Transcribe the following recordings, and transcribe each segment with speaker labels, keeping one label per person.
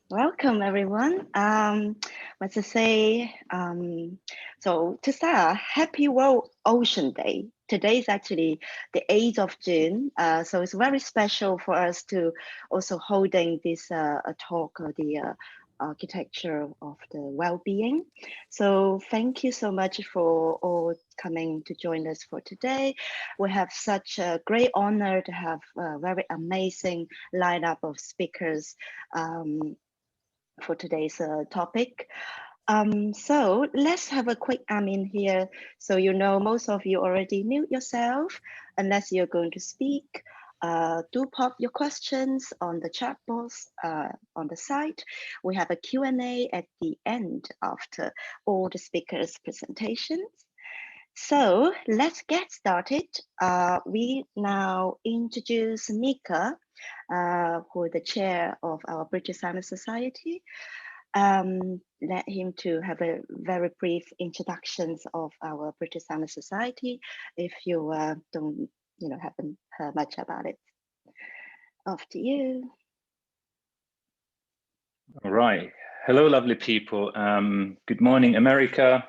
Speaker 1: Welcome, everyone. What to say? So to start, Happy World Ocean Day. Today is actually the 8th of June. So it's very special for us to also holding this a talk of the architecture of the well-being. So thank you so much for all coming to join us for today. We have such a great honor to have a very amazing lineup of speakers for today's topic. So let's have a quick here. So most of you already mute yourself unless you're going to speak. Do pop your questions on the chat box on the site. We have a Q&A at the end after all the speakers' presentations. So let's get started. We now introduce Mikkel, who is the chair of our British Sauna Society. Let him to have a very brief introductions of our British Sauna Society, if you don't, haven't heard much about it. Off to you.
Speaker 2: All right. Hello, lovely people. Good morning, America.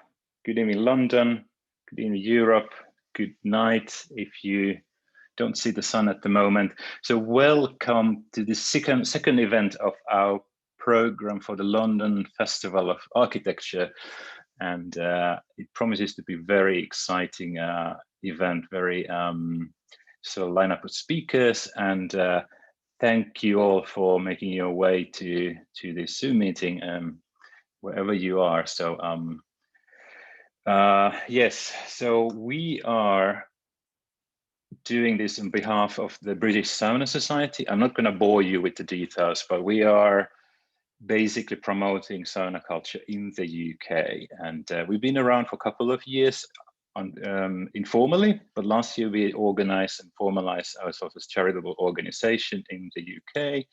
Speaker 2: Good evening, London. Good evening, Europe. Good night if you don't see the sun at the moment. So welcome to the second event of our program for the London Festival of Architecture. And it promises to be very exciting event, very so lineup of speakers, and thank you all for making your way to this Zoom meeting wherever you are. So yes, so we are doing this on behalf of the British Sauna Society. I'm not going to bore you with the details, but we are basically promoting sauna culture in the UK. And we've been around for a couple of years informally, but last year we organized and formalized ourselves as a charitable organization in the UK.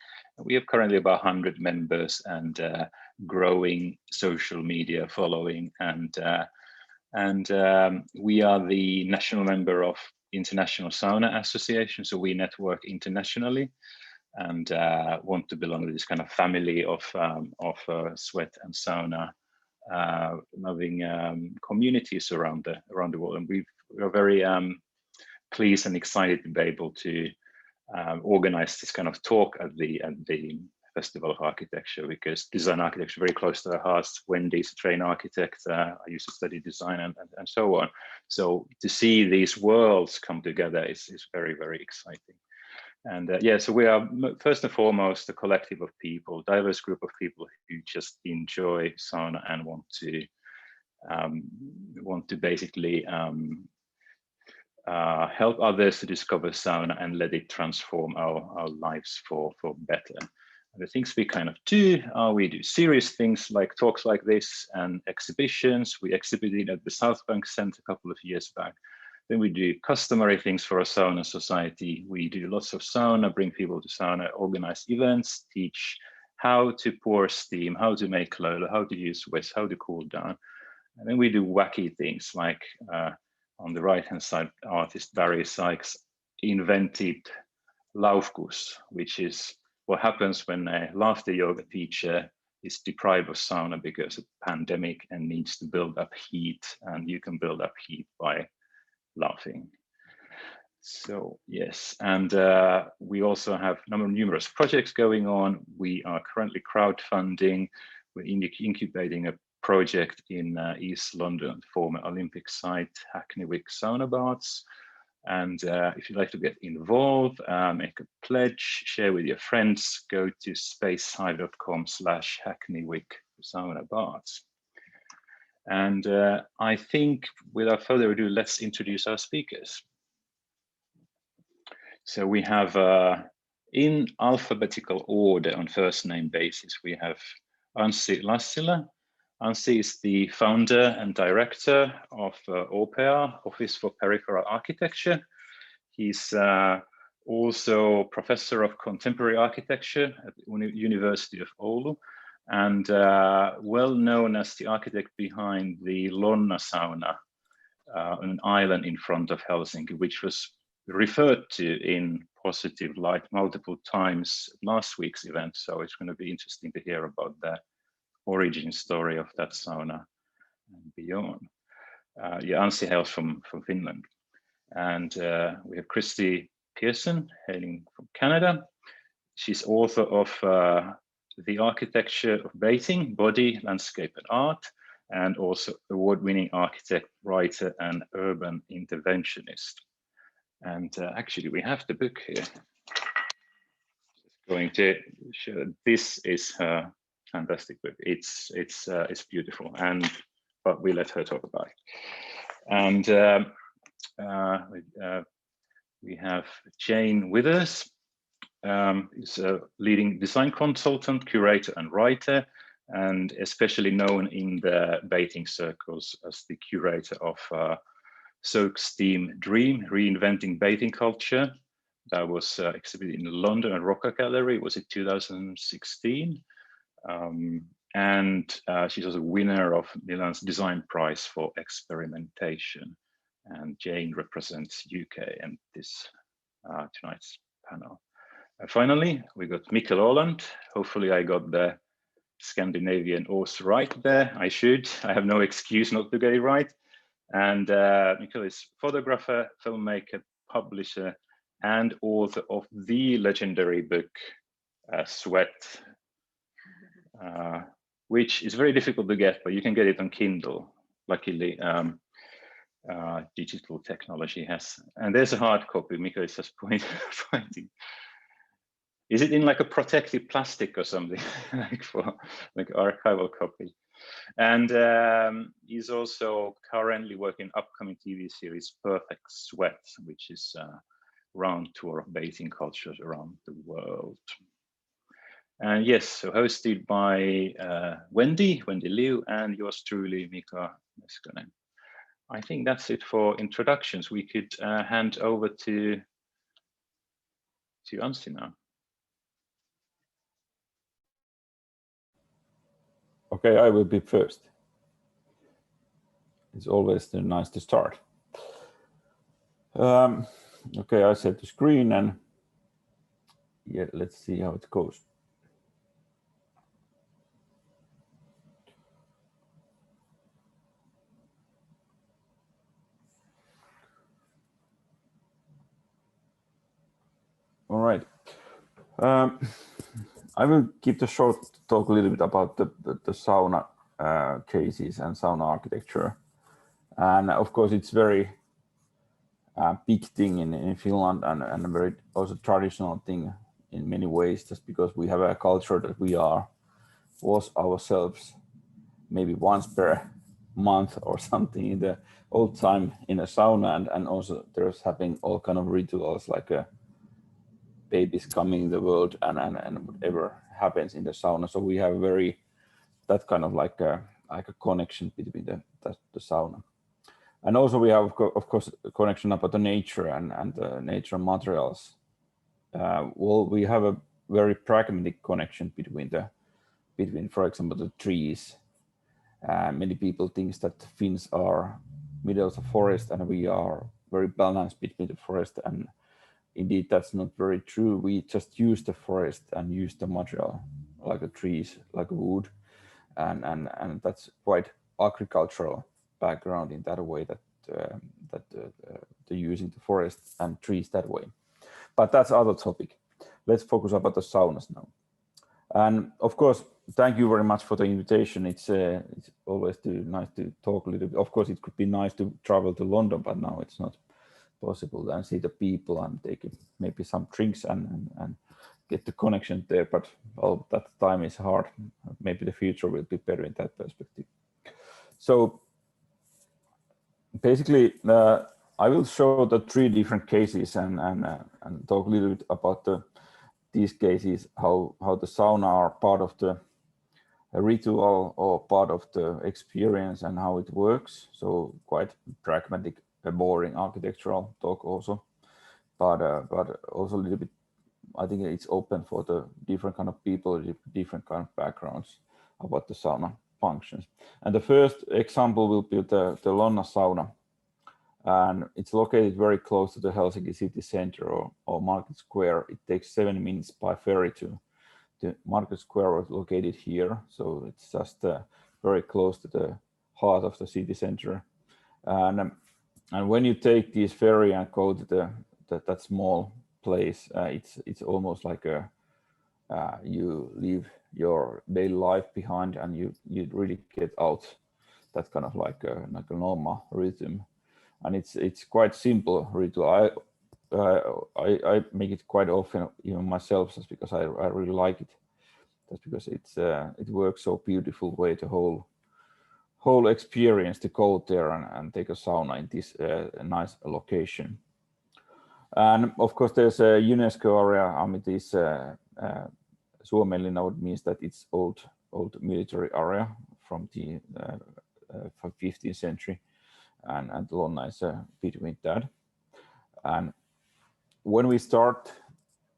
Speaker 2: We have currently about 100 members and growing social media following. And we are the national member of International Sauna Association, so we network internationally and want to belong to this kind of family of sweat and sauna loving communities around the world. And we are very pleased and excited to be able to organize this kind of talk at the Festival of Architecture, because design architecture is very close to our hearts. Wendy's a trained architect. I used to study design and so on. So to see these worlds come together is very, very exciting. And yeah, so we are first and foremost a collective of people, diverse group of people who just enjoy sauna and want to basically help others to discover sauna and let it transform our lives for better. The things we kind of do are we do serious things like talks like this and exhibitions. We exhibited at the South Bank Centre a couple of years back. Then we do customary things for a sauna society. We do lots of sauna, bring people to sauna, organize events, teach how to pour steam, how to make Lola, how to use whisk, how to cool down. And then we do wacky things like on the right-hand side, artist Barry Sykes invented Laufkuss, which is what happens when a laughter yoga teacher is deprived of sauna because of pandemic and needs to build up heat, and you can build up heat by laughing. So yes, and we also have numerous projects going on. We are currently crowdfunding. We're incubating a project in East London, former Olympic site, Hackney Wick Sauna Baths. And if you'd like to get involved, make a pledge, share with your friends, go to spacehive.com/Hackney-Wick Sauna Baths. And I think without further ado, let's introduce our speakers. So we have in alphabetical order on first name basis, we have Anssi Lassila. Anssi is the founder and director of OPA, Office for Peripheral Architecture. He's also professor of contemporary architecture at the University of Oulu, and well known as the architect behind the Lonna sauna, an island in front of Helsinki, which was referred to in positive light multiple times at last week's event. So it's going to be interesting to hear about the origin story of that sauna and beyond. Anssi hails from Finland. And we have Christie Pearson hailing from Canada. She's author of The Architecture of Bathing, Body, Landscape and Art, and also award-winning architect, writer, and urban interventionist. And actually, we have the book here. Just going to show this is her fantastic book. It's beautiful, but we let her talk about it. And we have Jane Withers. Is a leading design consultant, curator, and writer, and especially known in the bathing circles as the curator of Soak's theme Dream, Reinventing Bathing Culture. That was exhibited in London at Rocker Gallery, was it 2016? And she's also winner of Milan's Design Prize for Experimentation. And Jane represents UK and this tonight's panel. Finally, we got Mikkel Aaland. Hopefully I got the Scandinavian O's right there. I should. I have no excuse not to get it right. And Mikkel is photographer, filmmaker, publisher, and author of the legendary book, Sweat, which is very difficult to get, but you can get it on Kindle. Luckily, digital technology has. And there's a hard copy. Mikkel is just pointing. Is it in like a protective plastic or something, like archival copy? And he's also currently working upcoming TV series Perfect Sweat, which is a round tour of bathing cultures around the world. And yes, so hosted by Wendy Liu, and yours truly, Mika Meskonen. I think that's it for introductions. We could hand over to Anssi now.
Speaker 3: Okay, I will be first. It's always nice to start. Okay, I set the screen and yeah, let's see how it goes. All right. I will give the short talk a little bit about the sauna cases and sauna architecture. And of course, it's very big thing in Finland and a very also traditional thing in many ways, just because we have a culture that we was ourselves maybe once per month or something in the old time in a sauna, and also there's having all kind of rituals like babies coming in the world and whatever happens in the sauna. So we have very that kind of like a connection between the sauna. And also we have of course a connection about the nature and the nature materials. Well, we have a very pragmatic connection between for example the trees. Many people think that Finns are middle of the forest and we are very balanced between the forest, and indeed that's not very true. We just use the forest and use the material like the trees, like wood, and that's quite agricultural background in that way, that the using the forest and trees that way. But that's other topic. Let's focus about the saunas now. And of course, thank you very much for the invitation. It's always nice to talk a little bit. Of course, it could be nice to travel to London, but now it's not possible, and see the people and take maybe some drinks and get the connection there. But well, that time is hard. Maybe the future will be better in that perspective. So basically, I will show the 3 different cases and talk a little bit about these cases, how the sauna are part of the ritual or part of the experience and how it works. So quite pragmatic, boring architectural talk also, but also a little bit, I think it's open for the different kind of people, different kind of backgrounds about the sauna functions. And the first example will be the Lonna sauna. and it's located very close to the Helsinki city center or Market Square. It takes 7 minutes by ferry to the Market Square was located here, so it's just very close to the heart of the city center. And when you take this ferry and go to that small place, it's almost like you leave your daily life behind, and you really get out that kind of like a normal rhythm. And it's quite simple ritual. I make it quite often, even myself, just because I really like it. That's because it works so beautiful way, the whole experience to go there and take a sauna in this nice location. And of course, there's a UNESCO area. I mean, this Suomenlinna means that it's old military area from the 15th century, and Lonna is between that. And when we start,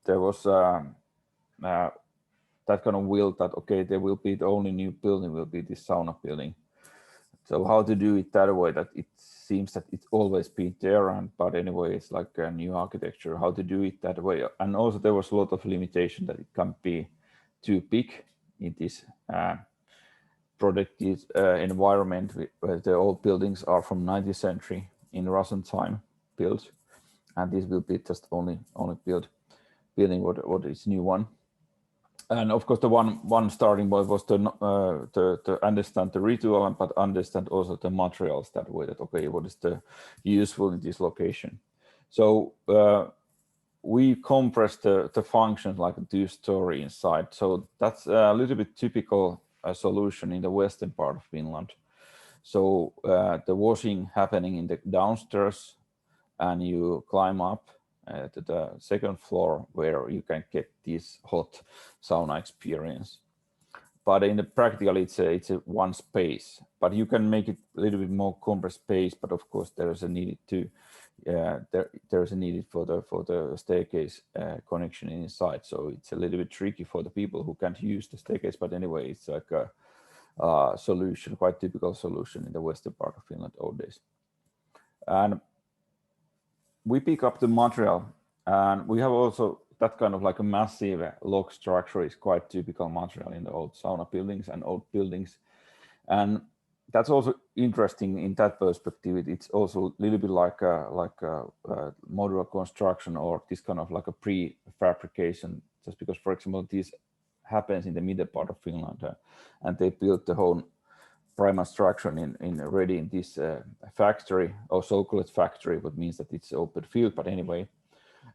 Speaker 3: there was that kind of will that, okay, there will be the only new building will be this sauna building. So how to do it that way that it seems that it's always been there, but anyway, it's like a new architecture, how to do it that way. And also there was a lot of limitation that it can't be too big in this protected environment where the old buildings are from 19th century in Russian time built. And this will be just only building what is new one. And of course, the one starting point was to understand the ritual, but understand also the materials that way. That okay, what is the useful in this location? So we compress the functions like a two-story inside. So that's a little bit typical solution in the western part of Finland. So the washing happening in the downstairs, and you climb up to the second floor where you can get this hot sauna experience. But in the practical, it's a one space, but you can make it a little bit more compressed space. But of course, there is a needed to there is a needed for the staircase connection inside. So it's a little bit tricky for the people who can't use the staircase. But anyway, it's like a solution, quite typical solution in the western part of Finland nowadays. And we pick up the material, and we have also that kind of like a massive log structure is quite typical material in the old sauna buildings and old buildings. And that's also interesting in that perspective. It's also a little bit like a modular construction, or this kind of like a prefabrication, just because, for example, this happens in the middle part of Finland, and they built the whole primal structure already in this factory, or so-called factory, what means that it's open field, but anyway,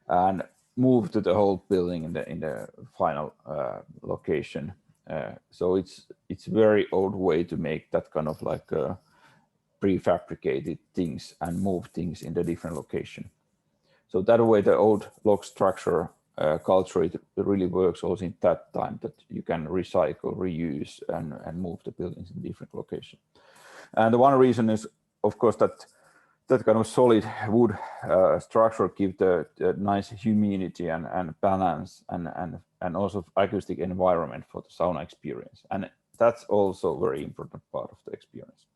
Speaker 3: and move to the whole building in the final location. So it's very old way to make that kind of like prefabricated things and move things in the different location. So that way the old log structure culture, it really works also in that time, that you can recycle, reuse, and move the buildings in different locations. And the one reason is, of course, that kind of solid wood structure gives the nice humidity and balance and also acoustic environment for the sauna experience. And that's also a very important part of the experience.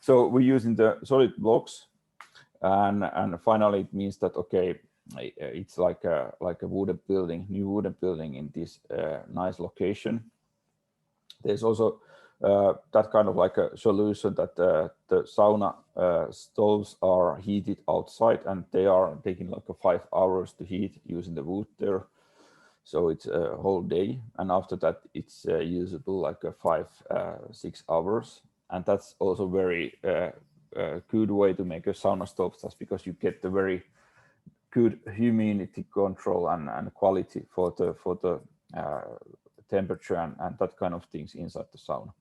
Speaker 3: So we're using the solid blocks, and finally it means that, okay, it's like a wooden building, new wooden building in this nice location. There's also that kind of like a solution that the sauna stoves are heated outside, and they are taking like 5 hours to heat using the wood there. So it's a whole day, and after that it's usable like 5-6 hours, and that's also very good way to make a sauna stove, just because you get the very good humidity control and quality for the temperature and that kind of things inside the sauna.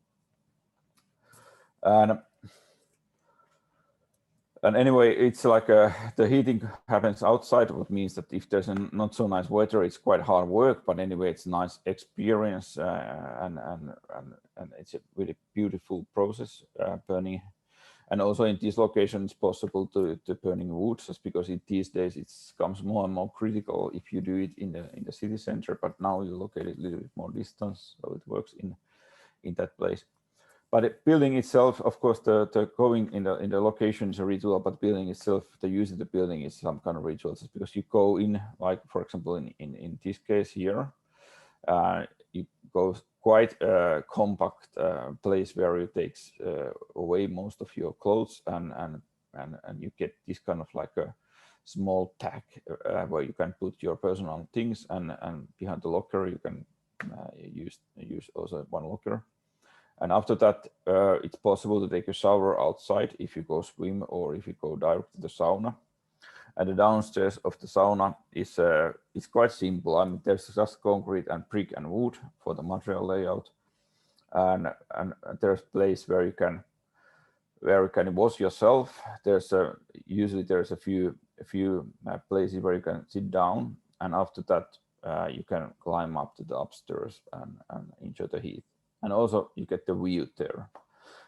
Speaker 3: And anyway, it's like the heating happens outside, what means that if there's not so nice weather, it's quite hard work. But anyway, it's a nice experience, and it's a really beautiful process, burning. And also in this location, it's possible to burning wood, just because in these days it becomes more and more critical if you do it in the city center. But now you locate it a little bit more distance, so it works in that place. But the building itself, of course, the going in the location is a ritual, but building itself, the use of the building is some kind of ritual. It's because you go in, like for example, in this case here, you go quite a compact place where you take away most of your clothes, and you get this kind of like a small tag where you can put your personal things, and behind the locker you can use also one locker. And after that, it's possible to take a shower outside if you go swim or if you go direct to the sauna. And the downstairs of the sauna is quite simple. I mean, there's just concrete and brick and wood for the material layout, and there's a place where you can wash yourself. Usually there's a few places where you can sit down, and after that you can climb up to the upstairs and enjoy the heat. And also you get the view there.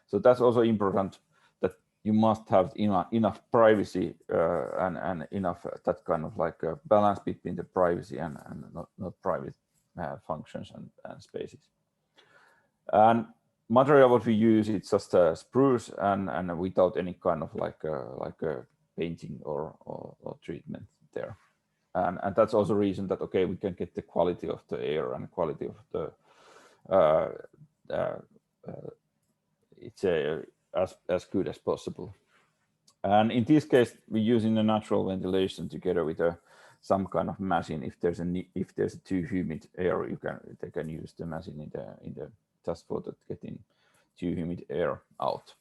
Speaker 3: So that's also important, that you must have enough privacy and enough that kind of like a balance between the privacy and not private functions and spaces. And material what we use, it's just spruce and without any kind of like a painting or treatment there. And that's also a reason that, okay, we can get the quality of the air and quality of the it's as good as possible. And in this case, we're using the natural ventilation together with some kind of machine. If there's a too humid air, they can use the machine in the just for getting too humid air out.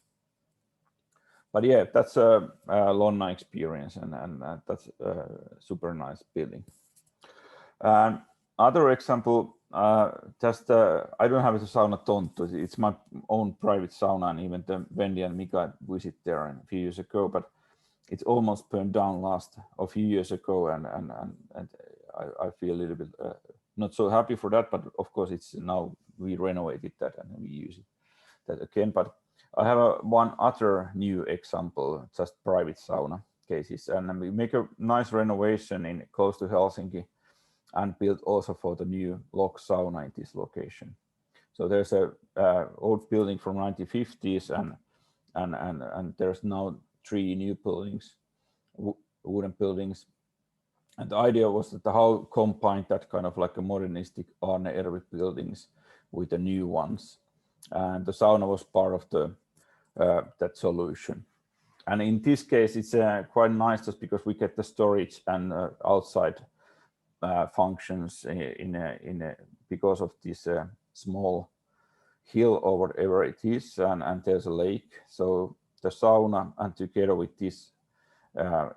Speaker 3: But yeah, that's a Lonna experience, and that's a super nice building. Other example. I don't have a sauna Tonttu. It's my own private sauna, and even Wendy and Mika visit there a few years ago. But it's almost burned down a few years ago, and I feel a little bit not so happy for that. But of course, it's now we renovated that and we use that again. But I have one other new example, just private sauna cases, and we make a nice renovation close to Helsinki, and built also for the new log sauna in this location. So there's a old building from 1950s, and there's now 3 new buildings, wooden buildings. And the idea was that how combine that kind of like a modernistic Arne Ervi buildings with the new ones, and the sauna was part of that solution. And in this case, it's quite nice just because we get the storage and outside functions because of this small hill or whatever it is, and there's a lake. So the sauna, and together with this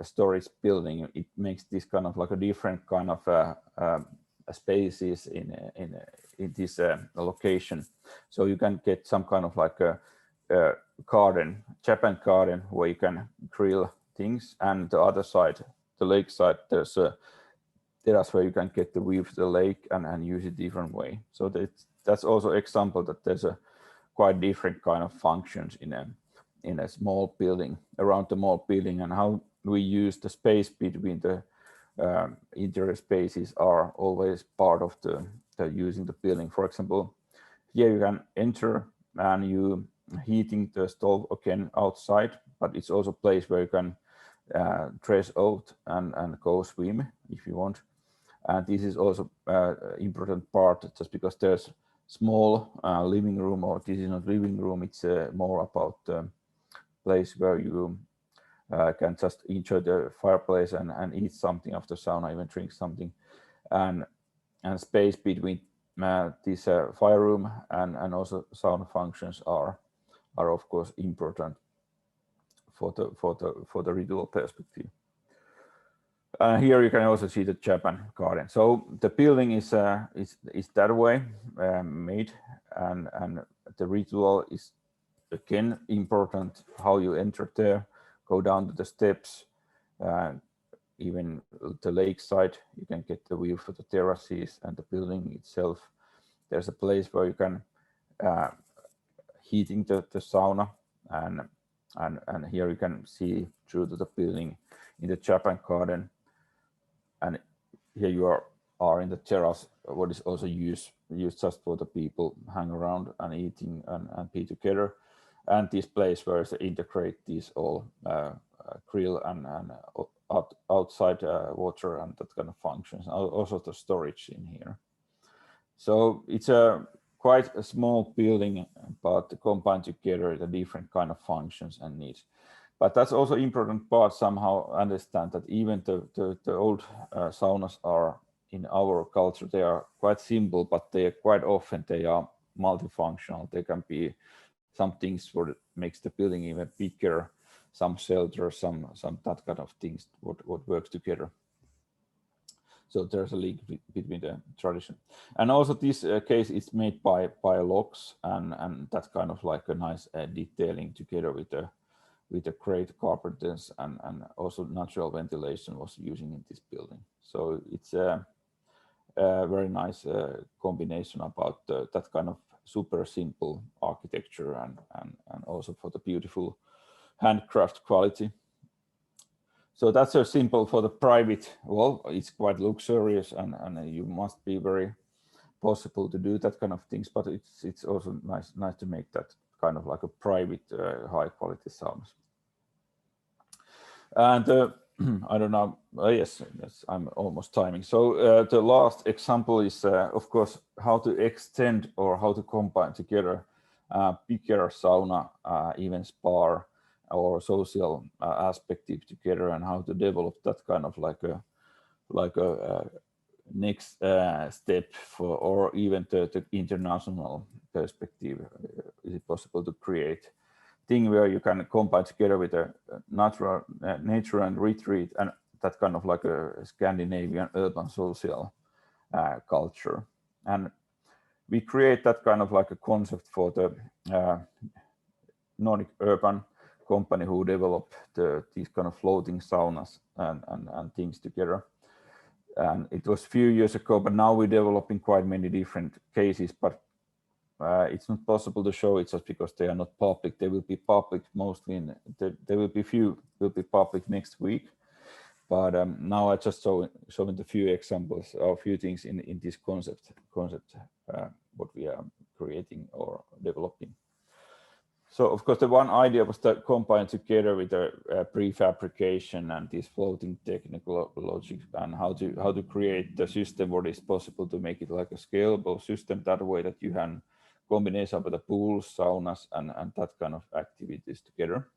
Speaker 3: storage building, it makes this kind of like a different kind of spaces in this location. So you can get some kind of like a garden, Japan garden, where you can grill things, and the other side, the lake side, there's a terrace where you can get the view of the lake and use it different way. So that's also example that there's a quite different kind of functions in a small building, around the small building, and how we use the space between the interior spaces are always part of the using the building. For example, here you can enter and you heating the stove again outside, but it's also a place where you can dress out and go swim if you want. And this is also important part, just because there's small living room, or this is not living room, it's more about the place where you can just enjoy the fireplace and eat something after sauna, even drink something, and space between this fire room and also sauna functions are of course important for the ritual perspective. Here you can also see the Japan garden. So the building is that way made, and the ritual is again important. How you enter there, go down to the steps, even the lakeside. You can get the view for the terraces and the building itself. There's a place where you can heating the sauna, and here you can see through to the building in the Japan garden. And here you are in the terrace, what is also used used just for the people hang around and eating and be together. And this place where they integrate these all grill and outside water and that kind of functions. Also the storage in here. So it's quite a small building, but combined together the different kind of functions and needs. But that's also important part somehow understand that even the old saunas are in our culture, they are quite simple, but they are quite often they are multifunctional. They can be some things what makes the building even bigger, some shelter, some that kind of things what works together. So there's a link between the tradition, and also this case is made by logs and that's kind of like a nice detailing together with the great carpenters and also natural ventilation was using in this building. So it's a very nice combination about that kind of super simple architecture and also for the beautiful handcraft quality. So that's a simple for the private. Well, it's quite luxurious and you must be very possible to do that kind of things, but it's also nice to make that kind of like a private high quality saunas. And I don't know. Yes, I'm almost timing. So the last example is, of course, how to extend or how to combine together bigger sauna, even spa or social aspect together, and how to develop that kind of like a next step for, or even the international perspective. Is it possible to create thing where you can combine together with a natural nature and retreat and that kind of like a Scandinavian urban social culture. And we create that kind of like a concept for the Nordic urban company who develop these kind of floating saunas and things together. And it was a few years ago, but now we're developing quite many different cases, but it's not possible to show it just because they are not public. They will be public mostly there will be few will be public next week. But now I just showing the few examples or a few things in this concept what we are creating or developing. So of course the one idea was to combine together with the prefabrication and this floating technical logic and how to create the system what is possible to make it like a scalable system that way that you can combination with the pools, saunas and that kind of activities together.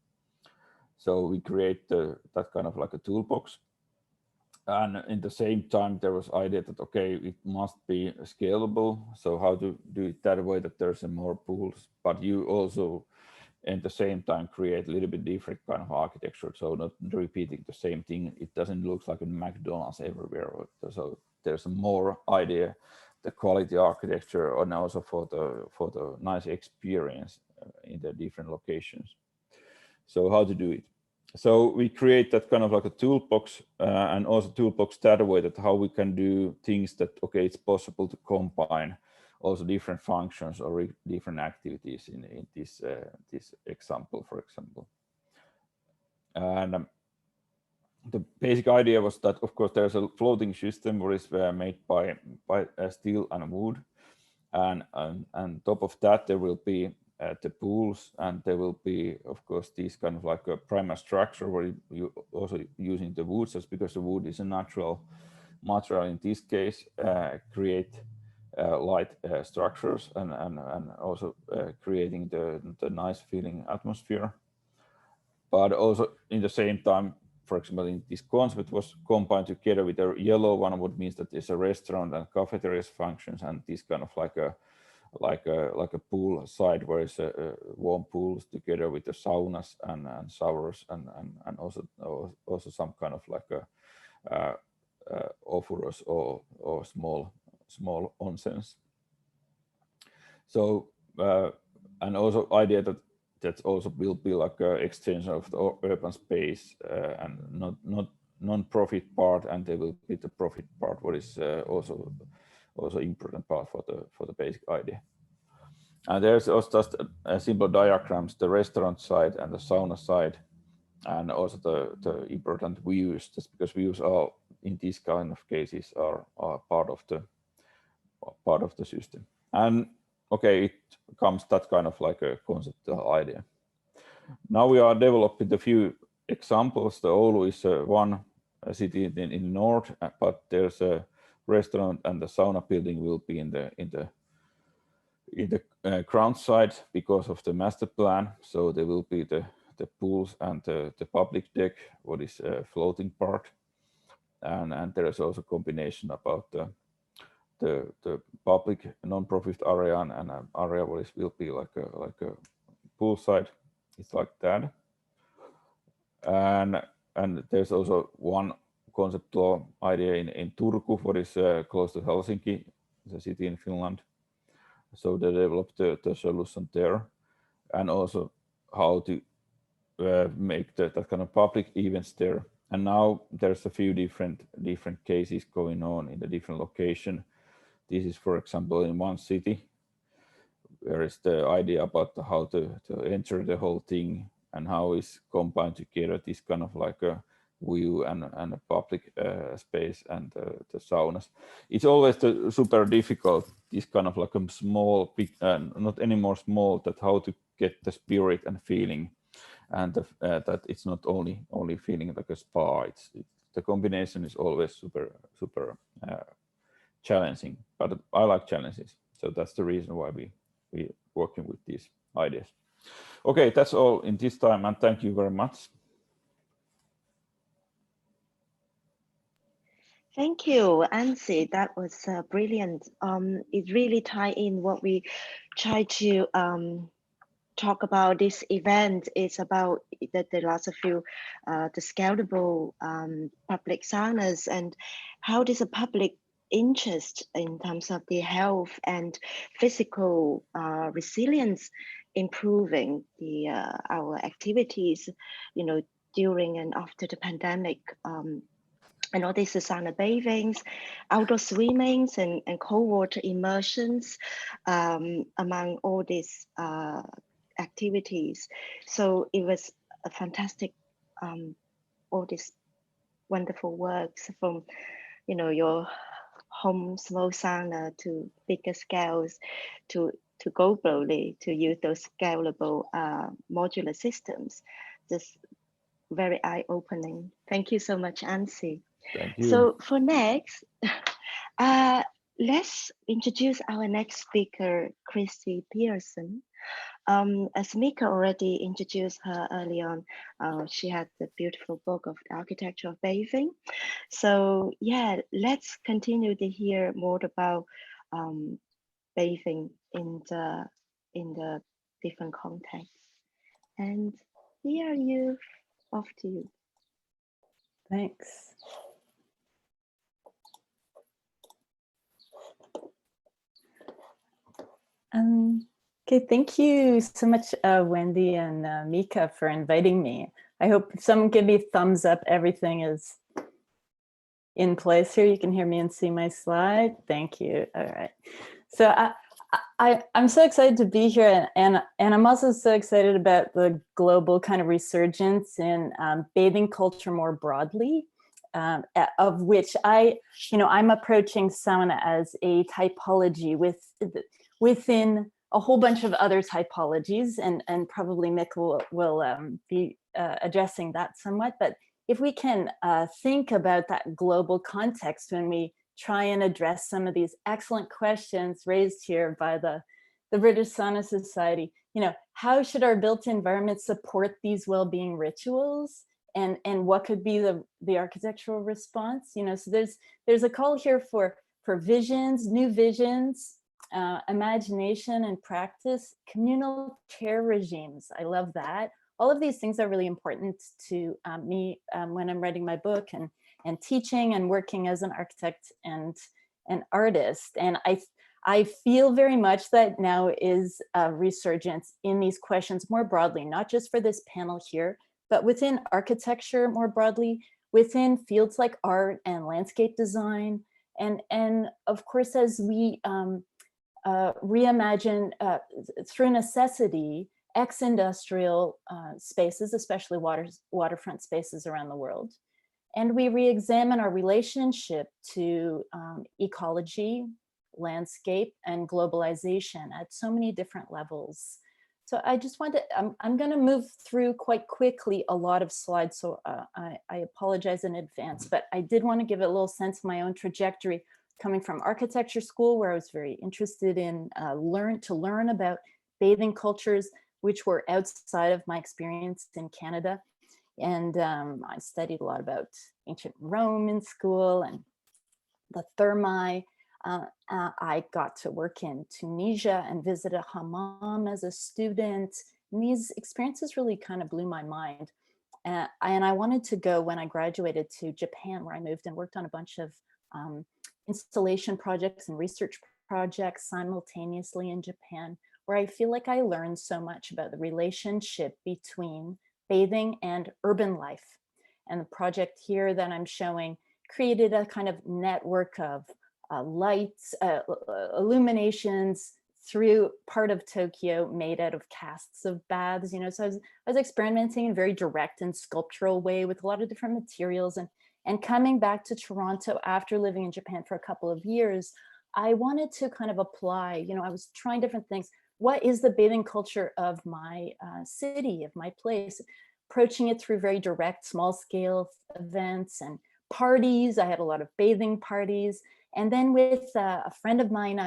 Speaker 3: So we create that kind of like a toolbox. And in the same time, there was idea that, okay, it must be scalable. So how to do it that way that there's more pools, but you also at the same time create a little bit different kind of architecture. So not repeating the same thing. It doesn't look like a McDonald's everywhere. So there's more idea, the quality architecture and also for the nice experience in the different locations. So how to do it? So we create that kind of like a toolbox and also toolbox that way that how we can do things that, okay, it's possible to combine also different functions or different activities in this example, for example. And the basic idea was that, of course, there's a floating system which is made by steel and wood. And top of that, there will be the pools, and there will be, of course, these kind of like a primary structure where you also using the wood, just because the wood is a natural material in this case, create light structures and also creating the nice feeling atmosphere. But also in the same time, for example, in this concept was combined together with a yellow one, what means that there's a restaurant and cafeterias functions and this kind of like a pool side where it's warm pools together with the saunas and showers and also some kind of like a offerers or small onsens. So and also idea that also will be like an extension of the urban space and not non-profit part, and there will be the profit part, what is also important part for the basic idea. And there's also just a simple diagrams, the restaurant side and the sauna side, and also the important views, just because views are in these kind of cases are part of the part of the system. And okay, it comes that kind of like a conceptual idea. Now we are developing a few examples. The Oulu is one city in north, but there's a restaurant and the sauna building will be in the ground side because of the master plan. So there will be the pools and the public deck, what is a floating part, and there is also combination about the public non-profit area and an area what is will be like a pool side. It's like that, and there's also one conceptual idea in Turku, what is close to Helsinki, the city in Finland. So they developed the solution there, and also how to make that kind of public events there. And now there's a few different cases going on in the different location. This is, for example, in one city, where is the idea about how to enter the whole thing and how is combined together this kind of like a view and a public space and the saunas. It's always super difficult, this kind of like a small, big, not anymore small, that how to get the spirit and feeling, and that it's not only feeling like a spa. The combination is always super challenging, but I like challenges, so that's the reason why we working with these ideas. Okay, that's all in this time, and thank you very much.
Speaker 1: Thank you, Anssi. That was brilliant. It really ties in what we try to talk about this event. It's about the last few, the scalable public saunas and how does a public interest in terms of the health and physical resilience improving the our activities, you know, during and after the pandemic. And all these sauna bathings, outdoor swimmings, and cold water immersions among all these activities. So it was a fantastic, all these wonderful works from, you know, your home small sauna to bigger scales, to globally to use those scalable modular systems. Just very eye-opening. Thank you so much, Anssi.
Speaker 3: Thank you.
Speaker 1: So for next, let's introduce our next speaker, Christie Pearson. As Mikkel already introduced her early on, she had the beautiful book of the architecture of bathing. So yeah, let's continue to hear more about bathing in the different contexts. And here you, off to you.
Speaker 4: Thanks. Okay, thank you so much, Wendy and Mika, for inviting me. I hope someone give me thumbs up. Everything is in place here. You can hear me and see my slide. Thank you. All right. So I'm so excited to be here, and I'm also so excited about the global kind of resurgence in bathing culture more broadly, of which I'm approaching sauna as a typology within a whole bunch of other typologies, and probably Mikkel will be addressing that somewhat. But if we can think about that global context when we try and address some of these excellent questions raised here by the British Sauna Society, you know, how should our built environment support these well-being rituals, and what could be the architectural response? You know, so there's a call here for visions, new visions, imagination and practice, communal care regimes. I love that. All of these things are really important to me when I'm writing my book and teaching and working as an architect and an artist. And I feel very much that now is a resurgence in these questions more broadly, not just for this panel here, but within architecture more broadly, within fields like art and landscape design. And of course, as we reimagine through necessity, ex-industrial spaces, especially waterfront spaces around the world. And we re-examine our relationship to ecology, landscape and globalization at so many different levels. So I just wanted to, I'm going to move through quite quickly a lot of slides, so I apologize in advance, but I did want to give a little sense of my own trajectory coming from architecture school, where I was very interested in learn about bathing cultures, which were outside of my experience in Canada. And I studied a lot about ancient Rome in school and the thermi. I got to work in Tunisia and visit a hammam as a student. And these experiences really kind of blew my mind. And I wanted to go, when I graduated, to Japan, where I moved and worked on a bunch of installation projects and research projects simultaneously in Japan, where I feel like I learned so much about the relationship between bathing and urban life. And the project here that I'm showing created a kind of network of lights, illuminations through part of Tokyo made out of casts of baths, you know. So I was experimenting in a very direct and sculptural way with a lot of different materials, and coming back to Toronto after living in Japan for a couple of years, I wanted to kind of apply, you know, I was trying different things. What is the bathing culture of my city, of my place? Approaching it through very direct, small scale events and parties. I had a lot of bathing parties. And then with a friend of mine,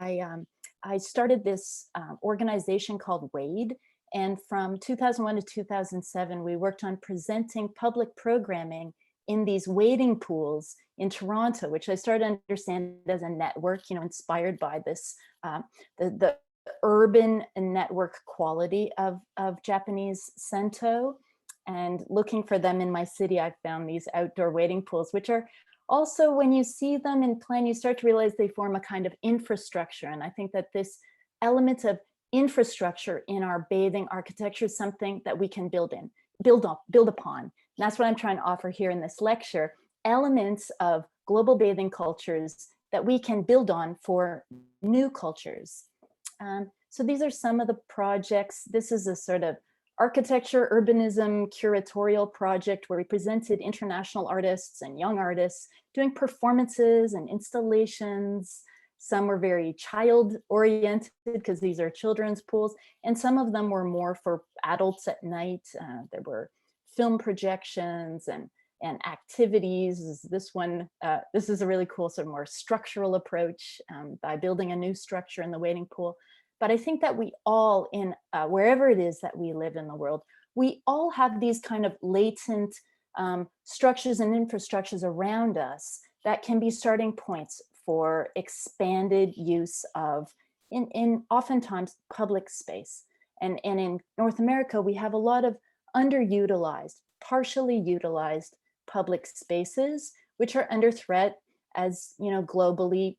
Speaker 4: I started this organization called WADE. And from 2001 to 2007, we worked on presenting public programming in these wading pools in Toronto, which I started to understand as a network, you know, inspired by this, the urban network quality of Japanese Sento. And looking for them in my city, I found these outdoor wading pools, which are also, when you see them in plan, you start to realize they form a kind of infrastructure. And I think that this element of infrastructure in our bathing architecture is something that we can build upon. And that's what I'm trying to offer here in this lecture, elements of global bathing cultures that we can build on for new cultures. So these are some of the projects. This is a sort of architecture, urbanism, curatorial project where we presented international artists and young artists doing performances and installations. Some were very child-oriented because these are children's pools, and some of them were more for adults at night. There were film projections and activities. This one, this is a really cool sort of more structural approach by building a new structure in the wading pool. But I think that we all, in wherever it is that we live in the world, we all have these kind of latent structures and infrastructures around us that can be starting points for expanded use of, in oftentimes, public space. And in North America, we have a lot of underutilized, partially utilized public spaces, which are under threat, as you know, globally,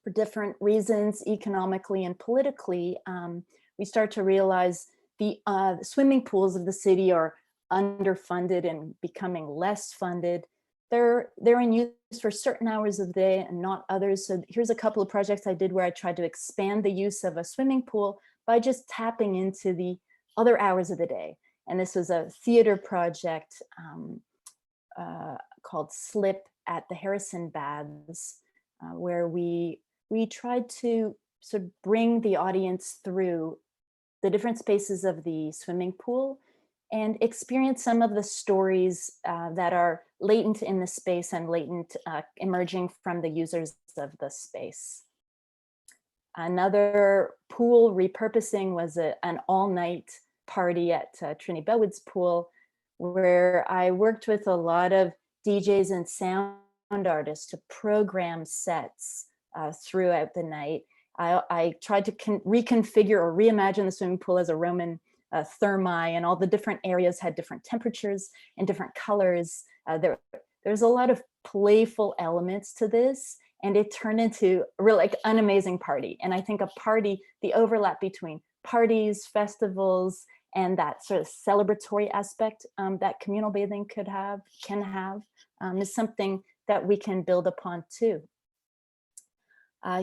Speaker 4: for different reasons, economically and politically. We start to realize the swimming pools of the city are underfunded and becoming less funded. They're in use for certain hours of the day and not others. So here's a couple of projects I did where I tried to expand the use of a swimming pool by just tapping into the other hours of the day. And this was a theater project called Slip at the Harrison Baths, where we tried to sort of bring the audience through the different spaces of the swimming pool and experience some of the stories that are latent in the space and latent emerging from the users of the space. Another pool repurposing was an all-night party at Trinity Bellwood's pool, where I worked with a lot of DJs and sound artists to program sets throughout the night. I tried to reconfigure or reimagine the swimming pool as a Roman thermi, and all the different areas had different temperatures and different colors. There's a lot of playful elements to this, and it turned into really like an amazing party. And I think a party, the overlap between parties, festivals, and that sort of celebratory aspect that communal bathing can have, is something that we can build upon too.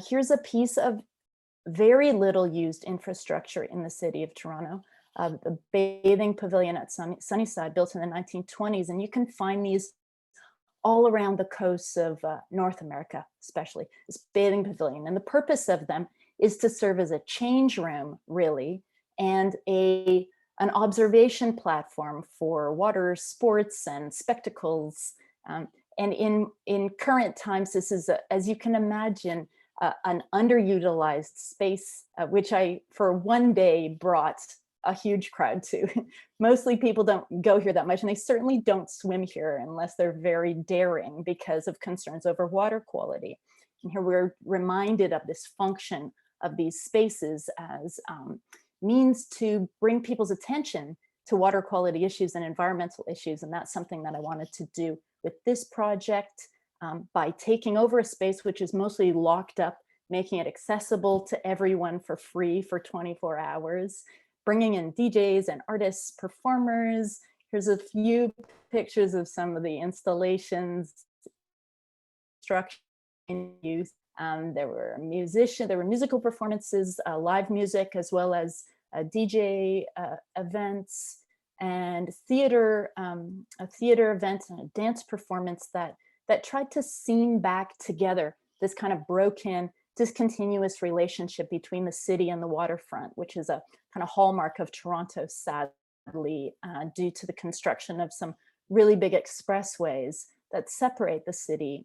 Speaker 4: Here's a piece of very little used infrastructure in the city of Toronto, the bathing pavilion at Sunnyside, built in the 1920s. And you can find these all around the coasts of North America, especially, this bathing pavilion. And the purpose of them is to serve as a change room, really, and an observation platform for water sports and spectacles. And in current times, this is, as you can imagine, an underutilized space, which I, for one day, brought a huge crowd to. Mostly people don't go here that much, and they certainly don't swim here unless they're very daring because of concerns over water quality. And here we're reminded of this function of these spaces as means to bring people's attention to water quality issues and environmental issues. And that's something that I wanted to do with this project by taking over a space which is mostly locked up, making it accessible to everyone for free for 24 hours, bringing in DJs and artists, performers. Here's a few pictures of some of the installations, structure in use. There were musical performances, live music, as well as DJ events and theater, a theater event and a dance performance that tried to seam back together this kind of broken, discontinuous relationship between the city and the waterfront, which is a kind of hallmark of Toronto, sadly, due to the construction of some really big expressways that separate the city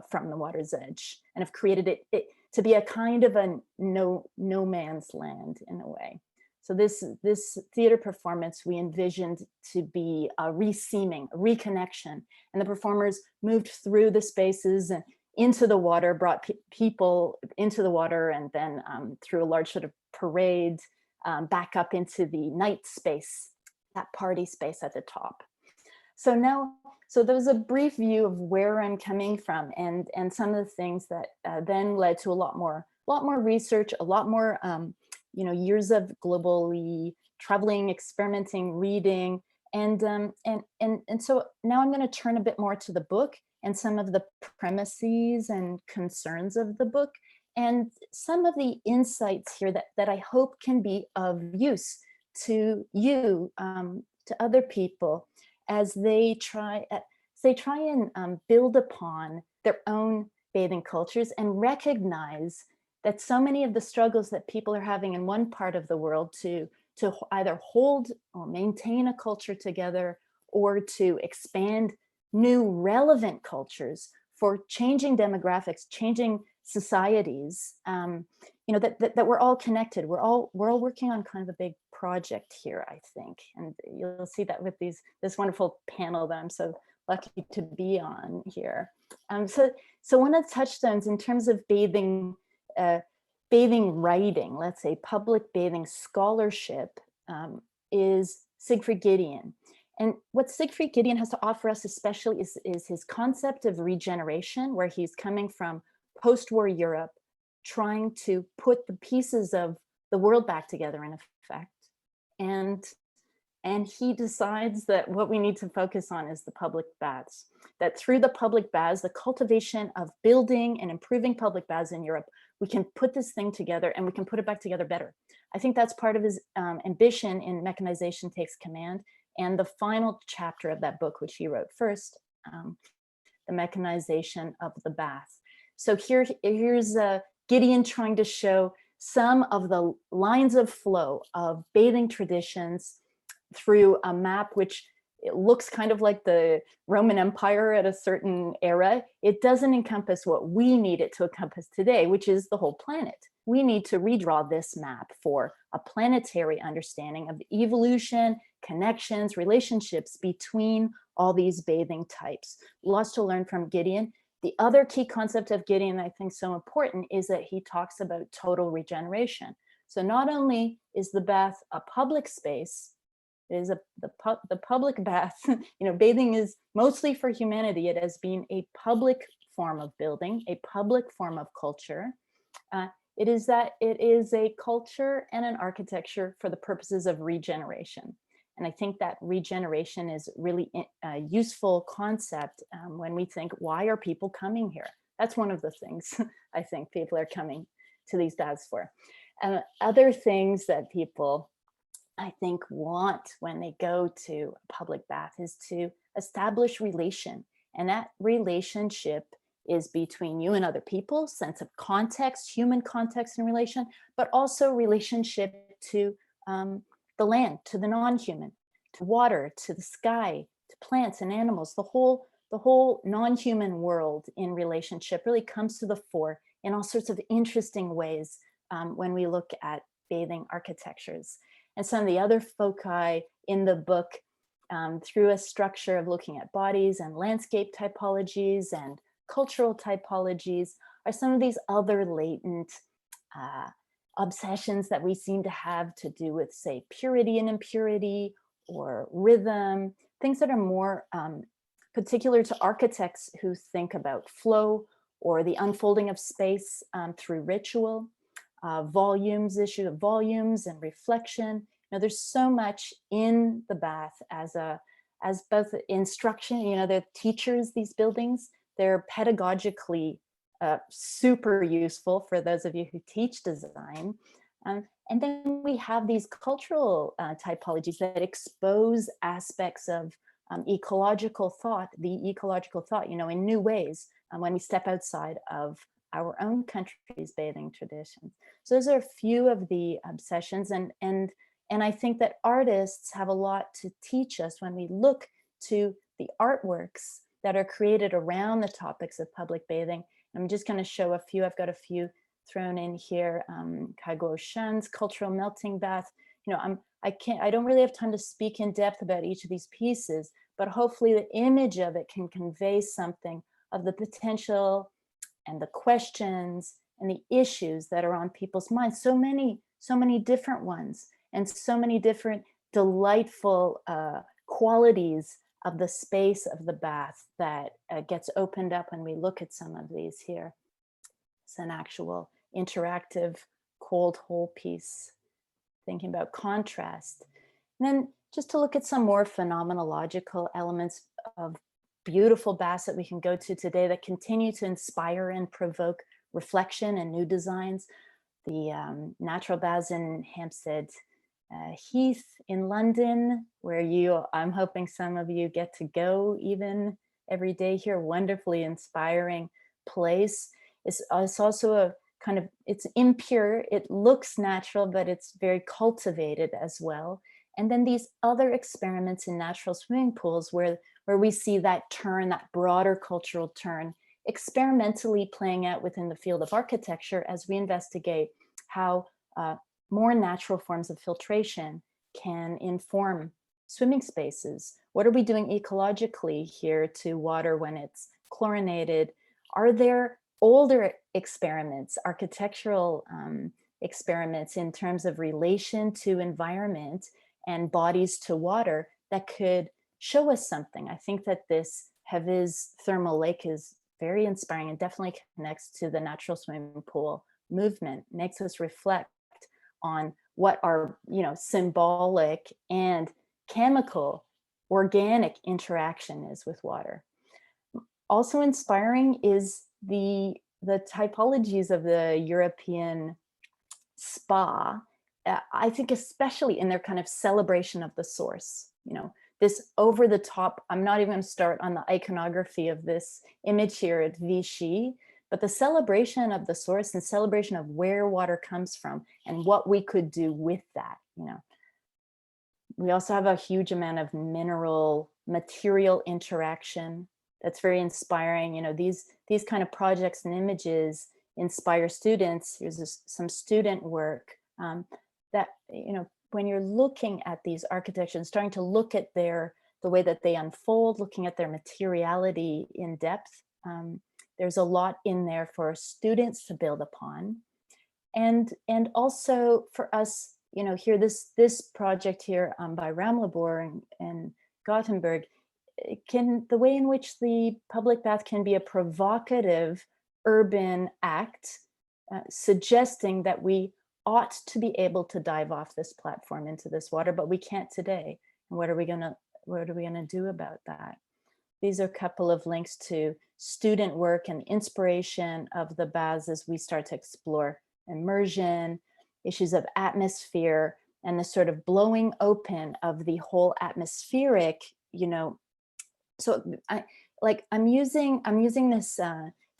Speaker 4: from the water's edge, and have created it to be a kind of a no man's land in a way. So this theater performance we envisioned to be a reseaming, a reconnection, and the performers moved through the spaces and into the water, brought people into the water, and then through a large sort of parade back up into the night space, that party space at the top. So there was a brief view of where I'm coming from, and some of the things that then led to a lot more research, a lot more years of globally traveling, experimenting, reading, and so now I'm going to turn a bit more to the book and some of the premises and concerns of the book, and some of the insights here that I hope can be of use to you, to other people, as they try and build upon their own bathing cultures and recognize that so many of the struggles that people are having in one part of the world to either hold or maintain a culture together, or to expand new relevant cultures for changing demographics, changing societies, that we're all connected. We're all working on kind of a big project here, I think. And you'll see that with this wonderful panel that I'm so lucky to be on here. So one of the touchstones in terms of bathing writing, let's say public bathing scholarship, is Siegfried Giedion. And what Siegfried Giedion has to offer us especially is his concept of regeneration, where he's coming from post-war Europe, trying to put the pieces of the world back together in effect. And he decides that what we need to focus on is the public baths, that through the public baths, the cultivation of building and improving public baths in Europe, we can put this thing together and we can put it back together better. I think that's part of his ambition in Mechanization Takes Command. And the final chapter of that book, which he wrote first, the mechanization of the bath. So here's Giedion trying to show some of the lines of flow of bathing traditions through a map which it looks kind of like the Roman Empire at a certain era. It doesn't encompass what we need it to encompass today, which is the whole planet. We need to redraw this map for a planetary understanding of evolution, connections, relationships between all these bathing types. Lots to learn from Giedion. The other key concept of Giedion I think so important is that he talks about total regeneration. So not only is the bath a public space, it is the public bath, bathing is mostly for humanity. It has been a public form of building, a public form of culture. It is a culture and an architecture for the purposes of regeneration. And I think that regeneration is really a useful concept when we think, why are people coming here? That's one of the things I think people are coming to these baths for. Other things that people, I think, want when they go to a public bath is to establish relation And that relationship is between you and other people, sense of context, human context and relation, but also relationship to the land, to the non-human, to water, to the sky, to plants and animals. The whole non-human world in relationship really comes to the fore in all sorts of interesting ways when we look at bathing architectures. And some of the other foci in the book, through a structure of looking at bodies and landscape typologies and cultural typologies, are some of these other latent obsessions that we seem to have to do with, say, purity and impurity, or rhythm, things that are more particular to architects who think about flow or the unfolding of space through ritual, volumes, issue of volumes and reflection. Now, there's so much in the bath as both instruction, they're teachers, these buildings, they're pedagogically super useful for those of you who teach design. And then we have these cultural typologies that expose aspects of ecological thought, in new ways when we step outside of our own country's bathing traditions. So those are a few of the obsessions, and I think that artists have a lot to teach us when we look to the artworks that are created around the topics of public bathing. I'm just going to show a few. I've got a few thrown in here. Kaiguo Shan's cultural melting bath. I don't really have time to speak in depth about each of these pieces, but hopefully the image of it can convey something of the potential and the questions and the issues that are on people's minds. So many different ones, and so many different delightful qualities of the space of the bath that gets opened up when we look at some of these here. It's an actual interactive cold hole piece, thinking about contrast. And then just to look at some more phenomenological elements of beautiful baths that we can go to today that continue to inspire and provoke reflection and new designs. The natural baths in Hampstead Heath in London, where I'm hoping some of you get to go even every day here. Wonderfully inspiring place. It's also a kind of, it's impure, it looks natural, but it's very cultivated as well. And then these other experiments in natural swimming pools where we see that turn, that broader cultural turn, experimentally playing out within the field of architecture as we investigate how more natural forms of filtration can inform swimming spaces. What are we doing ecologically here to water when it's chlorinated? Are there older experiments, architectural experiments in terms of relation to environment and bodies to water that could show us something? I think that this Heves thermal lake is very inspiring and definitely connects to the natural swimming pool movement, makes us reflect on what our symbolic and chemical organic interaction is with water. Also inspiring is the typologies of the European spa. I think especially in their kind of celebration of the source, this over the top. I'm not even going to start on the iconography of this image here at Vichy, but the celebration of the source and celebration of where water comes from and what we could do with that. We also have a huge amount of mineral material interaction that's very inspiring. These kind of projects and images inspire students. Here's some student work that, when you're looking at these architectures, starting to look at the way that they unfold, looking at their materiality in depth, there's a lot in there for students to build upon. And also for us, here, this project here by Ramlabor and Gothenburg, the way in which the public bath can be a provocative urban act, suggesting that we ought to be able to dive off this platform into this water, but we can't today. And what are we gonna do about that? These are a couple of links to student work and inspiration of the baths as we start to explore immersion, issues of atmosphere, and the sort of blowing open of the whole atmospheric, so like I'm using this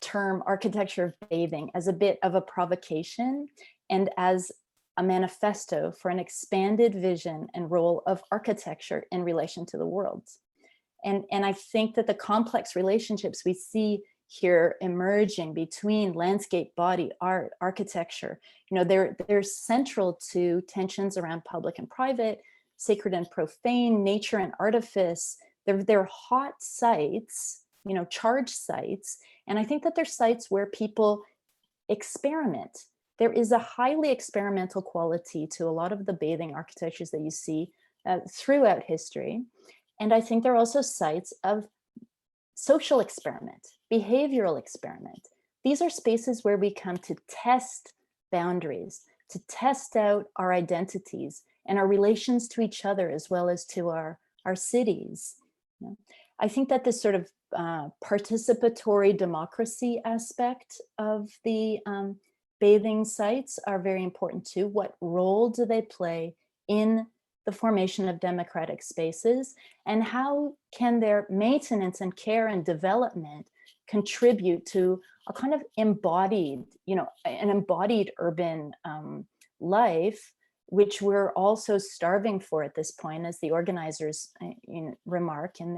Speaker 4: term architecture of bathing as a bit of a provocation and as a manifesto for an expanded vision and role of architecture in relation to the world. And I think that the complex relationships we see here emerging between landscape, body, art, architecture, you know, they're central to tensions around public and private, sacred and profane, nature and artifice. They're hot sites, you know, charged sites. And I think that they're sites where people experiment. There is a highly experimental quality to a lot of the bathing architectures that you see throughout history. And I think they're also sites of social experiment, behavioral experiment. These are spaces where we come to test boundaries, to test out our identities and our relations to each other, as well as to our cities. You know, I think that this sort of participatory democracy aspect of the bathing sites are very important too. What role do they play in the formation of democratic spaces, and how can their maintenance and care and development contribute to a kind of embodied, you know, an embodied urban life, which we're also starving for at this point, as the organizers remark in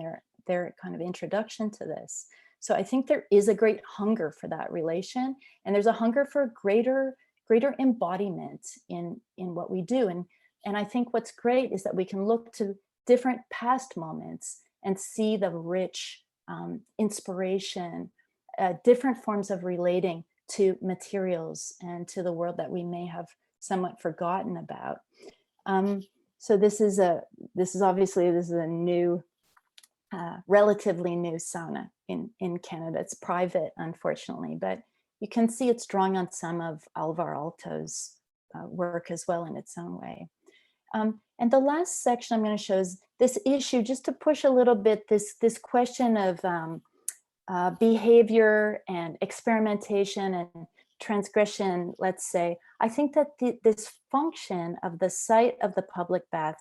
Speaker 4: their kind of introduction to this. So I think there is a great hunger for that relation, and there's a hunger for greater embodiment in what we do. And I think what's great is that we can look to different past moments and see the rich inspiration, different forms of relating to materials and to the world that we may have somewhat forgotten about. So this is obviously a new, relatively new sauna in Canada. It's private, unfortunately, but you can see it's drawing on some of Alvar Aalto's work as well in its own way. And the last section I'm going to show is this issue, just to push a little bit, this question of behavior and experimentation and transgression, let's say. I think that this function of the site of the public bath,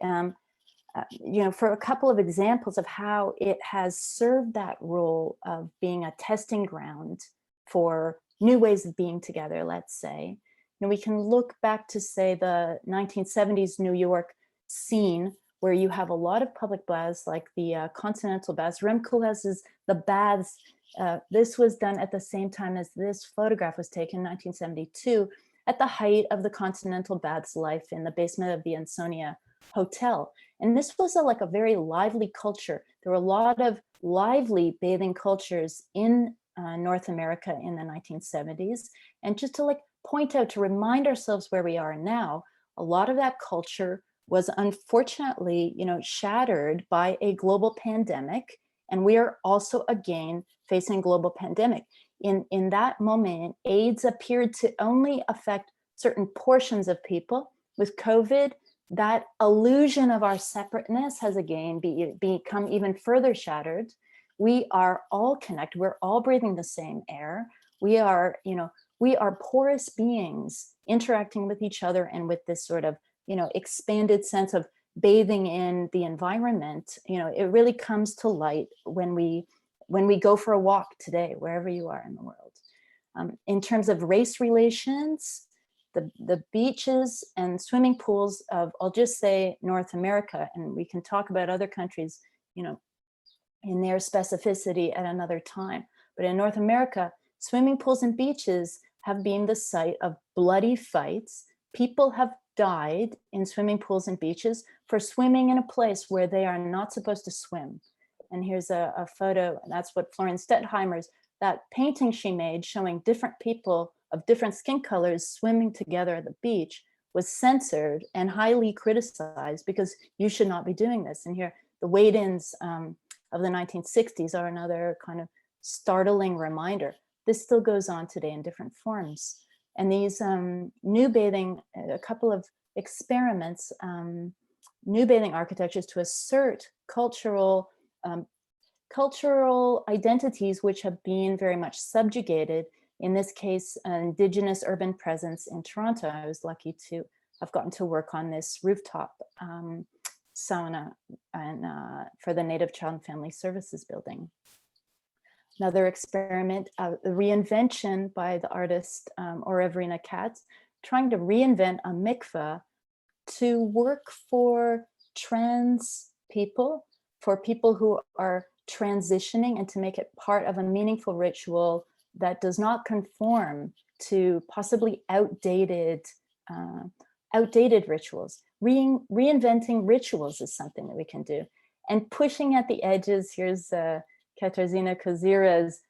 Speaker 4: you know, for a couple of examples of how it has served that role of being a testing ground for new ways of being together, let's say. And we can look back to, say, the 1970s New York scene, where you have a lot of public baths like the continental baths. Rem Koolhaas's The Baths. This was done at the same time as this photograph was taken in 1972, at the height of the continental baths life in the basement of the Ansonia Hotel. And this was like a very lively culture. There were a lot of lively bathing cultures in North America in the 1970s. And just to point out, to remind ourselves where we are now, a lot of that culture was unfortunately, you know, shattered by a global pandemic. And we are also again facing a global pandemic. In that moment, AIDS appeared to only affect certain portions of people. With COVID, that illusion of our separateness has again become even further shattered. We are all connected. We're all breathing the same air. We are, you know, we are porous beings interacting with each other, and with this sort of, you know, expanded sense of bathing in the environment. You know, it really comes to light when we go for a walk today, wherever you are in the world. In terms of race relations, the beaches and swimming pools of, I'll just say, North America, and we can talk about other countries, you know, in their specificity at another time. But in North America, swimming pools and beaches have been the site of bloody fights. People have died in swimming pools and beaches for swimming in a place where they are not supposed to swim. And here's a photo, and that's what Florence Stettheimer's, that painting she made showing different people of different skin colors swimming together at the beach, was censored and highly criticized because you should not be doing this. And here, the wade-ins of the 1960s are another kind of startling reminder. This still goes on today in different forms. And these new bathing, a couple of experiments, new bathing architectures to assert cultural identities which have been very much subjugated. In this case, Indigenous urban presence in Toronto. I was lucky to have gotten to work on this rooftop sauna and for the Native Child and Family Services building. Another experiment, the reinvention by the artist Orevrina Katz, trying to reinvent a mikveh to work for trans people, for people who are transitioning, and to make it part of a meaningful ritual that does not conform to possibly outdated rituals. Reinventing rituals is something that we can do. And pushing at the edges, here's Katarzyna Kozira's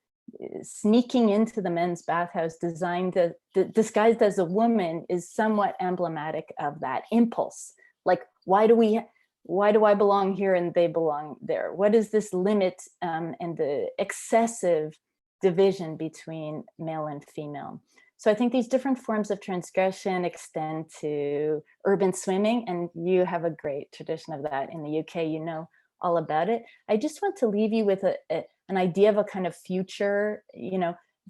Speaker 4: sneaking into the men's bathhouse disguised as a woman is somewhat emblematic of that impulse. Like, why do I belong here and they belong there? What is this limit and the excessive division between male and female? So I think these different forms of transgression extend to urban swimming, and you have a great tradition of that in the UK, you know all about it. I just want to leave you with an idea of a kind of future,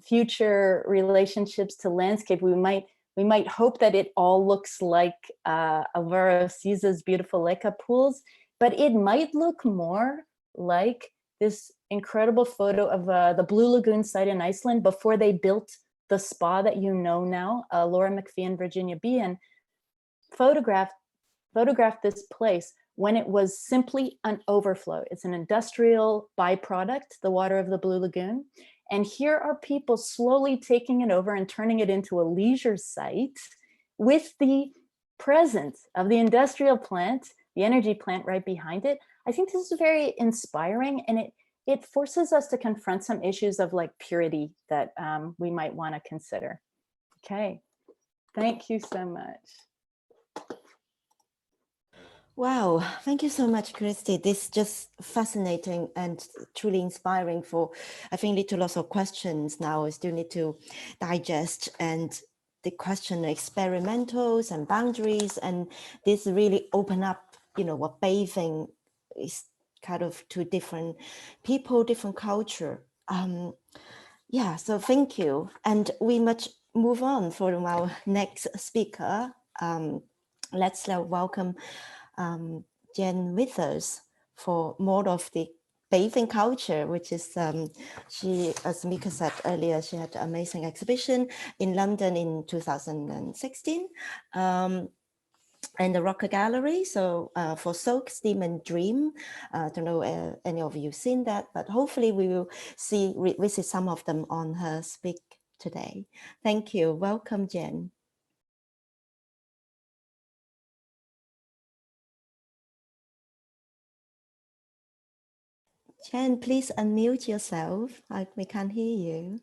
Speaker 4: future relationships to landscape. We might hope that it all looks like Alvaro Siza's beautiful Leka pools, but it might look more like this incredible photo of the Blue Lagoon site in Iceland before they built the spa that you know now. Laura McPhee and Virginia Behan photographed this place when it was simply an overflow. It's an industrial byproduct, the water of the Blue Lagoon. And here are people slowly taking it over and turning it into a leisure site with the presence of the industrial plant, the energy plant right behind it. I think this is very inspiring, and it forces us to confront some issues of like purity that we might want to consider. Okay, thank you so much.
Speaker 5: Wow, thank you so much, Christie. This is just fascinating and truly inspiring I think lead to lots of questions now. I still need to digest, and the question of experimentals and boundaries, and this really open up, what bathing is kind of to different people, different culture. Yeah, so thank you. And we must move on for our next speaker. Let's welcome Jen with us for more of the bathing culture, which is she, as Mika said earlier, she had an amazing exhibition in London in 2016 in the Rocker Gallery. So for Soak, Steam and Dream, I don't know any of you seen that, but hopefully we will visit some of them on her speak today. Thank you. Welcome, Jen. Jen, please unmute yourself. We can't hear you.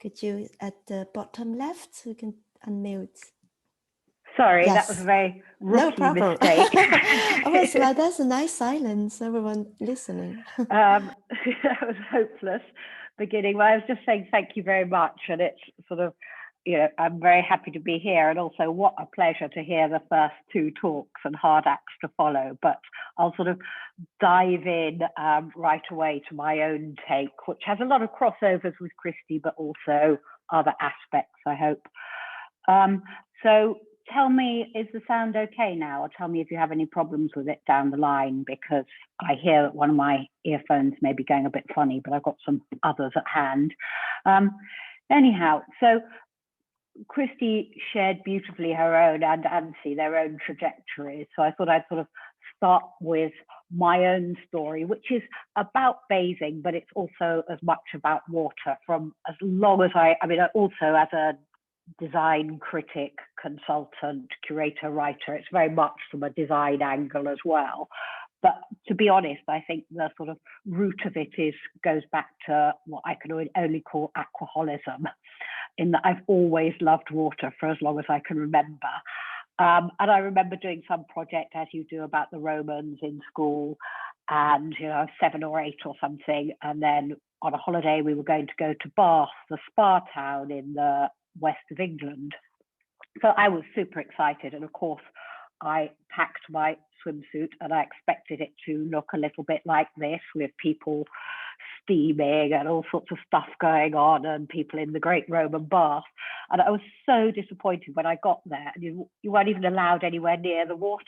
Speaker 5: Could you, at the bottom left, you can unmute.
Speaker 6: Sorry,
Speaker 5: Yes.
Speaker 6: that was a very rookie mistake.
Speaker 5: I was like, that's a nice silence, everyone listening.
Speaker 6: That was hopeless beginning. Well, I was just saying thank you very much. And it's sort of, I'm very happy to be here. And also what a pleasure to hear the first two talks and hard acts to follow. But I'll sort of dive in right away to my own take, which has a lot of crossovers with Christie, but also other aspects, I hope. So tell me, is the sound okay now? Or tell me if you have any problems with it down the line, because I hear that one of my earphones may be going a bit funny, but I've got some others at hand. Anyhow, so Christie shared beautifully her own, and Anssi, their own trajectories. So I thought I'd sort of start with my own story, which is about bathing, but it's also as much about water. From as long as I mean, also as a design critic, consultant, curator, writer, it's very much from a design angle as well. But to be honest, I think the sort of root of it goes back to what I can only call aquaholism, in that I've always loved water for as long as I can remember. And I remember doing some project, as you do, about the Romans in school, and I was 7 or 8 or something, and then on a holiday we were going to go to Bath, the spa town in the west of England. So I was super excited, and of course I packed my swimsuit and I expected it to look a little bit like this, with people steaming and all sorts of stuff going on and people in the great Roman bath. And I was so disappointed when I got there, and you weren't even allowed anywhere near the water.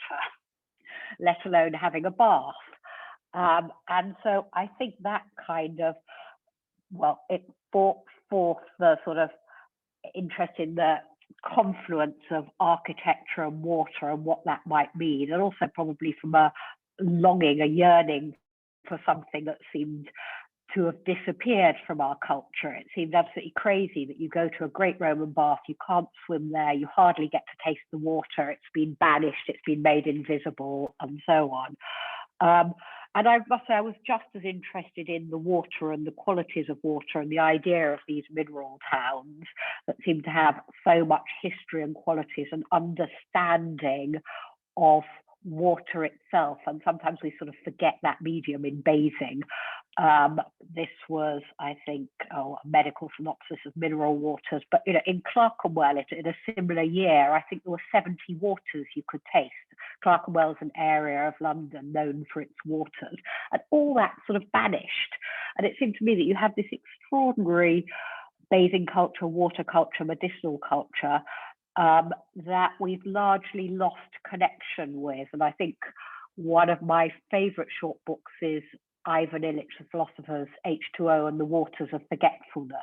Speaker 6: let alone having a bath. And so I think that kind of, well, it brought forth the sort of interest in the confluence of architecture and water and what that might mean, and also probably from a longing, a yearning for something that seemed to have disappeared from our culture. It seemed absolutely crazy that you go to a great Roman bath, you can't swim there, you hardly get to taste the water, it's been banished, it's been made invisible, and so on. And I must say, I was just as interested in the water and the qualities of water and the idea of these mineral towns that seem to have so much history and qualities and understanding of water itself. And sometimes we sort of forget that medium in bathing. This was, I think, a medical synopsis of mineral waters. But in Clerkenwell, in a similar year, I think there were 70 waters you could taste. Clerkenwell is an area of London known for its waters, and all that sort of vanished. And it seemed to me that you have this extraordinary bathing culture, water culture, medicinal culture that we've largely lost connection with. And I think one of my favorite short books is Ivan Illich, the philosopher's H2O and the Waters of Forgetfulness.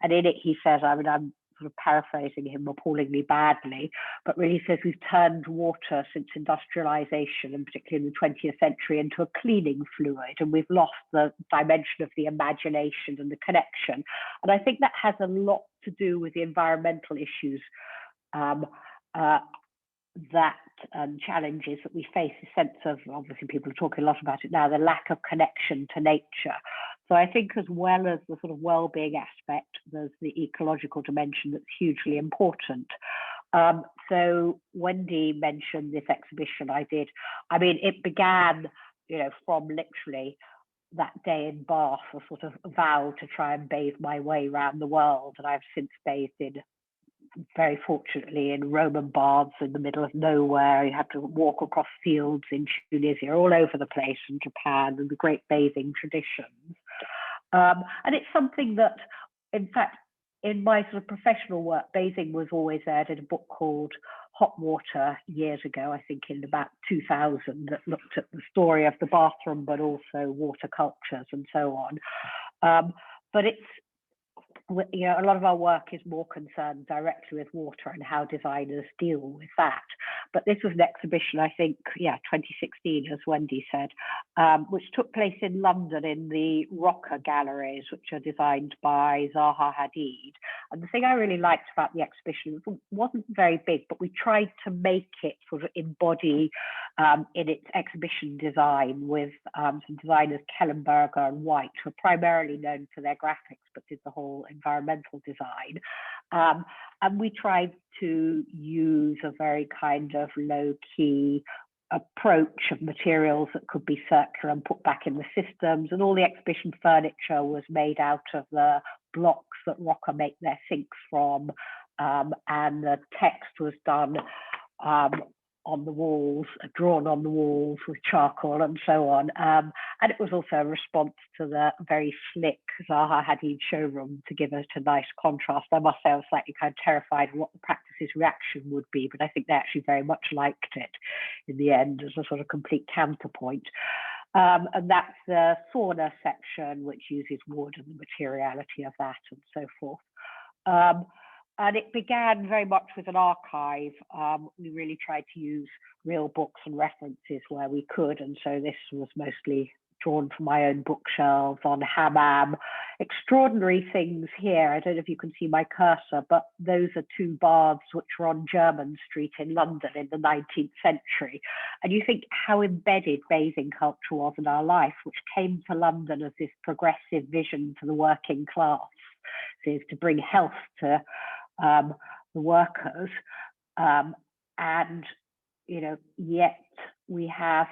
Speaker 6: And in it, he says, I mean, I'm sort of paraphrasing him appallingly badly, but really says we've turned water since industrialization, and particularly in the 20th century, into a cleaning fluid, and we've lost the dimension of the imagination and the connection. And I think that has a lot to do with the environmental issues that challenges that we face, a sense of, obviously people are talking a lot about it now, the lack of connection to nature. So I think as well as the sort of well-being aspect, there's the ecological dimension that's hugely important. So Wendy mentioned this exhibition I did. I mean, it began, from literally that day in Bath, a sort of vow to try and bathe my way around the world. And I've since bathed in, very fortunately, in Roman baths in the middle of nowhere. You have to walk across fields in Tunisia, all over the place, in Japan, and the great bathing traditions. And it's something that, in fact, in my sort of professional work, bathing was always there. I did a book called Hot Water years ago, I think in about 2000, that looked at the story of the bathroom, but also water cultures and so on. But it's, a lot of our work is more concerned directly with water and how designers deal with that. But this was an exhibition, I think, 2016, as Wendy said, which took place in London in the Rocker Galleries, which are designed by Zaha Hadid. And the thing I really liked about the exhibition, it wasn't very big, but we tried to make it sort of embody in its exhibition design with some designers, Kellenberger and White, who are primarily known for their graphics, but did the whole environmental design. And we tried to use a very kind of low-key approach of materials that could be circular and put back in the systems. And all the exhibition furniture was made out of the blocks that Rocker make their sinks from. And the text was done on the walls, drawn on the walls with charcoal and so on. And it was also a response to the very slick Zaha Hadid showroom to give it a nice contrast. I must say I was slightly kind of terrified of what the practice's reaction would be, but I think they actually very much liked it in the end as a sort of complete counterpoint. And that's the sauna section, which uses wood and the materiality of that and so forth. And it began very much with an archive. We really tried to use real books and references where we could. And so this was mostly drawn from my own bookshelves on hammam. Extraordinary things here. I don't know if you can see my cursor, but those are two baths which were on Jermyn Street in London in the 19th century. And you think how embedded bathing culture was in our life, which came to London as this progressive vision for the working class, is to bring health to the workers, and yet we have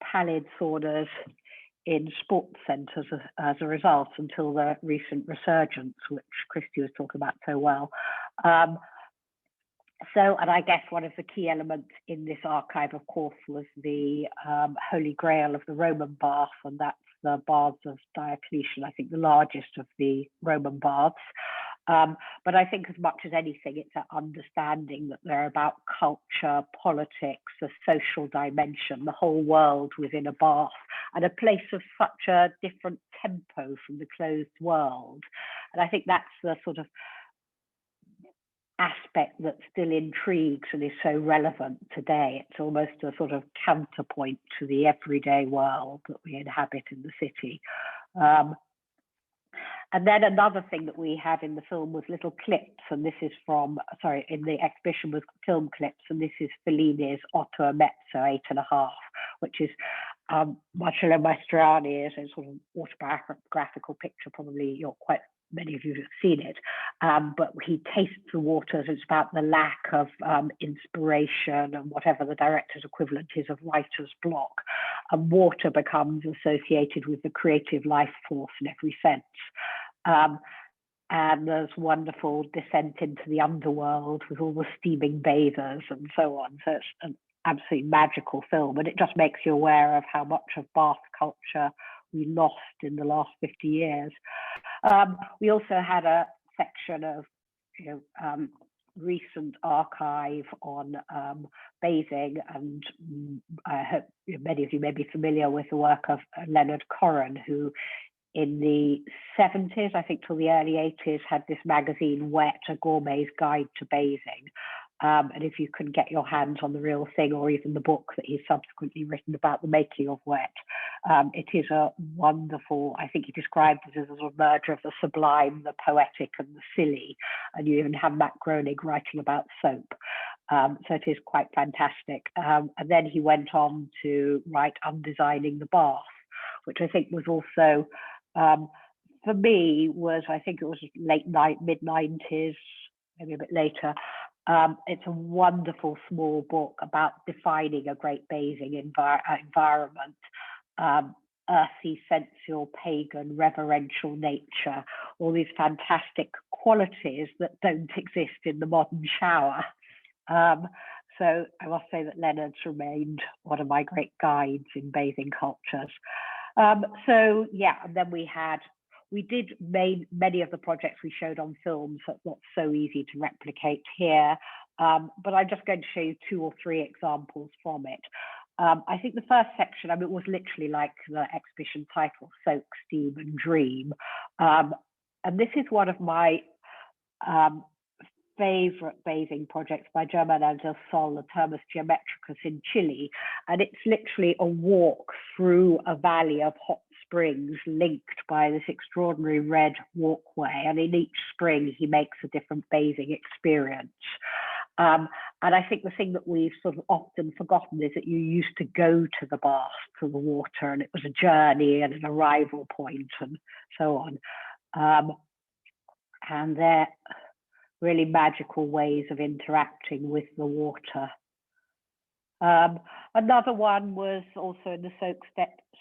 Speaker 6: pallid saunas in sports centres as a result, until the recent resurgence, which Christie was talking about so well. And I guess one of the key elements in this archive, of course, was the Holy Grail of the Roman bath, and that's the baths of Diocletian, I think the largest of the Roman baths. But I think as much as anything, it's an understanding that they're about culture, politics, the social dimension, the whole world within a bath, and a place of such a different tempo from the closed world. And I think that's the sort of aspect that still intrigues and is so relevant today. It's almost a sort of counterpoint to the everyday world that we inhabit in the city. And then another thing that we had in the film was little clips, and this is from, sorry, in the exhibition was film clips, and this is Fellini's Otto e Mezzo, 8.5, which is Marcello Mastroianni is a sort of autobiographical picture. Probably many of you have seen it, but he tastes the waters. It's about the lack of inspiration and whatever the director's equivalent is of writer's block. And water becomes associated with the creative life force in every sense. And there's wonderful descent into the underworld with all the steaming bathers and so on. So it's an absolutely magical film, and it just makes you aware of how much of bath culture we lost in the last 50 years. We also had a section of recent archive on bathing, and I hope many of you may be familiar with the work of Leonard Corran, who in the 70s, I think till the early 80s, had this magazine, Wet, A Gourmet's Guide to Bathing. And if you can get your hands on the real thing, or even the book that he's subsequently written about the making of Wet, it is a wonderful, I think he described it as a sort of merger of the sublime, the poetic and the silly. And you even have Matt Groening writing about soap. So it is quite fantastic. And then he went on to write Undesigning the Bath, which I think was also, for me, I think it was mid-90s, maybe a bit later. It's a wonderful small book about defining a great bathing environment, earthy, sensual, pagan, reverential nature, all these fantastic qualities that don't exist in the modern shower. So I must say that Leonard's remained one of my great guides in bathing cultures. So yeah, and then we did many of the projects we showed on film, so it's not so easy to replicate here. But I'm just going to show you 2 or 3 examples from it. I think the first section, it was literally like the exhibition title, Soak, Steam and Dream. And this is one of my favorite bathing projects by Germán del Sol, the Termas Geometricus in Chile. And it's literally a walk through a valley of hot springs linked by this extraordinary red walkway. And in each spring, he makes a different bathing experience. And I think the thing that we've sort of often forgotten is that you used to go to the bath, to the water, and it was a journey and an arrival point and so on. And they're really magical ways of interacting with the water. Another one was also in the soak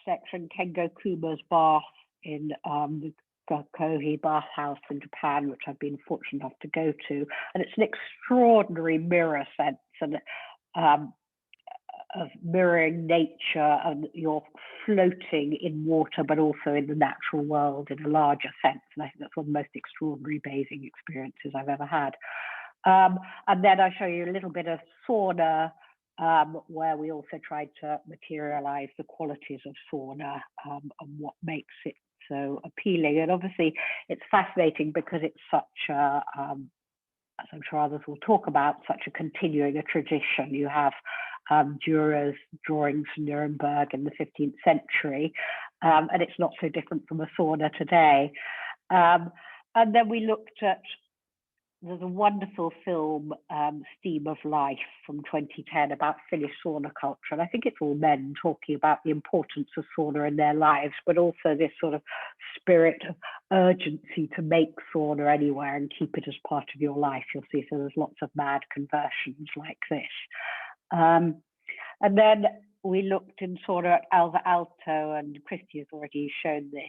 Speaker 6: section, Kengo Kuma's bath in the Gakohi bathhouse in Japan, which I've been fortunate enough to go to. And it's an extraordinary mirror sense and of mirroring nature, and you're floating in water, but also in the natural world in a larger sense. And I think that's one of the most extraordinary bathing experiences I've ever had. And then I show you a little bit of sauna, where we also tried to materialize the qualities of sauna and what makes it so appealing. And obviously it's fascinating because it's such a, as I'm sure others will talk about, such a continuing tradition. You have Dürer's drawings from Nuremberg in the 15th century, and it's not so different from a sauna today. And then we looked at, there's a wonderful film, Steam of Life from 2010 about Finnish sauna culture. And I think it's all men talking about the importance of sauna in their lives, but also this sort of spirit of urgency to make sauna anywhere and keep it as part of your life. You'll see, so there's lots of mad conversions like this. And then we looked in sauna at Alva Alto, and Christie has already shown this,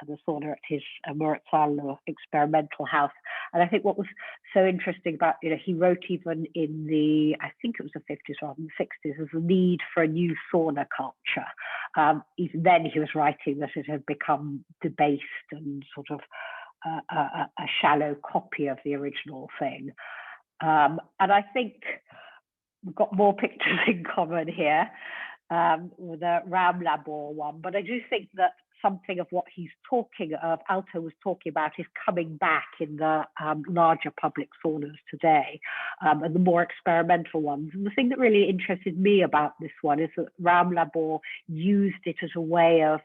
Speaker 6: the sauna at his Murritzalo experimental house. And I think what was so interesting about, he wrote even in the, I think it was the 50s rather than the 60s, there's a need for a new sauna culture. Even then he was writing that it had become debased and sort of a shallow copy of the original thing. And I think we've got more pictures in common here with the Ram Labor one, but I do think that something of what Alto was talking about is coming back in the larger public saunas today, and the more experimental ones. And the thing that really interested me about this one is that Ram Labor used it as a way of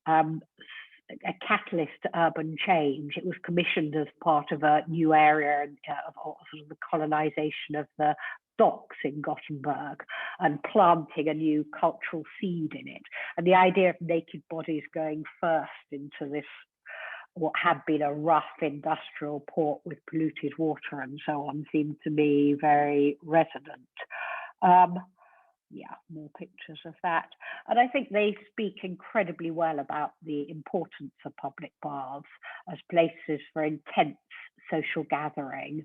Speaker 6: a catalyst to urban change. It was commissioned as part of a new area of sort of the colonization of the docks in Gothenburg and planting a new cultural seed in it. And the idea of naked bodies going first into this, what had been a rough industrial port with polluted water and so on, seemed to me very resonant. Yeah, more pictures of that. And I think they speak incredibly well about the importance of public baths as places for intense social gathering,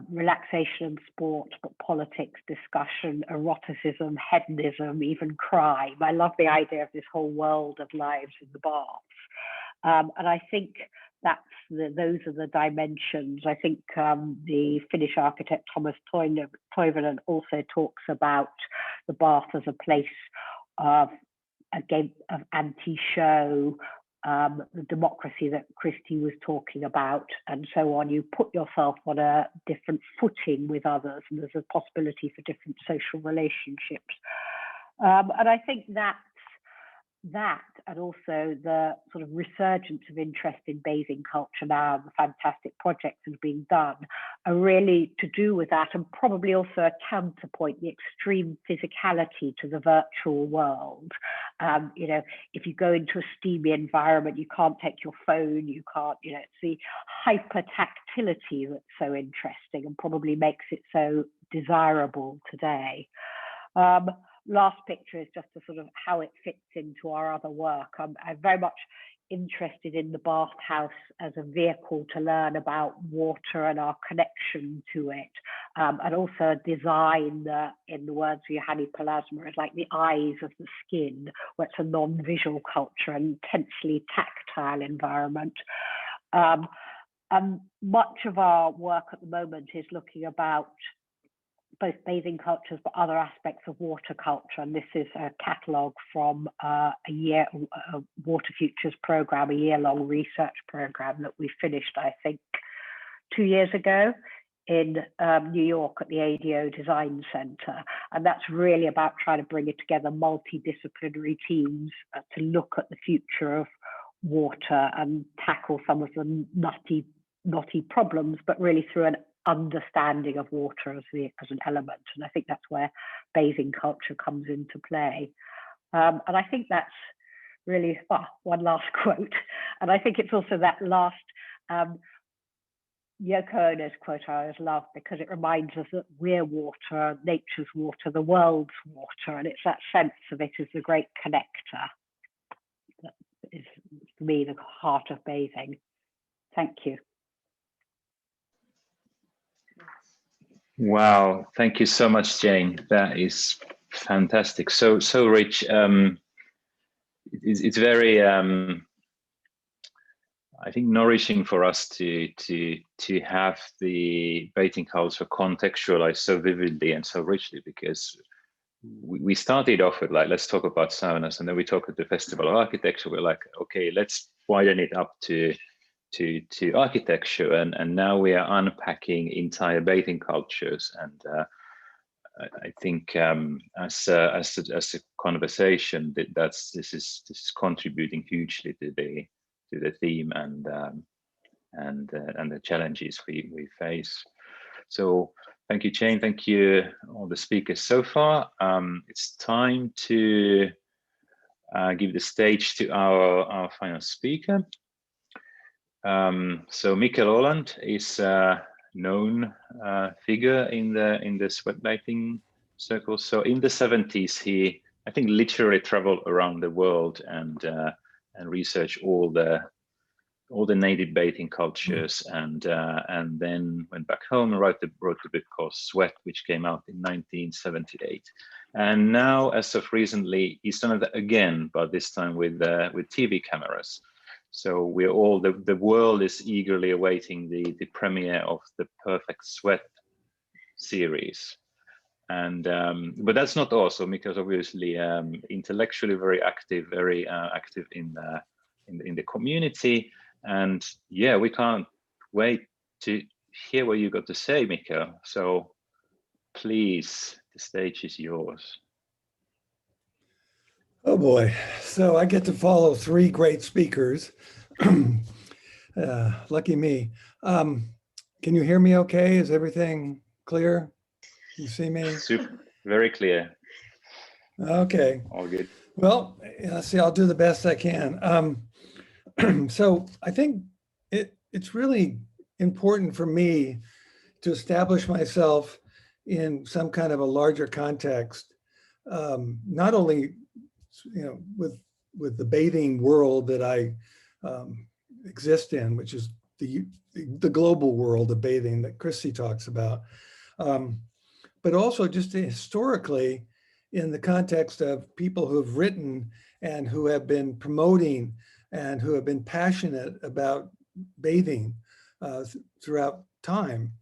Speaker 6: relaxation and sport, but politics, discussion, eroticism, hedonism, even crime. I love the idea of this whole world of lives in the baths. And I think those are the dimensions. I think the Finnish architect Thomas Toivonen also talks about the bath as a place of anti-show, the democracy that Christie was talking about, and so on. You put yourself on a different footing with others, and there's a possibility for different social relationships. And I think that and also the sort of resurgence of interest in bathing culture now, the fantastic projects that are being done, are really to do with that, and probably also a counterpoint, the extreme physicality to the virtual world. You know, if you go into a steamy environment, you can't take your phone, you can't, you know, it's the hypertactility that's so interesting and probably makes it so desirable today. Last picture is just a sort of how it fits into our other work. I'm very much interested in the bathhouse as a vehicle to learn about water and our connection to it, and also design in the words of Johanni Palasma is like the eyes of the skin, where it's a non-visual culture, an intensely tactile environment. And much of our work at the moment is looking about both bathing cultures, but other aspects of water culture. And this is a catalogue from a Water Futures program, a year-long research program that we finished, I think, 2 years ago in New York at the ADO Design Center. And that's really about trying to bring it together multidisciplinary teams to look at the future of water and tackle some of the knotty problems, but really through an understanding of water as an element. And I think that's where bathing culture comes into play. And I think that's really, one last quote. And I think it's also that last Yoko Ono's quote I always love, because it reminds us that we're water, nature's water, the world's water. And it's that sense of it as the great connector that is, for me, the heart of bathing. Thank you.
Speaker 2: Wow, thank you so much, Jane. That is fantastic. So rich. It's very, I think, nourishing for us to have the bathing culture contextualized so vividly and so richly, because we started off with like, let's talk about saunas, and then we talked at the Festival of Architecture. We're like, okay, let's widen it up to architecture, and now we are unpacking entire bathing cultures. And I think as a conversation, this is contributing hugely to the theme and the challenges we face. So thank you, Jane. Thank you all the speakers so far. It's time to give the stage to our final speaker. So Mikkel Aaland is a known figure in the sweat bathing circles. So in the 70s, he, I think, literally traveled around the world and researched all the native bathing cultures, and then went back home and wrote the book called Sweat, which came out in 1978. And now, as of recently, he's done it again, but this time with TV cameras. So we're all, the world is eagerly awaiting the premiere of the Perfect Sweat series. And but that's not awesome, because obviously intellectually very active in the community. And yeah, we can't wait to hear what you got to say, Mikkel. So please, the stage is yours.
Speaker 7: Oh boy. So I get to follow three great speakers. Lucky me. Can you hear me okay? Is everything clear? You see me?
Speaker 2: Super, very clear.
Speaker 7: Okay.
Speaker 2: All good.
Speaker 7: Well, let's see, I'll do the best I can. So I think it's really important for me to establish myself in some kind of a larger context, not only with the bathing world that I exist in, which is the global world of bathing that Christie talks about, but also just historically in the context of people who have written and who have been promoting and who have been passionate about bathing throughout time.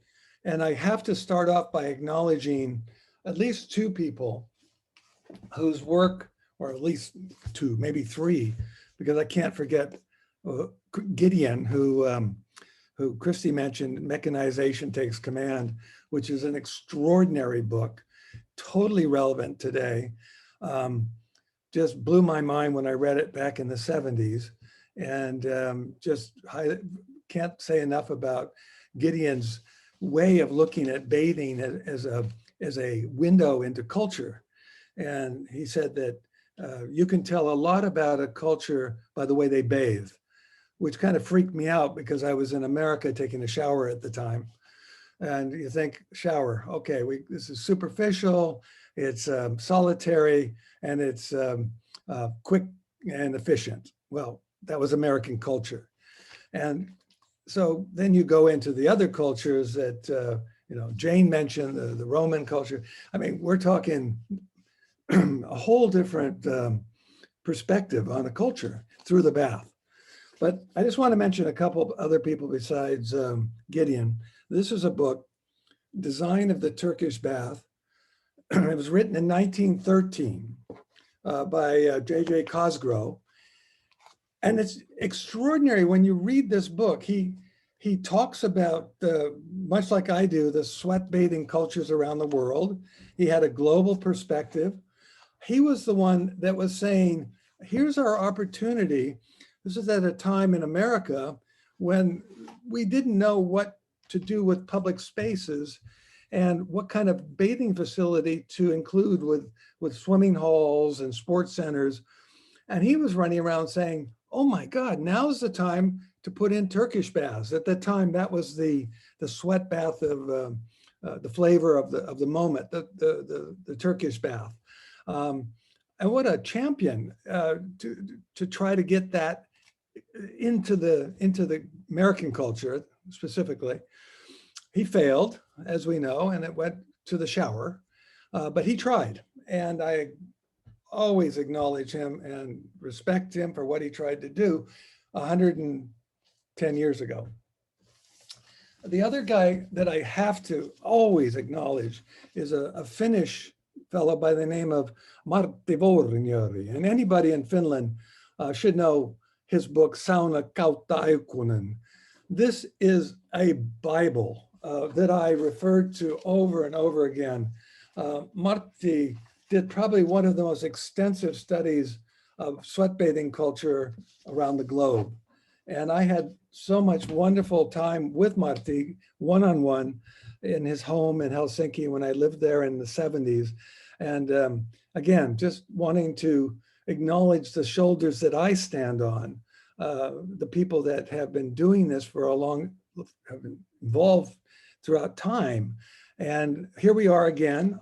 Speaker 7: And I have to start off by acknowledging at least two people whose work, or at least two, maybe three, because I can't forget Gideon, who Christie mentioned, Mechanization Takes Command, which is an extraordinary book, totally relevant today. Just blew my mind when I read it back in the 70s. And can't say enough about Gideon's way of looking at bathing as a window into culture. And he said that you can tell a lot about a culture by the way they bathe, which kind of freaked me out because I was in America taking a shower at the time. And you think, shower, okay, this is superficial, it's solitary, and it's quick and efficient. Well, that was American culture. And so then you go into the other cultures that, Jane mentioned, the Roman culture. I mean, we're talking a whole different perspective on a culture through the bath. But I just want to mention a couple of other people besides Gideon. This is a book, Design of the Turkish Bath. It was written in 1913 by J.J. Cosgrove. And it's extraordinary when you read this book. He talks about, much like I do, the sweat bathing cultures around the world. He had a global perspective. He was the one that was saying, here's our opportunity. This is at a time in America when we didn't know what to do with public spaces and what kind of bathing facility to include with swimming halls and sports centers. And he was running around saying, oh my God, now's the time to put in Turkish baths. At that time, that was the sweat bath of the flavor of the moment, the Turkish bath. And what a champion to try to get that into the American culture specifically. He failed, as we know, and it went to the shower, but he tried. And I always acknowledge him and respect him for what he tried to do 110 years ago. The other guy that I have to always acknowledge is a Finnish fellow by the name of Martti Vuoriniemen. And anybody in Finland should know his book, Sauna kautta aikuinen. This is a Bible that I referred to over and over again. Martti did probably one of the most extensive studies of sweat bathing culture around the globe. And I had so much wonderful time with Martti one-on-one in his home in Helsinki when I lived there in the 70s. And again, just wanting to acknowledge the shoulders that I stand on, the people that have been doing this for have been involved throughout time. And here we are again,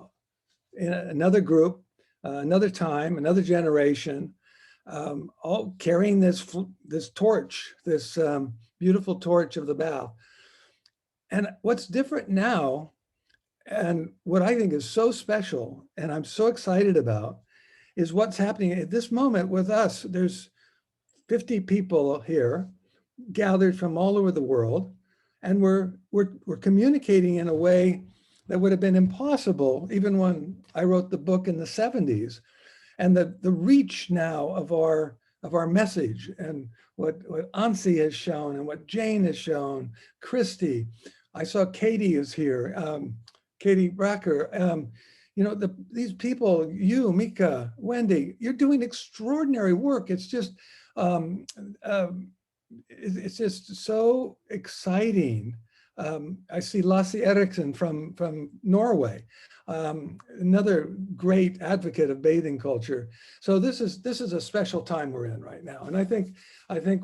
Speaker 7: in another group, another time, another generation, all carrying this torch, this beautiful torch of the bath. And what's different now, and what I think is so special, and I'm so excited about, is what's happening at this moment with us. There's 50 people here gathered from all over the world, and we're communicating in a way that would have been impossible even when I wrote the book in the 70s. And the reach now of our message, and what Anssi has shown and what Jane has shown, Christie, I saw Katie is here, Katie Bracker, you know, these people, you, Mika, Wendy, you're doing extraordinary work. It's just so exciting. I see Lasse Eriksson from Norway, another great advocate of bathing culture. So this is a special time we're in right now, and I think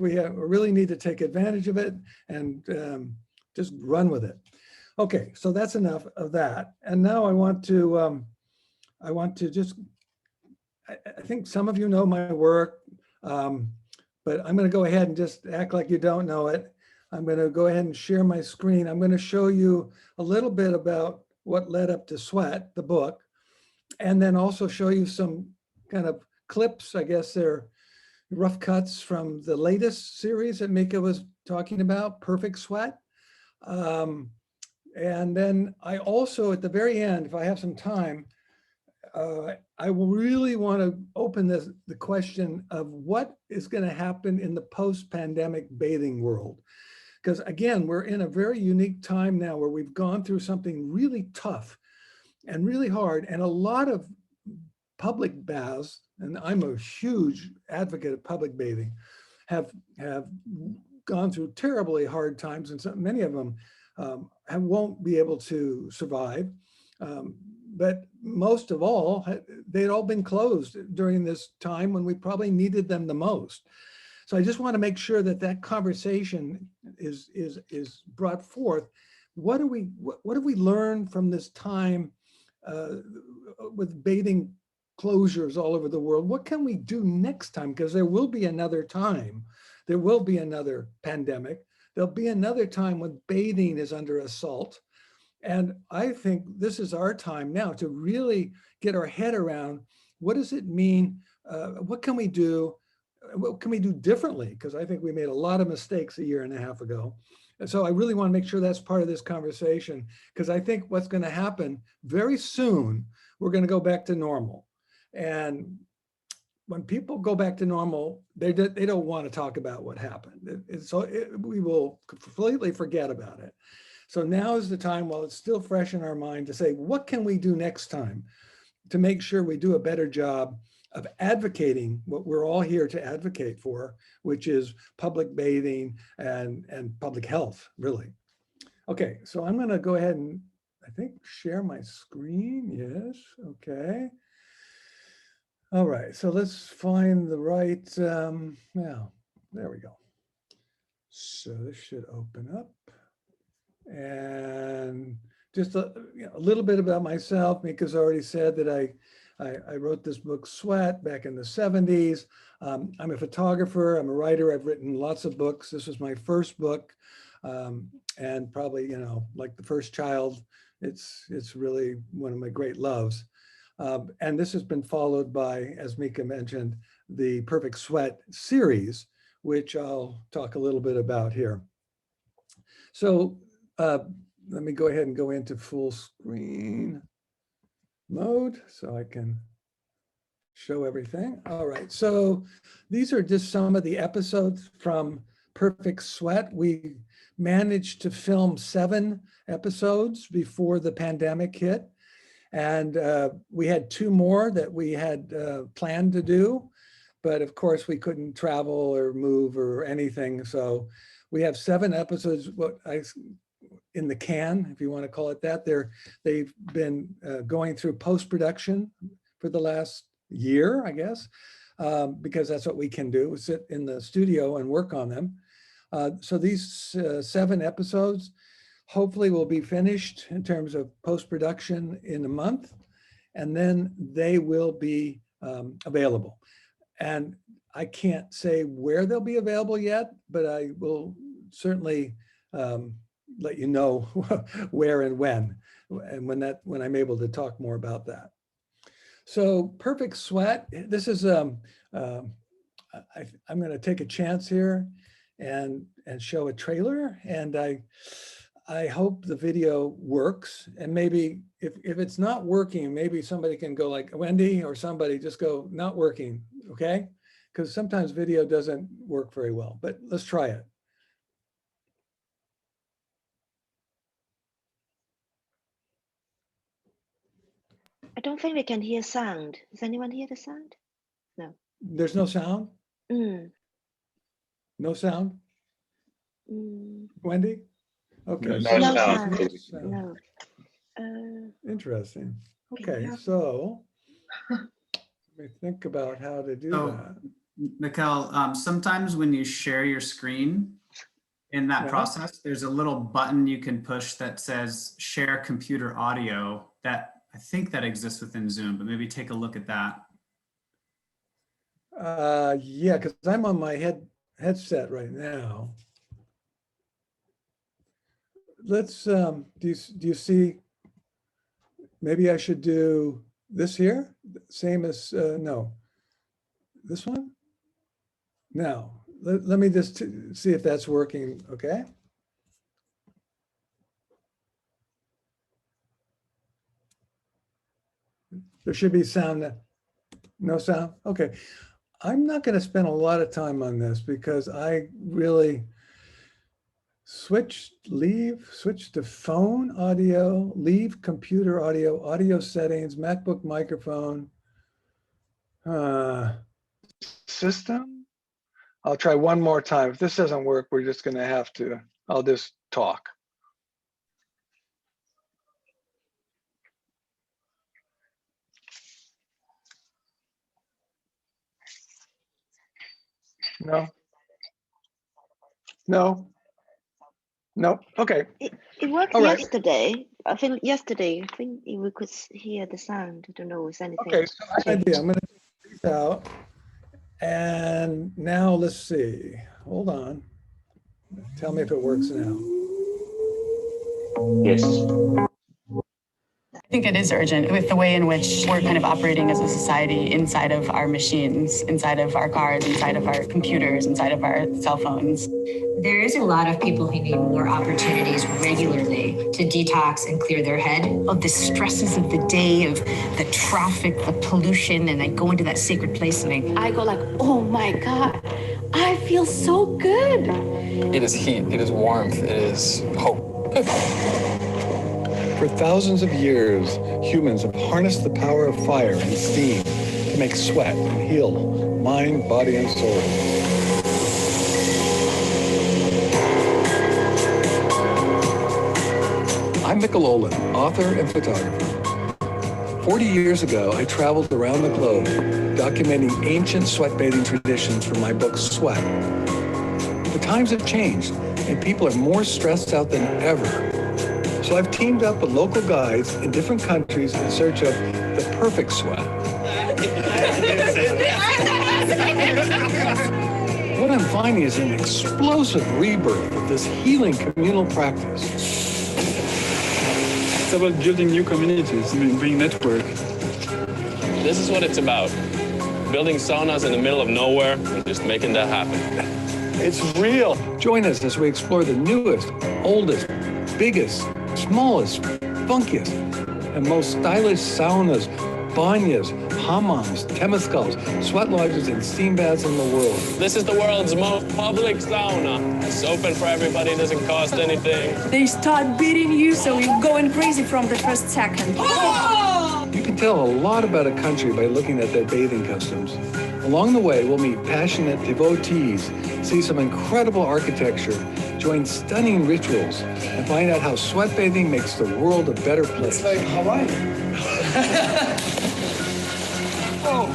Speaker 7: we really need to take advantage of it and just run with it. Okay, so that's enough of that, and now I want to just. I think some of you know my work, but I'm going to go ahead and just act like you don't know it. I'm going to go ahead and share my screen. I'm going to show you a little bit about what led up to Sweat, the book, and then also show you some kind of clips. I guess they're rough cuts from the latest series that Mika was talking about, Perfect Sweat. And then I also, at the very end, if I have some time, I will really want to open the question of what is going to happen in the post-pandemic bathing world. Because again, we're in a very unique time now where we've gone through something really tough and really hard, and a lot of public baths, and I'm a huge advocate of public bathing, have gone through terribly hard times, and so many of them won't be able to survive. But most of all, they'd all been closed during this time when we probably needed them the most. So I just want to make sure that conversation is brought forth. What have we learned from this time with bathing closures all over the world? What can we do next time? Because there will be another time. There will be another pandemic. There'll be another time when bathing is under assault. And I think this is our time now to really get our head around what does it mean? What can we do? What can we do differently? Because I think we made a lot of mistakes a year and a half ago. And so I really want to make sure that's part of this conversation, because I think what's going to happen very soon, we're going to go back to normal. And when people go back to normal, they don't want to talk about what happened. We will completely forget about it. So now is the time, while it's still fresh in our mind, to say, what can we do next time to make sure we do a better job of advocating what we're all here to advocate for, which is public bathing and public health, really. Okay, so I'm going to go ahead and, I think, share my screen. Yes, okay. All right, so let's find the right, now, there we go. So this should open up. And just a little bit about myself. Mika's already said that I wrote this book, Sweat, back in the 70s. I'm a photographer, I'm a writer, I've written lots of books. This was my first book, and probably, like the first child, it's really one of my great loves. And this has been followed by, as Mika mentioned, the Perfect Sweat series, which I'll talk a little bit about here. So let me go ahead and go into full screen mode so I can show everything. All right, so these are just some of the episodes from Perfect Sweat. We managed to film 7 episodes before the pandemic hit. And we had 2 more that we had planned to do, but of course we couldn't travel or move or anything. So we have 7 episodes in the can, if you want to call it that. They've been going through post-production for the last year, I guess, because that's what we can do, sit in the studio and work on them. So these 7 episodes hopefully will be finished in terms of post-production in a month, and then they will be available. And I can't say where they'll be available yet, but I will certainly let you know where and when I'm able to talk more about that. So Perfect Sweat, this is I'm going to take a chance here and show a trailer, and I hope the video works. And maybe if it's not working, maybe somebody can go like Wendy or somebody, just go not working, okay? Because sometimes video doesn't work very well, but let's try it.
Speaker 1: I don't think we can hear sound. Does anyone hear the sound? No.
Speaker 7: There's no sound?
Speaker 1: Mm.
Speaker 7: No sound?
Speaker 1: Mm.
Speaker 7: Wendy? Okay.
Speaker 2: No
Speaker 1: No
Speaker 2: sound.
Speaker 1: sound. No.
Speaker 7: Interesting. Okay,
Speaker 1: Yeah.
Speaker 7: so let me think about how to do that.
Speaker 8: Mikkel, sometimes when you share your screen in that
Speaker 7: Yeah.
Speaker 8: process, there's a little button you can push that says share computer audio. That I think that exists within Zoom, but maybe take a look at that.
Speaker 7: Yeah, because I'm on my headset right now. Let's, do you see, maybe I should do this here, same as, no, this one? Now, let me just see if that's working, okay? There should be sound, no sound, okay. I'm not gonna spend a lot of time on this because I really switch to phone audio, leave computer audio, audio settings, MacBook microphone, system. I'll try one more time. If this doesn't work, we're just gonna have to, I'll just talk. No. No. No. Okay.
Speaker 1: It worked
Speaker 7: All right.
Speaker 1: yesterday. I think we could hear the sound. I don't know if anything.
Speaker 7: Okay, so I have an idea. I'm going to take these out. And now let's see. Hold on. Tell me if it works now.
Speaker 2: Yes.
Speaker 9: I think it is urgent with the way in which we're kind of operating as a society inside of our machines, inside of our cars, inside of our computers, inside of our cell phones.
Speaker 10: There is a lot of people who need more opportunities regularly to detox and clear their head.
Speaker 9: Of the stresses of the day, of the traffic, the pollution, and I go into that sacred place and I go like, oh my God, I feel so good.
Speaker 11: It is heat, it is warmth, it is hope.
Speaker 7: For thousands of years, humans have harnessed the power of fire and steam to make sweat and heal mind, body, and soul. I'm Mikkel Aaland, author and photographer. 40 years ago, I traveled around the globe documenting ancient sweat bathing traditions for my book, Sweat. The times have changed, and people are more stressed out than ever. So I've teamed up with local guides in different countries in search of the perfect sweat. What I'm finding is an explosive rebirth of this healing communal practice.
Speaker 12: It's about building new communities, being network.
Speaker 11: This is what it's about. Building saunas in the middle of nowhere and just making that happen.
Speaker 7: It's real. Join us as we explore the newest, oldest, biggest, smallest, funkiest, and most stylish saunas, banyas, hammams, temazcals, sweat lodges, and steam baths in the world.
Speaker 11: This is the world's most public sauna. It's open for everybody, it doesn't cost anything.
Speaker 13: They start beating you, so you're going crazy from the first second.
Speaker 7: You can tell a lot about a country by looking at their bathing customs. Along the way, we'll meet passionate devotees, see some incredible architecture, join stunning rituals, and find out how sweat bathing makes the world a better place.
Speaker 12: It's like Hawaii.
Speaker 7: Oh.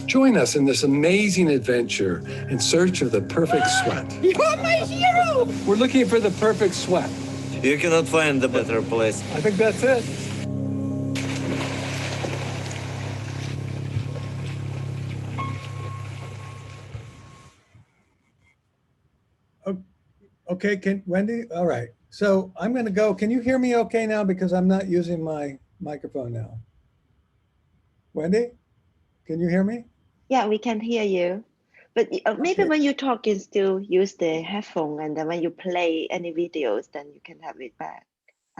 Speaker 7: Join us in this amazing adventure in search of the perfect sweat.
Speaker 13: You're my hero!
Speaker 7: We're looking for the perfect sweat.
Speaker 14: You cannot find a better place.
Speaker 7: I think that's it. Okay, Wendy? All right. So I'm going to go. Can you hear me okay now? Because I'm not using my microphone now. Wendy, can you hear me?
Speaker 1: Yeah, we can hear you. But maybe
Speaker 7: Okay.
Speaker 1: when you talk, you still use the headphone, and then when you play any videos, then you can have it back.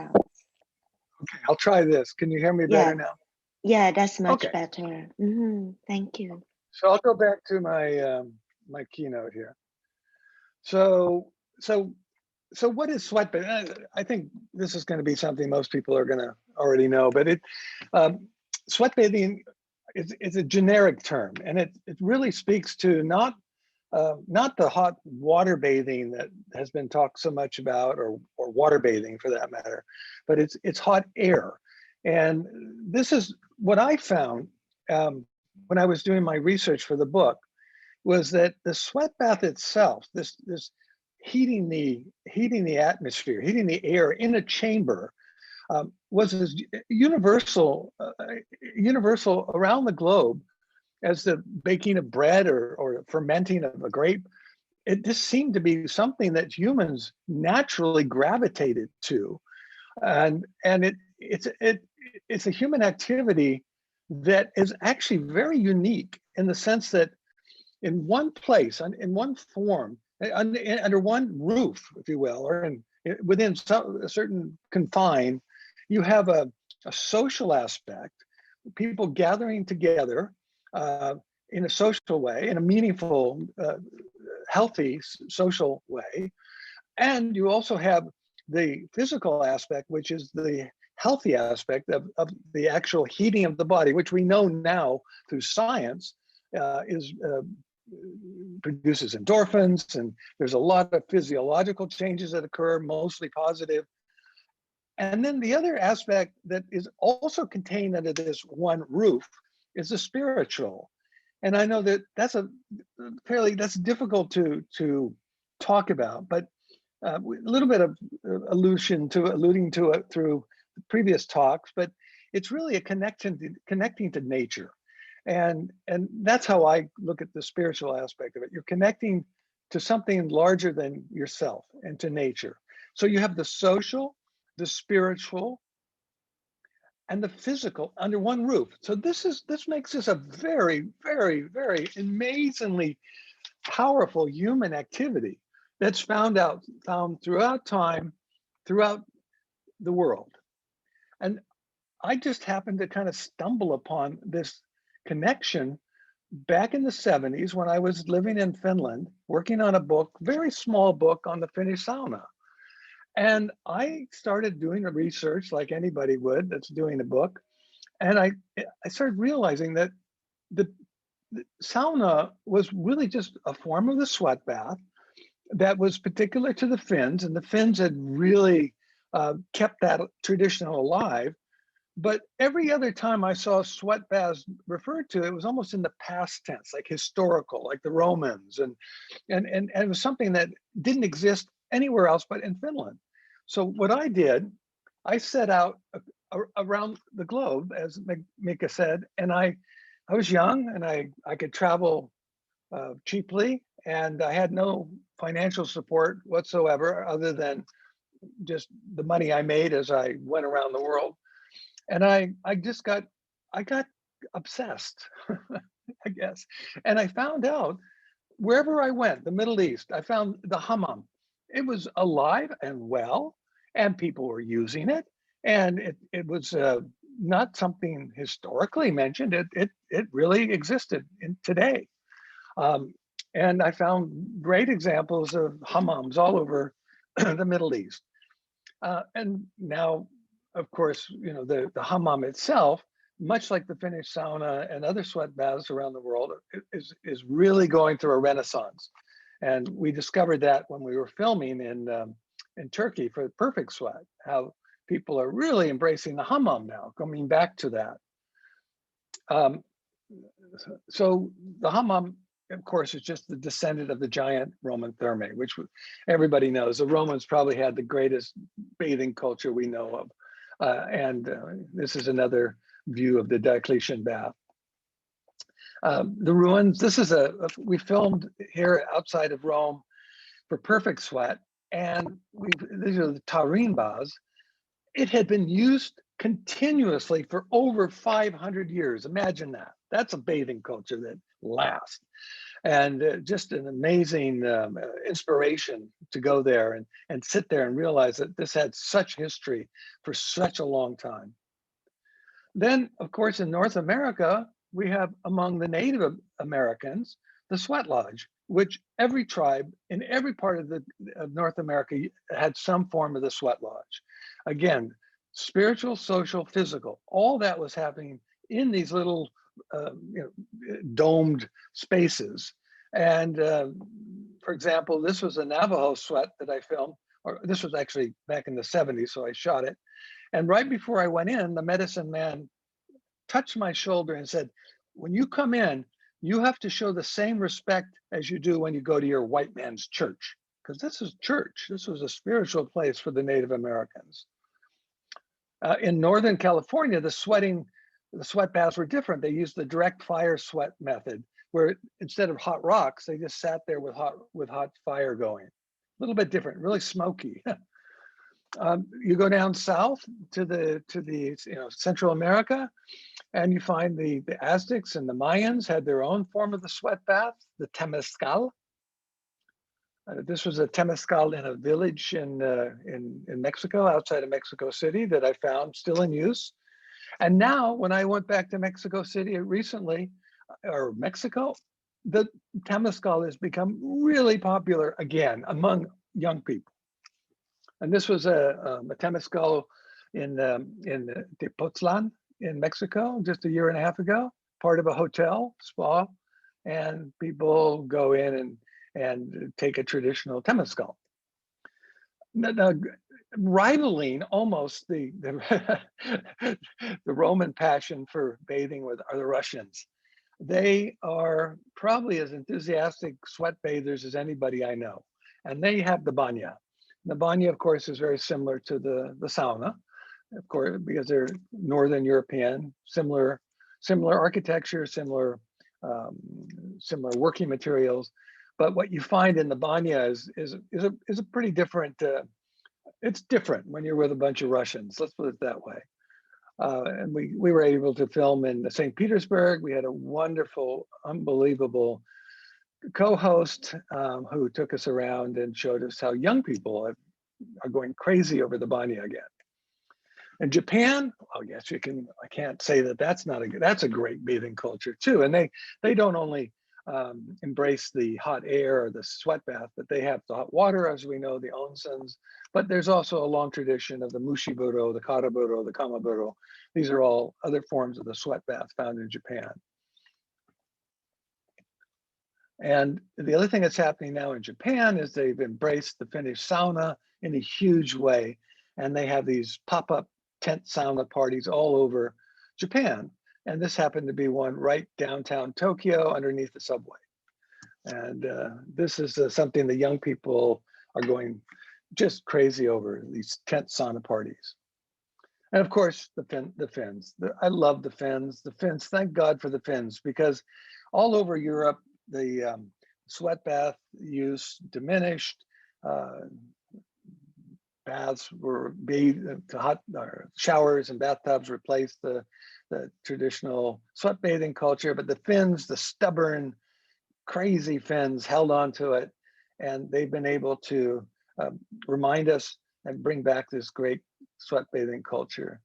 Speaker 7: Okay, I'll try this. Can you hear me
Speaker 1: Yeah,
Speaker 7: better now?
Speaker 1: yeah, that's much
Speaker 7: Okay.
Speaker 1: better. Thank you.
Speaker 7: So I'll go back to my my keynote here. So what is sweat bathing? I think this is going to be something most people are going to already know, but sweat bathing is a generic term, and it really speaks to not the hot water bathing that has been talked so much about, or water bathing for that matter, but it's hot air. And this is what I found when I was doing my research for the book, was that the sweat bath itself, this heating the atmosphere, heating the air in a chamber, was as universal around the globe as the baking of bread or fermenting of a grape. It just seemed to be something that humans naturally gravitated to, and it's a human activity that is actually very unique in the sense that in one place, in one form, under one roof, if you will, or within a certain confine, you have a social aspect, people gathering together in a social way, in a meaningful, healthy social way. And you also have the physical aspect, which is the healthy aspect of the actual heating of the body, which we know now through science produces endorphins, and there's a lot of physiological changes that occur, mostly positive. And then the other aspect that is also contained under this one roof is the spiritual. And I know that that's difficult to talk about, but a little bit of alluding to it through previous talks, but it's really a connecting to nature. And that's how I look at the spiritual aspect of it. You're connecting to something larger than yourself and to nature. So you have the social, the spiritual, and the physical under one roof. So this makes this a very, very, very amazingly powerful human activity that's found throughout time, throughout the world. And I just happened to kind of stumble upon this connection back in the 70s when I was living in Finland, working on a book, very small book on the Finnish sauna. And I started doing the research like anybody would that's doing a book. And I started realizing that the sauna was really just a form of the sweat bath that was particular to the Finns, and the Finns had really kept that tradition alive. But every other time I saw sweat baths referred to, it was almost in the past tense, like historical, like the Romans, and it was something that didn't exist anywhere else but in Finland. So what I did, I set out around the globe, as Mika said, and I was young and I could travel cheaply, and I had no financial support whatsoever other than just the money I made as I went around the world. And I got obsessed, I guess. And I found out wherever I went, the Middle East, I found the hammam. It was alive and well, and people were using it. And it was not something historically mentioned. It really existed today. And I found great examples of hammams all over the Middle East. And now, of course, you know, the hammam itself, much like the Finnish sauna and other sweat baths around the world, is really going through a renaissance. And we discovered that when we were filming in Turkey for Perfect Sweat, how people are really embracing the hammam now, coming back to that. So the hammam, of course, is just the descendant of the giant Roman thermae, which everybody knows. The Romans probably had the greatest bathing culture we know of. And this is another view of the Diocletian bath. The ruins, this is we filmed here outside of Rome for Perfect Sweat. And these are the Taurine baths. It had been used continuously for over 500 years. Imagine that. That's a bathing culture that last. And just an amazing inspiration to go there and sit there and realize that this had such history for such a long time. Then, of course, in North America, we have among the Native Americans, the sweat lodge, which every tribe in every part of North America had some form of the sweat lodge. Again, spiritual, social, physical, all that was happening in these little domed spaces. And for example, this was a Navajo sweat that I filmed, or this was actually back in the 70s, so I shot it. And right before I went in, the medicine man touched my shoulder and said, when you come in, you have to show the same respect as you do when you go to your white man's church, because this is church. This was a spiritual place for the Native Americans. In Northern California, the sweat baths were different. They used the direct fire sweat method, where instead of hot rocks, they just sat there with hot fire going. A little bit different, really smoky. You go down south to the Central America, and you find the Aztecs and the Mayans had their own form of the sweat bath, the Temazcal. This was a Temazcal in a village in Mexico, outside of Mexico City, that I found still in use. And now, when I went back to Mexico City recently, or Mexico, the Temazcal has become really popular again among young people. And this was a Temazcal in Tepoztlan in Mexico just a year and a half ago, part of a hotel spa, and people go in and take a traditional Temazcal. Now, rivaling almost the Roman passion for bathing are the Russians. They are probably as enthusiastic sweat bathers as anybody I know, and they have the banya. The banya, of course, is very similar to the sauna, of course, because they're Northern European, similar architecture, similar working materials. But what you find in the banya is a pretty different. It's different when you're with a bunch of Russians. Let's put it that way. And we were able to film in St. Petersburg. We had a wonderful, unbelievable co-host who took us around and showed us how young people are going crazy over the banya again. In Japan, oh yes, I can't say that that's a great bathing culture too. And they don't only embrace the hot air or the sweat bath, but they have the hot water, as we know, the onsens. But there's also a long tradition of the mushiburo, the karaburo, the kamaburo. These are all other forms of the sweat bath found in Japan. And the other thing that's happening now in Japan is they've embraced the Finnish sauna in a huge way. And they have these pop-up tent sauna parties all over Japan. And this happened to be one right downtown Tokyo underneath the subway. And this is something the young people are going just crazy over, these tent sauna parties. And of course, the Finns. I love the Finns. The Finns, thank God for the Finns, because all over Europe, the sweat bath use diminished. Baths were showers and bathtubs replaced the traditional sweat bathing culture, but the Finns, the stubborn, crazy Finns, held on to it, and they've been able to remind us and bring back this great sweat bathing culture.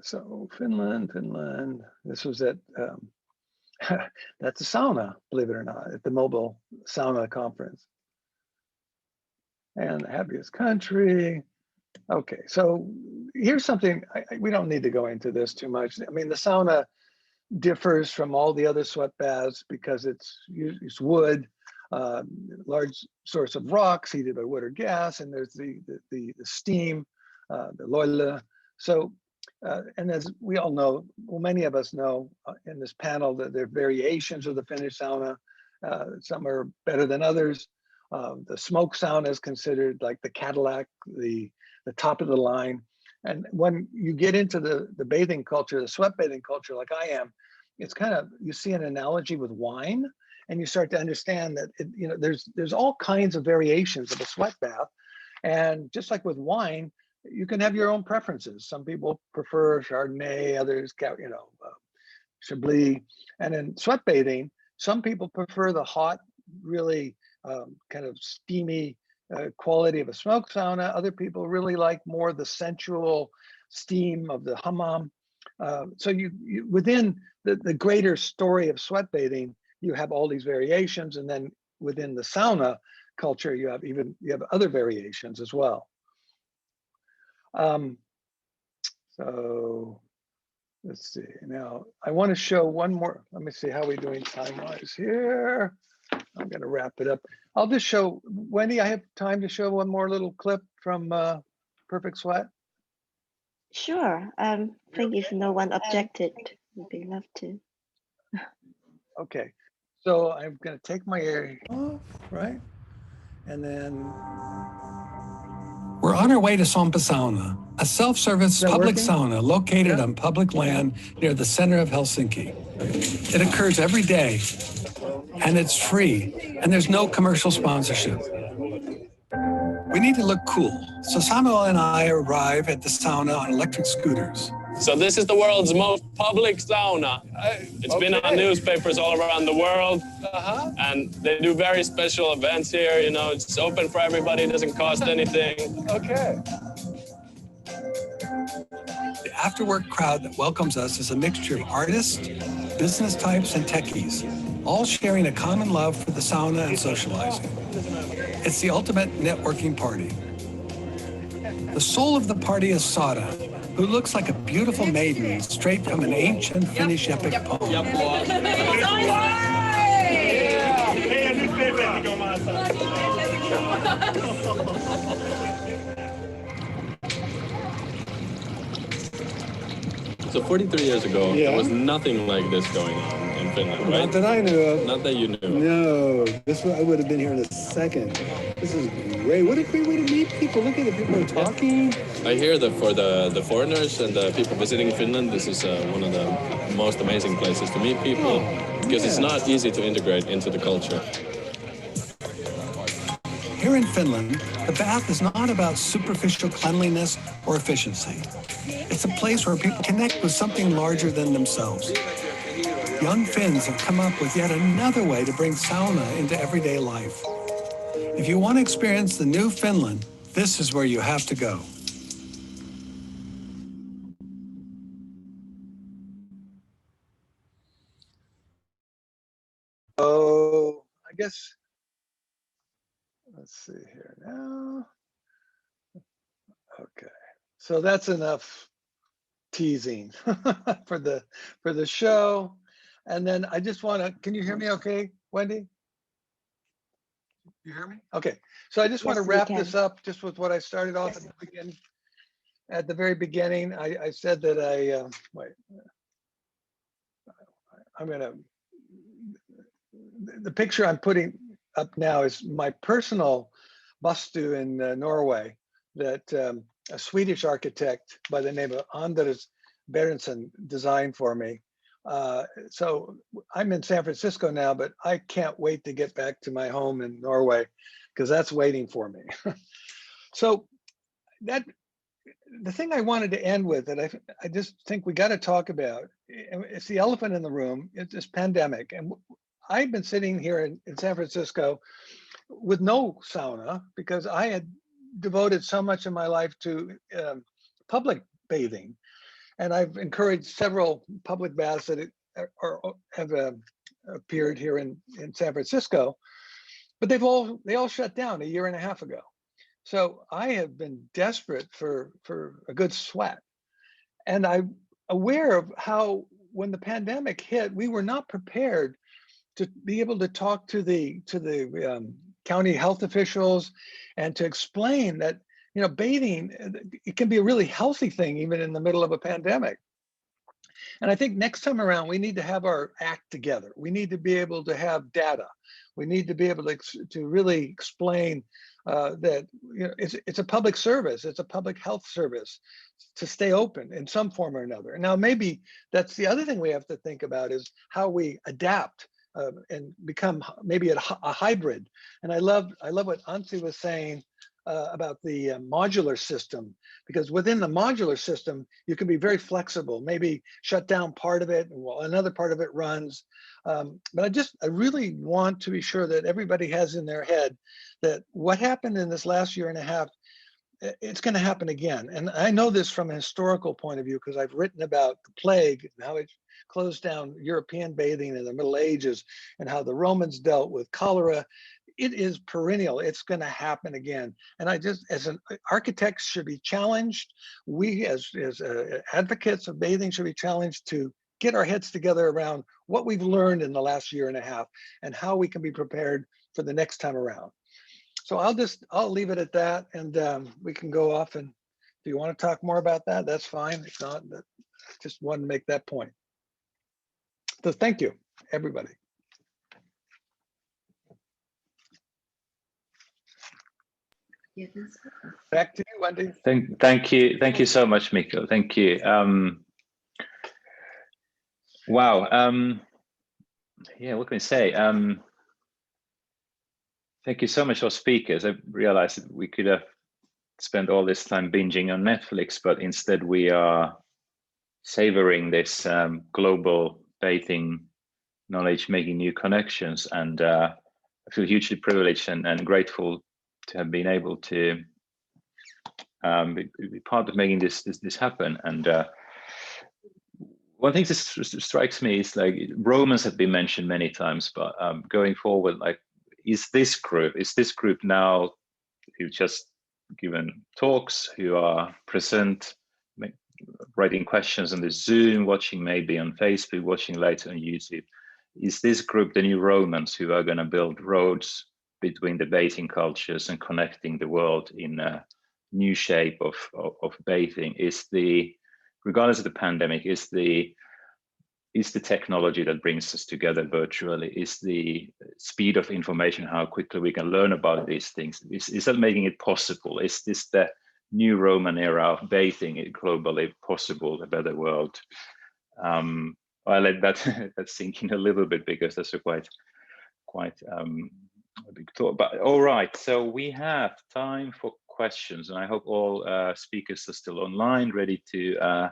Speaker 7: So Finland. This was at that's a sauna, believe it or not, at the Mobile Sauna Conference. And the happiest country. Okay, so here's something, we don't need to go into this too much. I mean, the sauna differs from all the other sweat baths because it's wood, large source of rocks heated by wood or gas, and there's the steam, the loile. So, and as we all know, well, many of us know in this panel that there are variations of the Finnish sauna. Some are better than others. The smoke sauna is considered like the Cadillac, the top of the line. And when you get into the bathing culture, the sweat bathing culture, like I am, it's kind of, you see an analogy with wine, and you start to understand that there's all kinds of variations of a sweat bath. And just like with wine, you can have your own preferences. Some people prefer Chardonnay, others, Chablis. And in sweat bathing, some people prefer the hot, really kind of steamy quality of a smoke sauna. Other people really like more the sensual steam of the hammam. So you within the greater story of sweat bathing, you have all these variations, and then within the sauna culture, you have other variations as well. So let's see. Now I want to show one more. Let me see how we're doing time-wise here. I'm going to wrap it up. I'll just show Wendy. I have time to show one more little clip from Perfect Sweat.
Speaker 1: Sure. I think if no one objected, we'd be love to.
Speaker 7: Okay. So I'm going to take my ear off, right? And then
Speaker 15: we're on our way to Sampa Sauna, a self-service public sauna located on public land near the center of Helsinki. It occurs every day, and it's free, and there's no commercial sponsorship. We need to look cool, so Samuel and I arrive at the sauna on electric scooters.
Speaker 11: So this is the world's most public sauna. It's been on newspapers all around the world, and they do very special events here. You know, it's open for everybody, it doesn't cost anything.
Speaker 7: Okay.
Speaker 15: The after-work crowd that welcomes us is a mixture of artists, business types, and techies, all sharing a common love for the sauna and socializing. It's the ultimate networking party. The soul of the party is Sada, who looks like a beautiful maiden straight from an ancient Finnish epic poem.
Speaker 11: So 43 years ago, there was nothing like this going on in Finland, right?
Speaker 16: Not that I knew of.
Speaker 11: Not that you knew of.
Speaker 16: No, I would have been here in a second. This is great. What a great way to meet people. Look at the people talking.
Speaker 11: I hear that for the foreigners and the people visiting Finland, this is one of the most amazing places to meet people, because it's not easy to integrate into the culture.
Speaker 15: Here in Finland, the bath is not about superficial cleanliness or efficiency. It's a place where people connect with something larger than themselves. Young Finns have come up with yet another way to bring sauna into everyday life. If you want to experience the new Finland, this is where you have to go.
Speaker 7: Oh, I guess, let's see here now. Okay, so that's enough teasing for the show. And then I just want to, can you hear me okay, Wendy? You hear me? Okay, so I just want to wrap this up just with what I started off at the beginning. At the very beginning, I said that the picture I'm putting up now is my personal bastu in Norway that a Swedish architect by the name of Anders Berntsen designed for me. So I'm in San Francisco now, but I can't wait to get back to my home in Norway because that's waiting for me. So the thing I wanted to end with that I just think we got to talk about, it's the elephant in the room, it's this pandemic. And I've been sitting here in San Francisco with no sauna because I had devoted so much of my life to public bathing. And I've encouraged several public baths that have appeared here in San Francisco, but they all shut down a year and a half ago. So I have been desperate for a good sweat. And I'm aware of how when the pandemic hit, we were not prepared to be able to talk to the county health officials and to explain that, you know, bathing, it can be a really healthy thing even in the middle of a pandemic. And I think next time around, we need to have our act together. We need to be able to have data. We need to be able to really explain that, you know, it's a public service. It's a public health service to stay open in some form or another. Now, maybe that's the other thing we have to think about is how we adapt and become maybe a hybrid. And I love what Anssi was saying about the modular system, because within the modular system, you can be very flexible, maybe shut down part of it while another part of it runs. But I really want to be sure that everybody has in their head that what happened in this last year and a half, it's going to happen again. And I know this from a historical point of view, because I've written about the plague and how it closed down European bathing in the Middle Ages and how the Romans dealt with cholera. It is perennial. It's going to happen again. And I just, as an architects, should be challenged. We as advocates of bathing should be challenged to get our heads together around what we've learned in the last year and a half and how we can be prepared for the next time around. So I'll leave it at that, and we can go off, and if you want to talk more about that, that's fine. If not, just want to make that point. So thank you, everybody. Back to you, Wendy.
Speaker 2: Thank you so much, Mikkel. Thank you. Wow. Yeah, what can I say? Thank you so much, our speakers. I realized that we could have spent all this time binging on Netflix, but instead we are savoring this global bathing knowledge, making new connections, and I feel hugely privileged and grateful to have been able to be part of making this happen. And one thing that strikes me is, like, Romans have been mentioned many times, but going forward, like, is this group now who've just given talks, who are present, writing questions on the Zoom, watching maybe on Facebook, watching later on YouTube, is this group the new Romans who are going to build roads between the bathing cultures and connecting the world in a new shape of bathing? Is the, regardless of the pandemic, is the technology that brings us together virtually, is the speed of information, how quickly we can learn about these things, is that making it possible? Is this the new Roman era of bathing, it globally possible, a better world? I'll let that sink in a little bit, because that's a quite a big thought. But all right, so we have time for questions, and I hope all speakers are still online, ready to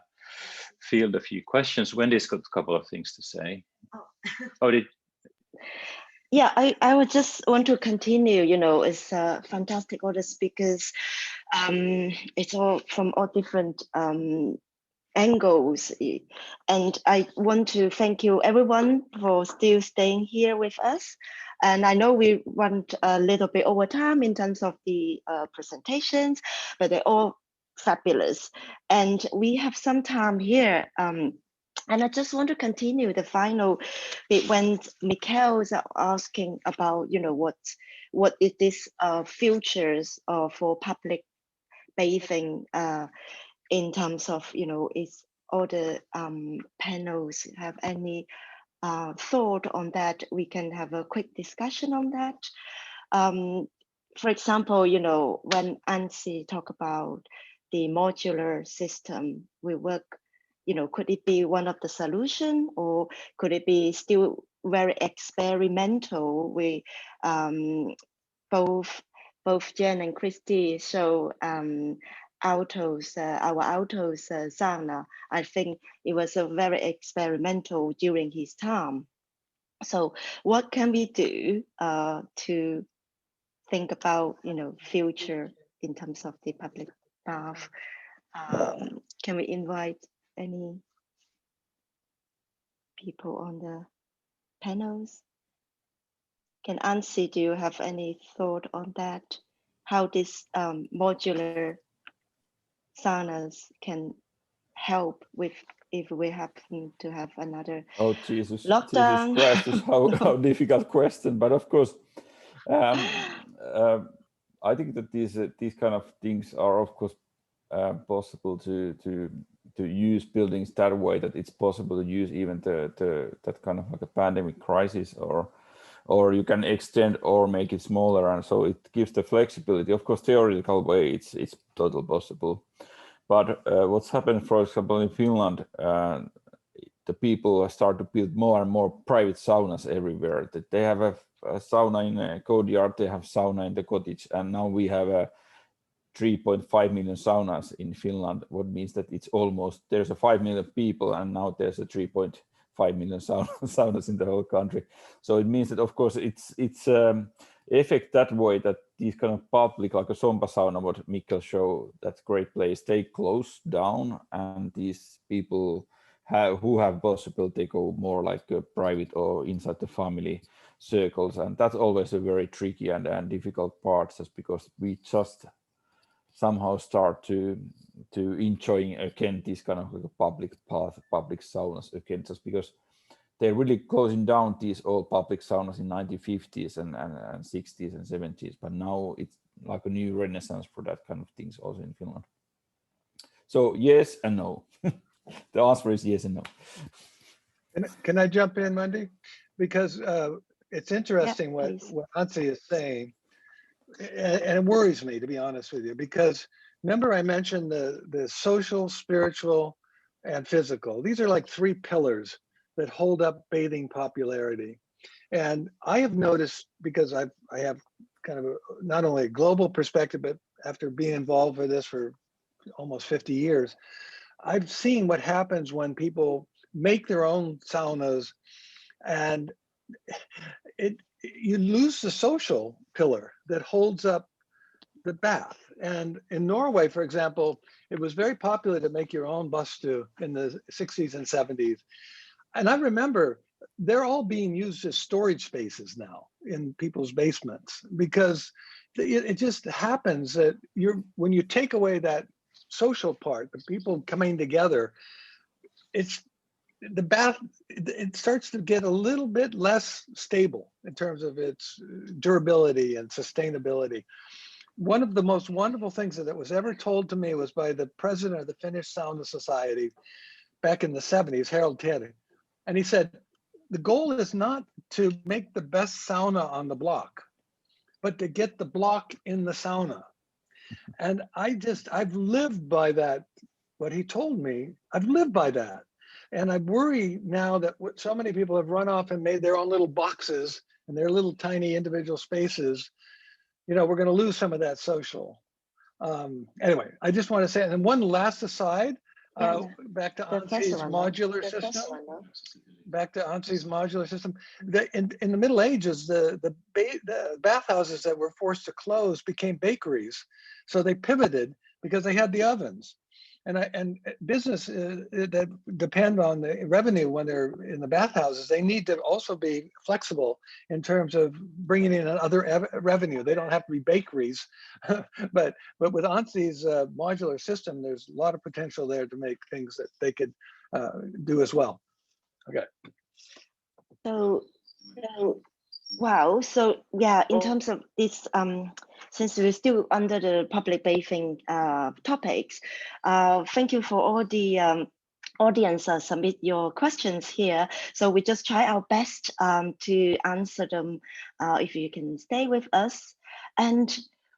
Speaker 2: field a few questions. Wendy's got a couple of things to say.
Speaker 1: Yeah, I would just want to continue. It's fantastic, all the speakers. It's all from all different angles, and I want to thank you everyone for still staying here with us. And I know we went a little bit over time in terms of the presentations, but they're all fabulous, and we have some time here. And I just want to continue the final bit when Mikkel is asking about, what is this futures for public bathing in terms of, is all the panels have any thought on that? We can have a quick discussion on that. For example, when Anssi talk about the modular system, we work, could it be one of the solution, or could it be still very experimental? We both Jen and Christie show our Altos sauna. I think it was a very experimental during his time. So what can we do to think about, future in terms of the public bath? Can we invite any people on the panels? Can Anssi, do you have any thought on that? How this modular saunas can help with, if we happen to have another lockdown?
Speaker 3: Jesus Christ, how difficult question. But of course, I think that these kind of things are, of course, possible to use buildings that way, that it's possible to use even that kind of like a pandemic crisis, or you can extend or make it smaller, and so it gives the flexibility. Of course, theoretical way, it's totally possible. But what's happened, for example, in Finland, the people start to build more and more private saunas everywhere. That they have a sauna in a courtyard, they have sauna in the cottage, and now we have 3.5 million saunas in Finland, what means that it's almost, there's a 5 million people and now there's a 3.5 million saunas in the whole country. So it means that, of course, it's effect that way, that these kind of public, like a Sompa sauna, what Mikkel showed, that's great place, they close down, and these people who have possible, they go more like a private or inside the family circles, and that's always a very tricky and difficult part, just because we just somehow start to enjoying again this kind of like a public path, public saunas again, just because they're really closing down these old public saunas in 1950s and 60s and 70s, but now it's like a new renaissance for that kind of things also in Finland. So yes and no. The answer is yes and no.
Speaker 7: Can I jump in, Wendy? Because it's interesting what Anssi is saying, and it worries me, to be honest with you, because remember I mentioned the social, spiritual, and physical. These are like 3 pillars that hold up bathing popularity. And I have noticed, because I have kind of not only a global perspective, but after being involved with this for almost 50 years, I've seen what happens when people make their own saunas, and you lose the social pillar that holds up the bath. And in Norway, for example, it was very popular to make your own bastu in the 60s and 70s. And I remember they're all being used as storage spaces now in people's basements, because it just happens that when you take away that social part, the people coming together, the bath, it starts to get a little bit less stable in terms of its durability and sustainability. One of the most wonderful things that was ever told to me was by the president of the Finnish Sauna Society back in the 70s, Harold Terhi. And he said, the goal is not to make the best sauna on the block, but to get the block in the sauna. And I've lived by that, what he told me, I've lived by that. And I worry now that so many people have run off and made their own little boxes and their little tiny individual spaces. You know, we're going to lose some of that social. Anyway, I just want to say, and one last aside, back to Anssi's modular system. Back to Anssi's modular system. In the Middle Ages, the bathhouses that were forced to close became bakeries. So they pivoted because they had the ovens. And business that depend on the revenue when they're in the bathhouses, they need to also be flexible in terms of bringing in other revenue. They don't have to be bakeries, but with Anssi's modular system, there's a lot of potential there to make things that they could do as well. Okay.
Speaker 1: So wow. So yeah, in terms of this, since we're still under the public bathing topics, thank you for all the audience submit your questions here. So we just try our best to answer them if you can stay with us. And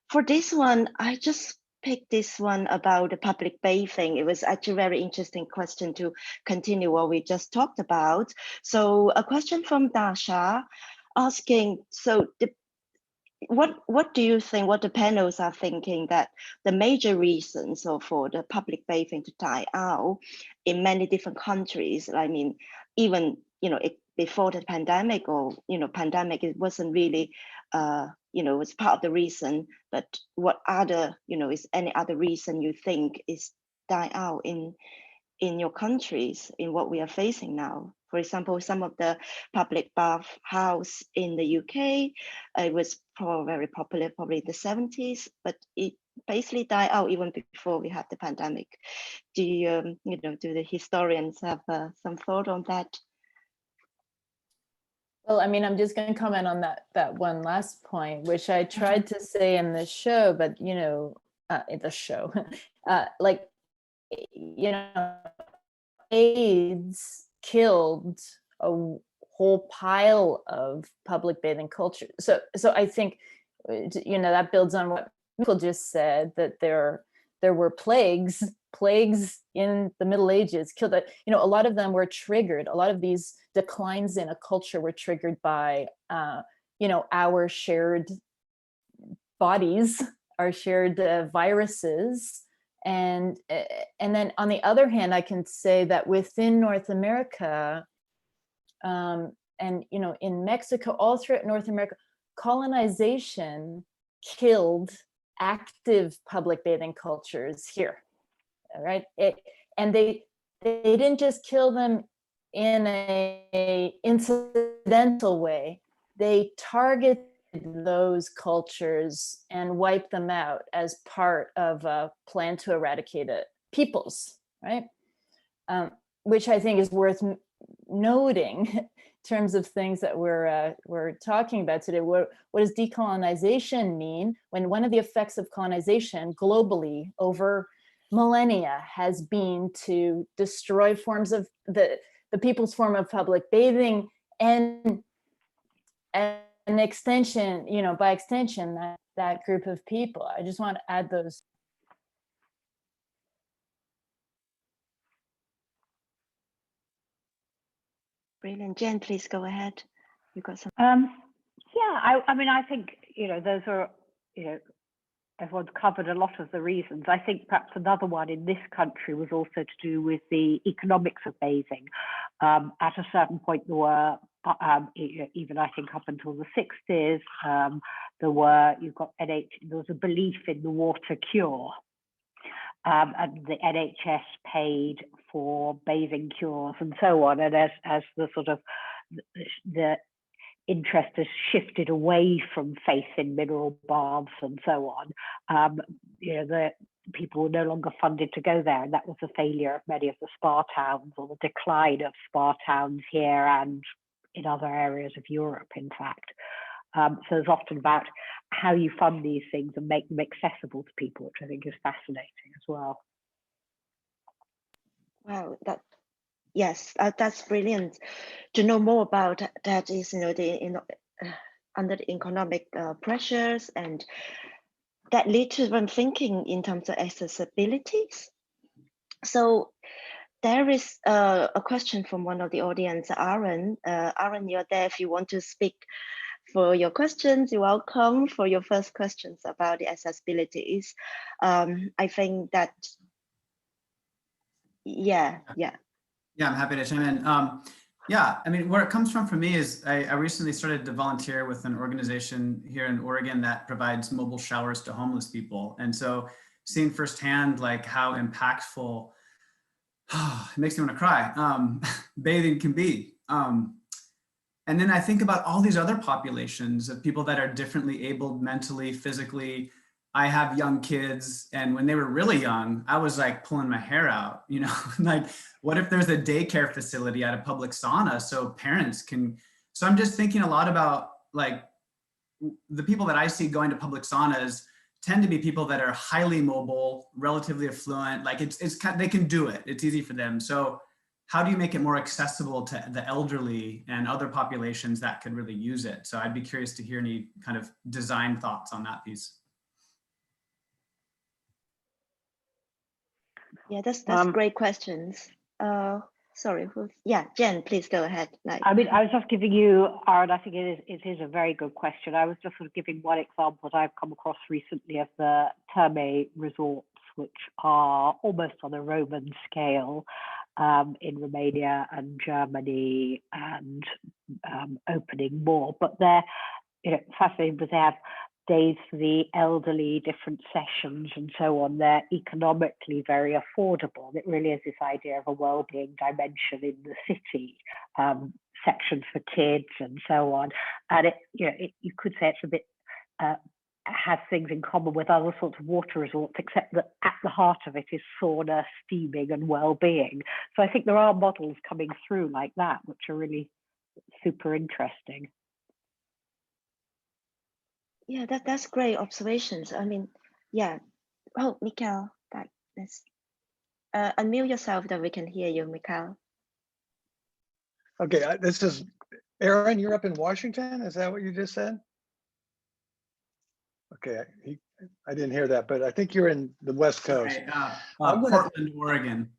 Speaker 1: for this one, I just picked this one about the public bathing. It was actually a very interesting question to continue what we just talked about. So a question from Dasha asking, so what do you think, what the panels are thinking that the major reasons for the public bathing to die out in many different countries? I mean, even, before the pandemic or, pandemic, it wasn't really, it's part of the reason, but what other, is any other reason you think is die out in your countries, in what we are facing now? For example, some of the public bath house in the UK, it was very popular probably in the 70s, but it basically died out even before we had the pandemic. Do you, do the historians have some thought on that?
Speaker 4: Well, I mean, I'm just going to comment on that one last point, which I tried to say in the show, but in the show, like, AIDS killed a whole pile of public bathing culture. So I think, that builds on what Mikkel just said, that there were plagues in the Middle Ages killed that, a lot of them were triggered. A lot of these declines in a culture were triggered by, our shared bodies, our shared viruses. And then on the other hand, I can say that within North America, and in Mexico, all throughout North America, colonization killed active public bathing cultures here, right? And they didn't just kill them in a incidental way. They targeted those cultures and wiped them out as part of a plan to eradicate peoples, right? Which I think is worth noting in terms of things that we're talking about today. What does decolonization mean, when one of the effects of colonization globally over millennia has been to destroy forms of the people's form of public bathing, and an extension, by extension, that group of people. I just want to add those.
Speaker 1: Brilliant. Jen, please go ahead. You got some.
Speaker 6: Yeah, I mean, I think, those are, everyone's covered a lot of the reasons. I think perhaps another one in this country was also to do with the economics of bathing. At a certain point, there were, even I think up until the 60s, there was a belief in the water cure. And the NHS paid for bathing cures and so on. And as the sort of the interest has shifted away from faith in mineral baths and so on, the people were no longer funded to go there, and that was a failure of many of the spa towns, or the decline of spa towns here and in other areas of Europe, in fact. So it's often about how you fund these things and make them accessible to people, which I think is fascinating as well.
Speaker 1: Wow, that's brilliant. To know more about that is, under the economic pressures, and that leads to one thinking in terms of accessibilities. So there is a question from one of the audience, Aaron. Aaron, you're there if you want to speak for your questions. You're welcome for your first questions about the accessibilities. I think that, yeah.
Speaker 8: Yeah, I'm happy to chime in. Yeah, I mean, where it comes from for me is I recently started to volunteer with an organization here in Oregon that provides mobile showers to homeless people. And so seeing firsthand like how impactful, it makes me want to cry, bathing can be. And then I think about all these other populations of people that are differently abled mentally, physically. I have young kids, and when they were really young, I was like pulling my hair out, like what if there's a daycare facility at a public sauna so parents can, so I'm just thinking a lot about like the people that I see going to public saunas tend to be people that are highly mobile, relatively affluent, like they can do it, it's easy for them. So how do you make it more accessible to the elderly and other populations that could really use it? So I'd be curious to hear any kind of design thoughts on that piece.
Speaker 1: Yeah, that's great questions. Sorry, Jen, please go ahead.
Speaker 6: I mean, I was just giving you, Aaron, I think it is a very good question. I was just sort of giving one example that I've come across recently of the Terme resorts, which are almost on a Roman scale in Romania and Germany, and opening more. But they're fascinating because they have days for the elderly, different sessions and so on. They're economically very affordable. It really is this idea of a well-being dimension in the city, sections for kids and so on. And you could say it's a bit, has things in common with other sorts of water resorts, except that at the heart of it is sauna, steaming and well-being. So I think there are models coming through like that, which are really super interesting.
Speaker 1: Yeah, that's great observations. I mean, yeah. Oh, Mikkel, let's unmute yourself that we can hear you, Mikkel.
Speaker 7: Okay, this is Aaron. You're up in Washington. Is that what you just said? Okay, I didn't hear that, but I think you're in the West Coast.
Speaker 8: Right, Portland, Oregon.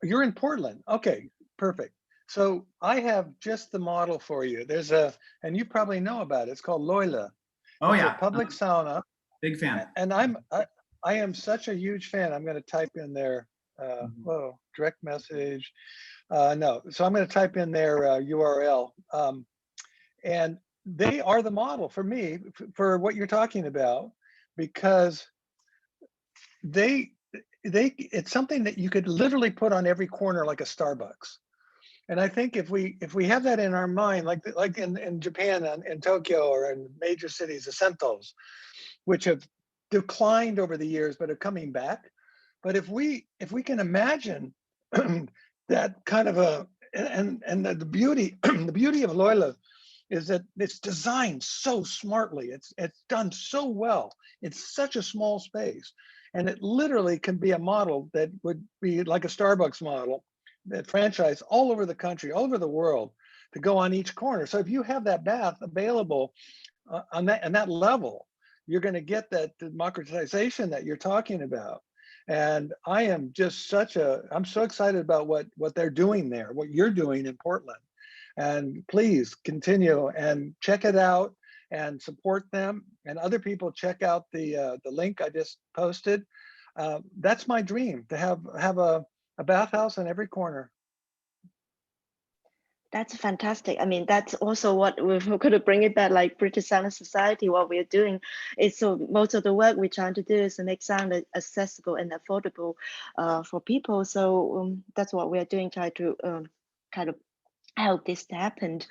Speaker 7: You're in Portland. Okay, perfect. So I have just the model for you. There's and you probably know about it. It's called Loila.
Speaker 8: Oh,
Speaker 7: it's
Speaker 8: yeah.
Speaker 7: a public sauna.
Speaker 8: Big fan.
Speaker 7: And I am such a huge fan. I'm going to type in their whoa, direct message. No, so I'm going to type in their URL. And they are the model for me for what you're talking about, because it's something that you could literally put on every corner like a Starbucks. And I think if we have that in our mind, like in Japan and in Tokyo or in major cities, the sentos, which have declined over the years but are coming back. But if we can imagine that kind of and the beauty the beauty of Loyola is that it's designed so smartly. It's done so well. It's such a small space, and it literally can be a model that would be like a Starbucks model, that franchise all over the country, all over the world, to go on each corner. So if you have that bath available on that level, you're going to get that democratization that you're talking about. And I am just I'm so excited about what they're doing there, what you're doing in Portland. And please continue and check it out and support them. And other people check out the link I just posted. That's my dream, to have a bathhouse in every corner.
Speaker 1: That's fantastic. I mean, that's also what we're going to bring it back, like British Sauna Society. What we're doing is, so most of the work we're trying to do is to make sauna accessible and affordable for people. So that's what we're doing, try to kind of help this to happen.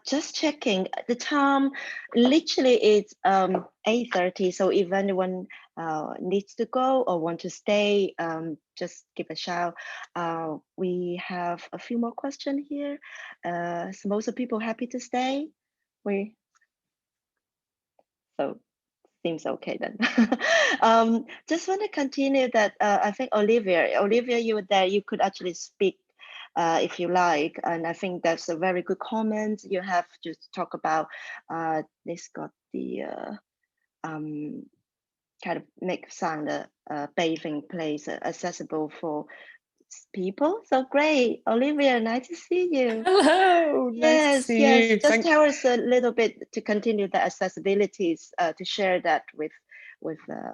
Speaker 1: Just checking the time, literally it's 8:30. So if anyone needs to go or want to stay, just give a shout. We have a few more questions here. So most of people happy to stay. So seems okay then. Just want to continue that. I think Olivia, you were there. You could actually speak if you like, and I think that's a very good comment. You have to talk about this got the kind of make sauna bathing place accessible for people. So great, Olivia, nice to see you.
Speaker 17: Hello, nice to see you.
Speaker 1: Just tell us a little bit to continue the accessibilities, to share that with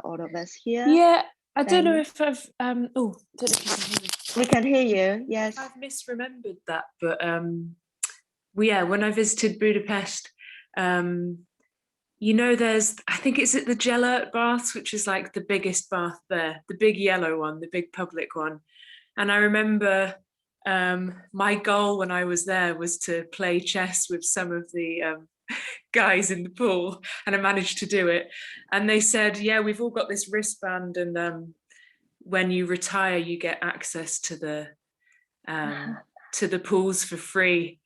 Speaker 1: all of us here.
Speaker 17: Yeah, I don't know if I've don't know if you can hear me.
Speaker 1: We can hear you, yes.
Speaker 17: I've misremembered that, but when I visited Budapest, you know, I think it's at the Gellert baths, which is like the biggest bath there, the big yellow one, the big public one. And I remember my goal when I was there was to play chess with some of the guys in the pool, and I managed to do it. And they said, yeah, we've all got this wristband, and when you retire, you get access to the pools for free,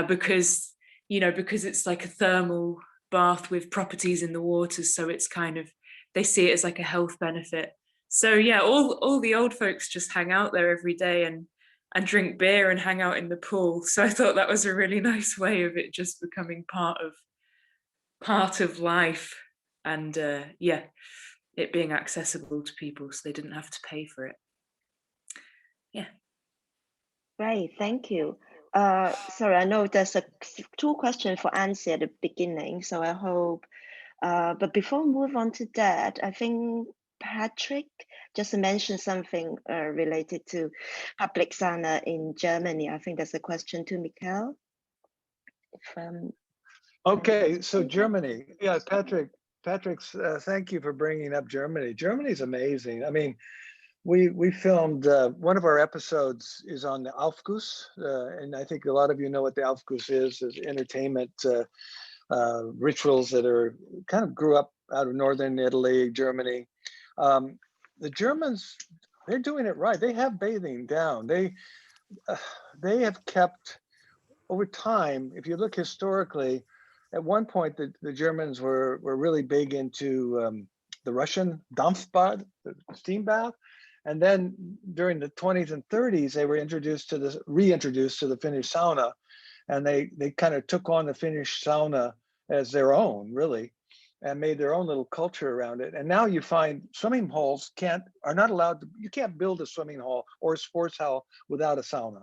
Speaker 17: because it's like a thermal bath with properties in the water. So it's kind of, they see it as like a health benefit. So yeah, all the old folks just hang out there every day and drink beer and hang out in the pool. So I thought that was a really nice way of it just becoming part of life, and it being accessible to people so they didn't have to pay for it. Yeah.
Speaker 1: Great, thank you. Sorry, I know there's two questions for Anssi at the beginning, so I hope, but before we move on to that, I think Patrick just mentioned something related to public sauna in Germany. I think there's a question to Mikkel.
Speaker 7: Okay, so Germany, yeah, Patrick's, thank you for bringing up Germany. Germany's amazing. I mean, we filmed, one of our episodes is on the Aufguss, and I think a lot of you know what the Aufguss is entertainment rituals that are kind of grew up out of northern Italy, Germany. The Germans, they're doing it right. They have bathing down. They have kept, over time, if you look historically, at one point the Germans were really big into the Russian Dampfbad, the steam bath. And then during the 20s and 30s, they were reintroduced to the Finnish sauna, and they kind of took on the Finnish sauna as their own, really, and made their own little culture around it. And now you find swimming halls are not allowed to, you can't build a swimming hall or a sports hall without a sauna.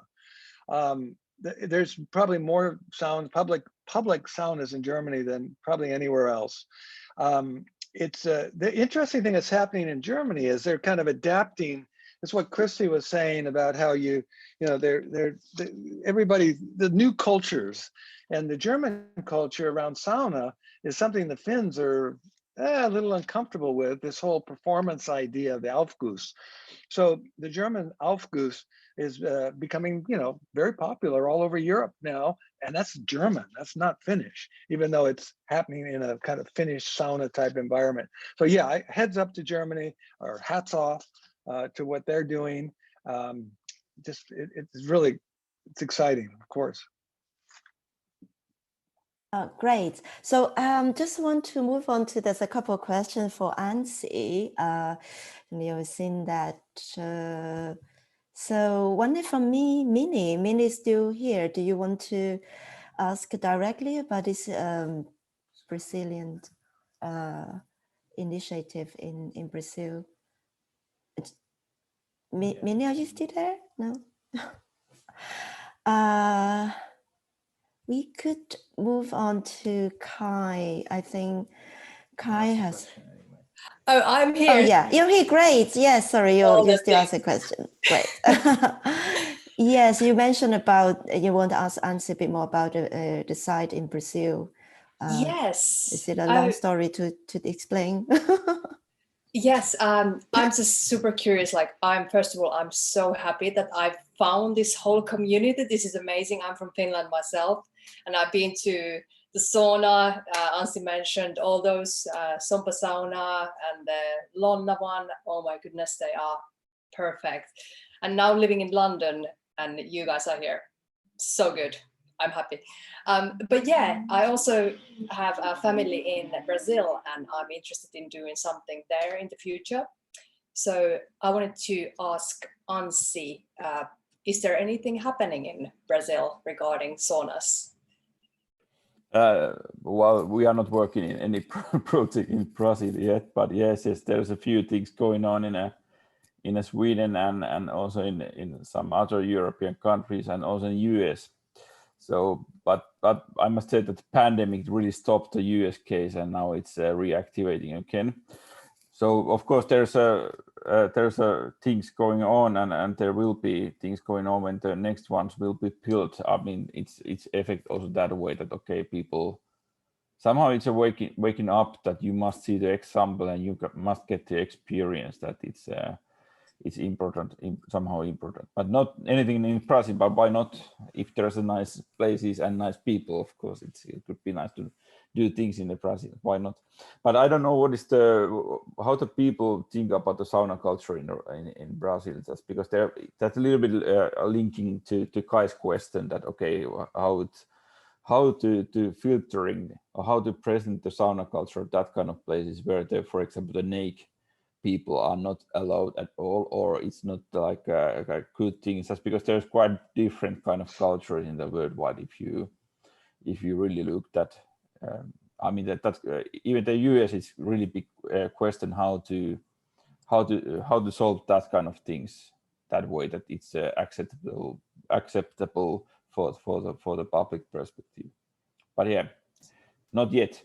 Speaker 7: There's probably more public saunas in Germany than probably anywhere else. the interesting thing that's happening in Germany is they're kind of adapting. That's what Christie was saying about how everybody, the new cultures, and the German culture around sauna is something the Finns are a little uncomfortable with, this whole performance idea of the Aufguss. So the German Aufguss is becoming, very popular all over Europe now, and that's German, that's not Finnish, even though it's happening in a kind of Finnish sauna type environment. So yeah, heads up to Germany, or hats off to what they're doing. It's exciting, of course.
Speaker 5: Great. So just want to move on to, there's a couple of questions for Anssi. You've seen that. So one is from me, Minnie. Minnie is still here. Do you want to ask directly about this Brazilian initiative in Brazil? Minnie, are you still there? No? We could move on to Kai. I think Kai has...
Speaker 18: Oh, I'm here.
Speaker 5: Oh, yeah, you're here. Great. Yes, sorry, you still ask a question. Great. Yes, you mentioned about, you want to ask Anssi a bit more about the site in Brazil.
Speaker 18: Yes.
Speaker 5: Is it a long story to explain?
Speaker 18: Yes, I'm just super curious. Like, first of all, I'm so happy that I've found this whole community. This is amazing. I'm from Finland myself, and I've been to the sauna. Anssi mentioned all those Sompa sauna and the Lonna one. Oh my goodness, they are perfect. And now living in London, and you guys are here. So good. I'm happy. But yeah, I also have a family in Brazil, and I'm interested in doing something there in the future. So I wanted to ask Anssi, is there anything happening in Brazil regarding saunas?
Speaker 3: Well, we are not working in any project in Brazil yet, but yes, there's a few things going on in Sweden and also in some other European countries and also in US. So, but I must say that the pandemic really stopped the US case, and now it's reactivating again. So of course there's things going on, and there will be things going on when the next ones will be built. I mean, it's effect also that way that okay, people somehow it's a waking up that you must see the example and you must get the experience that it's important, somehow important, but not anything in Brazil. But why not? If there's a nice places and nice people, of course, it could be nice to do things in the Brazil. Why not? But I don't know what is how the people think about the sauna culture in Brazil. That's because that's a little bit linking to Kai's question that okay, how to filtering or how to present the sauna culture, that kind of places where there, for example, the naked people are not allowed at all, or it's not like a good thing. Just because there's quite different kind of culture in the worldwide. If you really look at, I mean that even the US is really big question how to solve that kind of things that way that it's acceptable for the public perspective. But yeah, not yet.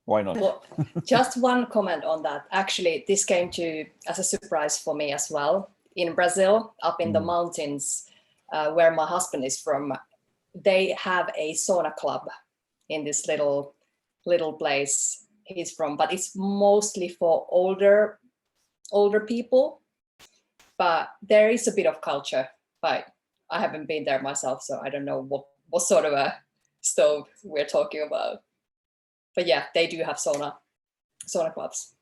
Speaker 3: Why not?
Speaker 18: Well, just one comment on that. Actually, this came as a surprise for me as well. In Brazil, up in the mountains, where my husband is from, they have a sauna club in this little place he's from, but it's mostly for older people. But there is a bit of culture, but I haven't been there myself, so I don't know what sort of a stove we're talking about. But yeah, they do have sauna clubs.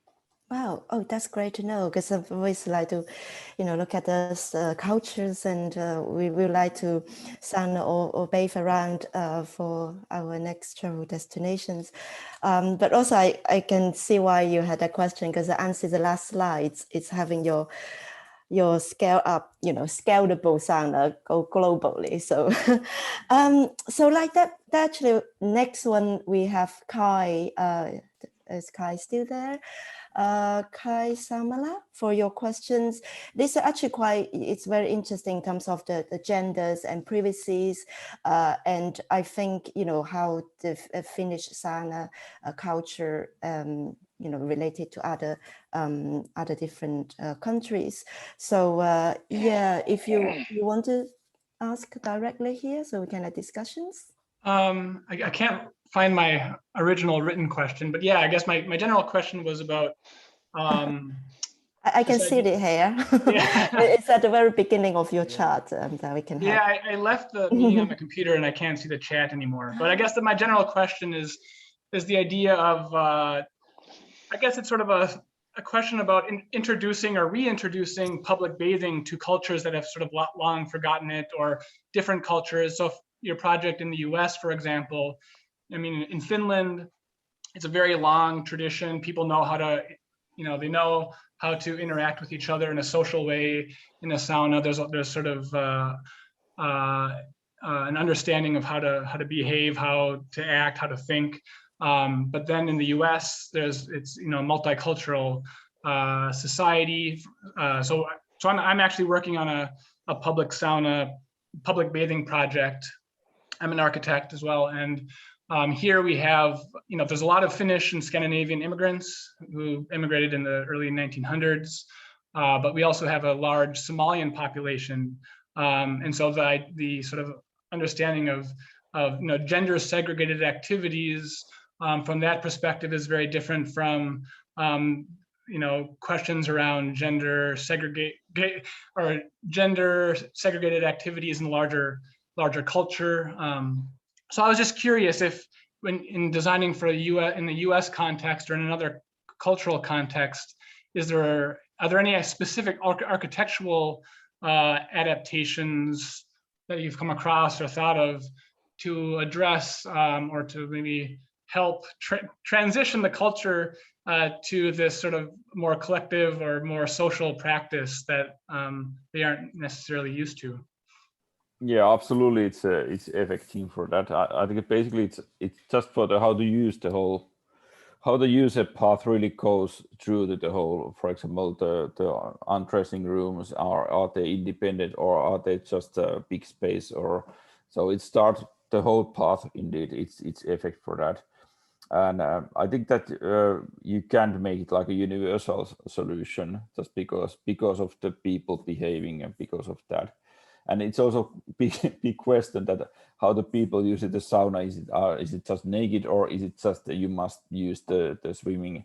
Speaker 5: Wow. Oh, that's great to know, because I've always like to, look at those cultures, and we would like to sauna or bathe around for our next travel destinations. But also I can see why you had that question, because the answer the last slide, it's having your scale up, scalable sauna go globally. So, so like that actually next one we have Kai. Is Kai still there? Kai Samala, for your questions. This is actually it's very interesting in terms of the genders and privacies. And I think, how the Finnish sauna culture, related to other different countries. So yeah, if you want to ask directly here, so we can have discussions.
Speaker 19: I can't find my original written question, but yeah, I guess my general question was about.
Speaker 5: I can see it here.
Speaker 19: Yeah.
Speaker 5: It's at the very beginning of your chat, and we can.
Speaker 19: Yeah, I left the meeting on the computer, and I can't see the chat anymore. But I guess that my general question is the idea of. I guess it's sort of a question about introducing or reintroducing public bathing to cultures that have sort of long forgotten it, or different cultures. So your project in the US, for example, I mean, in Finland, it's a very long tradition. People know how to, they know how to interact with each other in a social way in a sauna. There's sort of an understanding of how to behave, how to act, how to think. But then in the US, it's multicultural society. So I'm actually working on a public sauna, public bathing project. I'm an architect as well, and here we have, there's a lot of Finnish and Scandinavian immigrants who immigrated in the early 1900s, but we also have a large Somalian population, and so the sort of understanding of gender segregated activities from that perspective is very different from questions around gender segregated activities in larger culture. So I was just curious if, when in designing for in the U.S. context or in another cultural context, are there any specific architectural adaptations that you've come across or thought of to address or to maybe help transition the culture to this sort of more collective or more social practice that they aren't necessarily used to?
Speaker 3: Yeah, absolutely. It's effective for that. I think basically it's just for how to use how the user path really goes through the whole. For example, the undressing rooms are they independent or are they just a big space? Or so it starts the whole path. Indeed, it's effect for that. And I think that you can't make it like a universal solution just because of the people behaving and because of that. And it's also big question that how the people use the sauna. Is it just naked, or is it just that you must use the swimming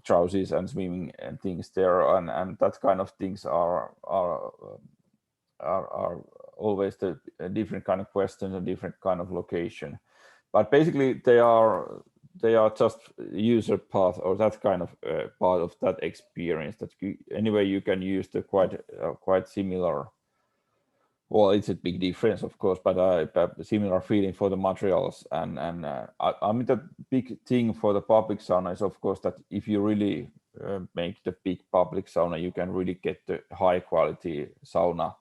Speaker 3: trousers and swimming and things there, and that kind of things are always the different kind of questions and different kind of location. But basically they are just user path or that kind of part of that experience that anyway you can use the quite similar. Well, it's a big difference, of course, but a similar feeling for the materials. And I mean, the big thing for the public sauna is, of course, that if you really make the big public sauna, you can really get the high quality sauna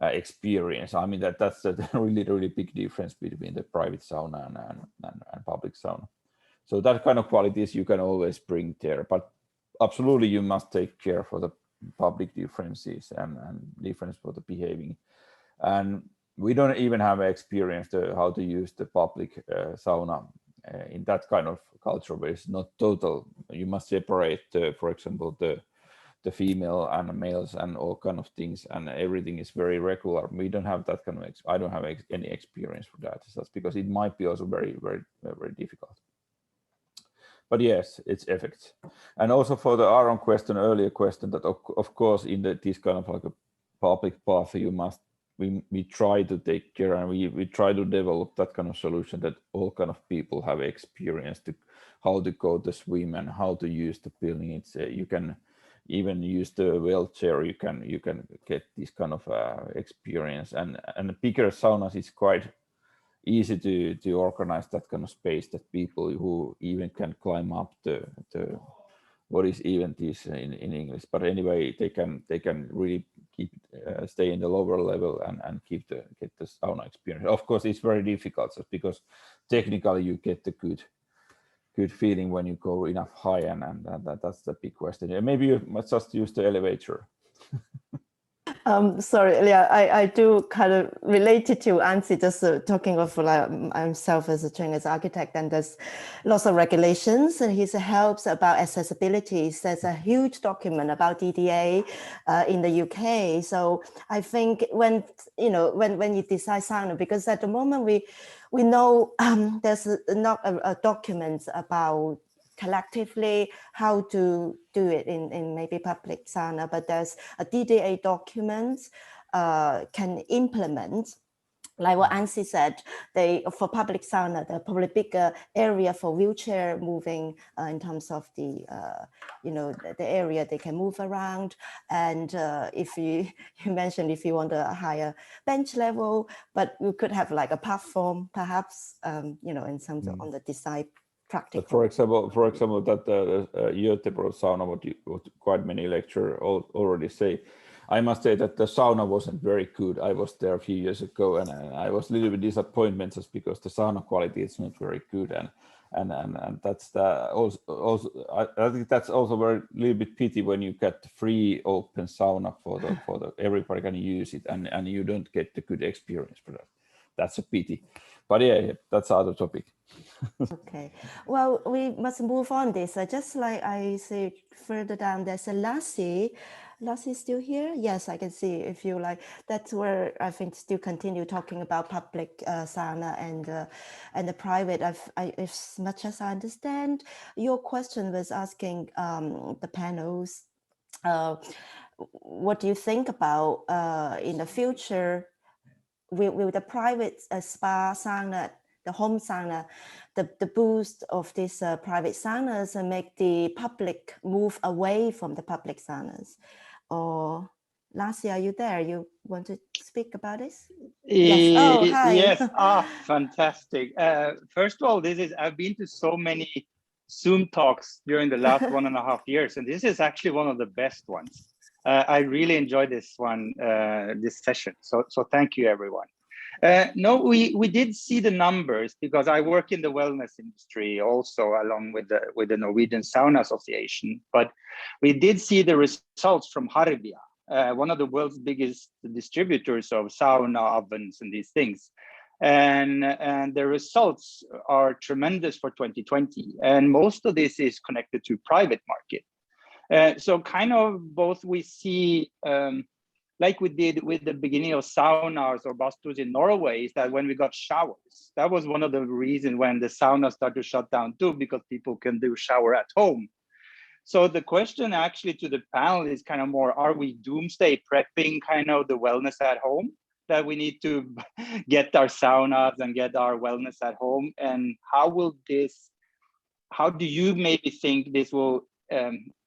Speaker 3: experience. I mean, that's a really big difference between the private sauna and public sauna. So that kind of qualities you can always bring there, but absolutely you must take care for the public differences and difference for the behaving. And we don't even have experience how to use the public sauna in that kind of culture where it's not total. You must separate, for example, the female and the males and all kind of things, and everything is very regular. We don't have that kind of. I don't have any experience for that. That's because it might be also very difficult. But yes, it's effects. And also for the Aaron question, earlier question, that of course in this kind of like a public path, you must. We try to take care and we try to develop that kind of solution that all kind of people have experience to how to go to swim and how to use the building. It's you can even use the wheelchair. You can get this kind of experience, and the bigger saunas is quite easy to organize that kind of space that people who even can climb up the what is even this in English, but anyway they can really stay in the lower level and get the sauna experience. Of course, it's very difficult just because technically you get the good good feeling when you go enough high, and that's the big question. Yeah, maybe you must just use the elevator.
Speaker 5: Sorry, yeah, I do kind of related to Anssi, just talking of like myself as a trained as architect, and there's lots of regulations, and he helps about accessibility. There's a huge document about DDA in the UK. So I think when you design sauna, because at the moment we know there's not a document about collectively how to do it in maybe public sauna, but there's a DDA document can implement, like what Anssi said, for public sauna, they're probably bigger area for wheelchair moving in terms of the area they can move around. And if you mentioned if you want a higher bench level, but we could have like a platform, perhaps, in terms of on the design. Practical.
Speaker 3: But for example, that Göteborg sauna, what quite many lecturers already say, I must say that the sauna wasn't very good. I was there a few years ago, and I was a little bit disappointed just because the sauna quality is not very good, and that's also I think that's also very little bit pity when you get free open sauna for the everybody can use it, and you don't get the good experience for that. That's a pity, but yeah, that's other topic.
Speaker 5: Okay, well, we must move on this. Just like I see further down, there's a Lassie. Lassie still here? Yes, I can see. If you like, that's where I think still continue talking about public sauna and the private. As much as I understand, your question was asking the panels, what do you think about in the future with the private spa sauna, the home sauna, the boost of these private saunas and make the public move away from the public saunas? Or Lassi, are you there? You want to speak about this? Yes. Oh, hi.
Speaker 20: Yes. Fantastic. First of all, I've been to so many Zoom talks during the last 1.5 years, and this is actually one of the best ones. I really enjoyed this one, this session. So thank you, everyone. No, we did see the numbers, because I work in the wellness industry also, along with the Norwegian Sauna Association. But we did see the results from Harvia, one of the world's biggest distributors of sauna ovens and these things. And the results are tremendous for 2020. And most of this is connected to private market. So kind of both we see, like we did with the beginning of saunas or bastus in Norway, is that when we got showers, that was one of the reasons when the sauna started to shut down too, because people can do shower at home. So the question actually to the panel is kind of more, are we doomsday prepping kind of the wellness at home? That we need to get our saunas and get our wellness at home? And how do you maybe think this will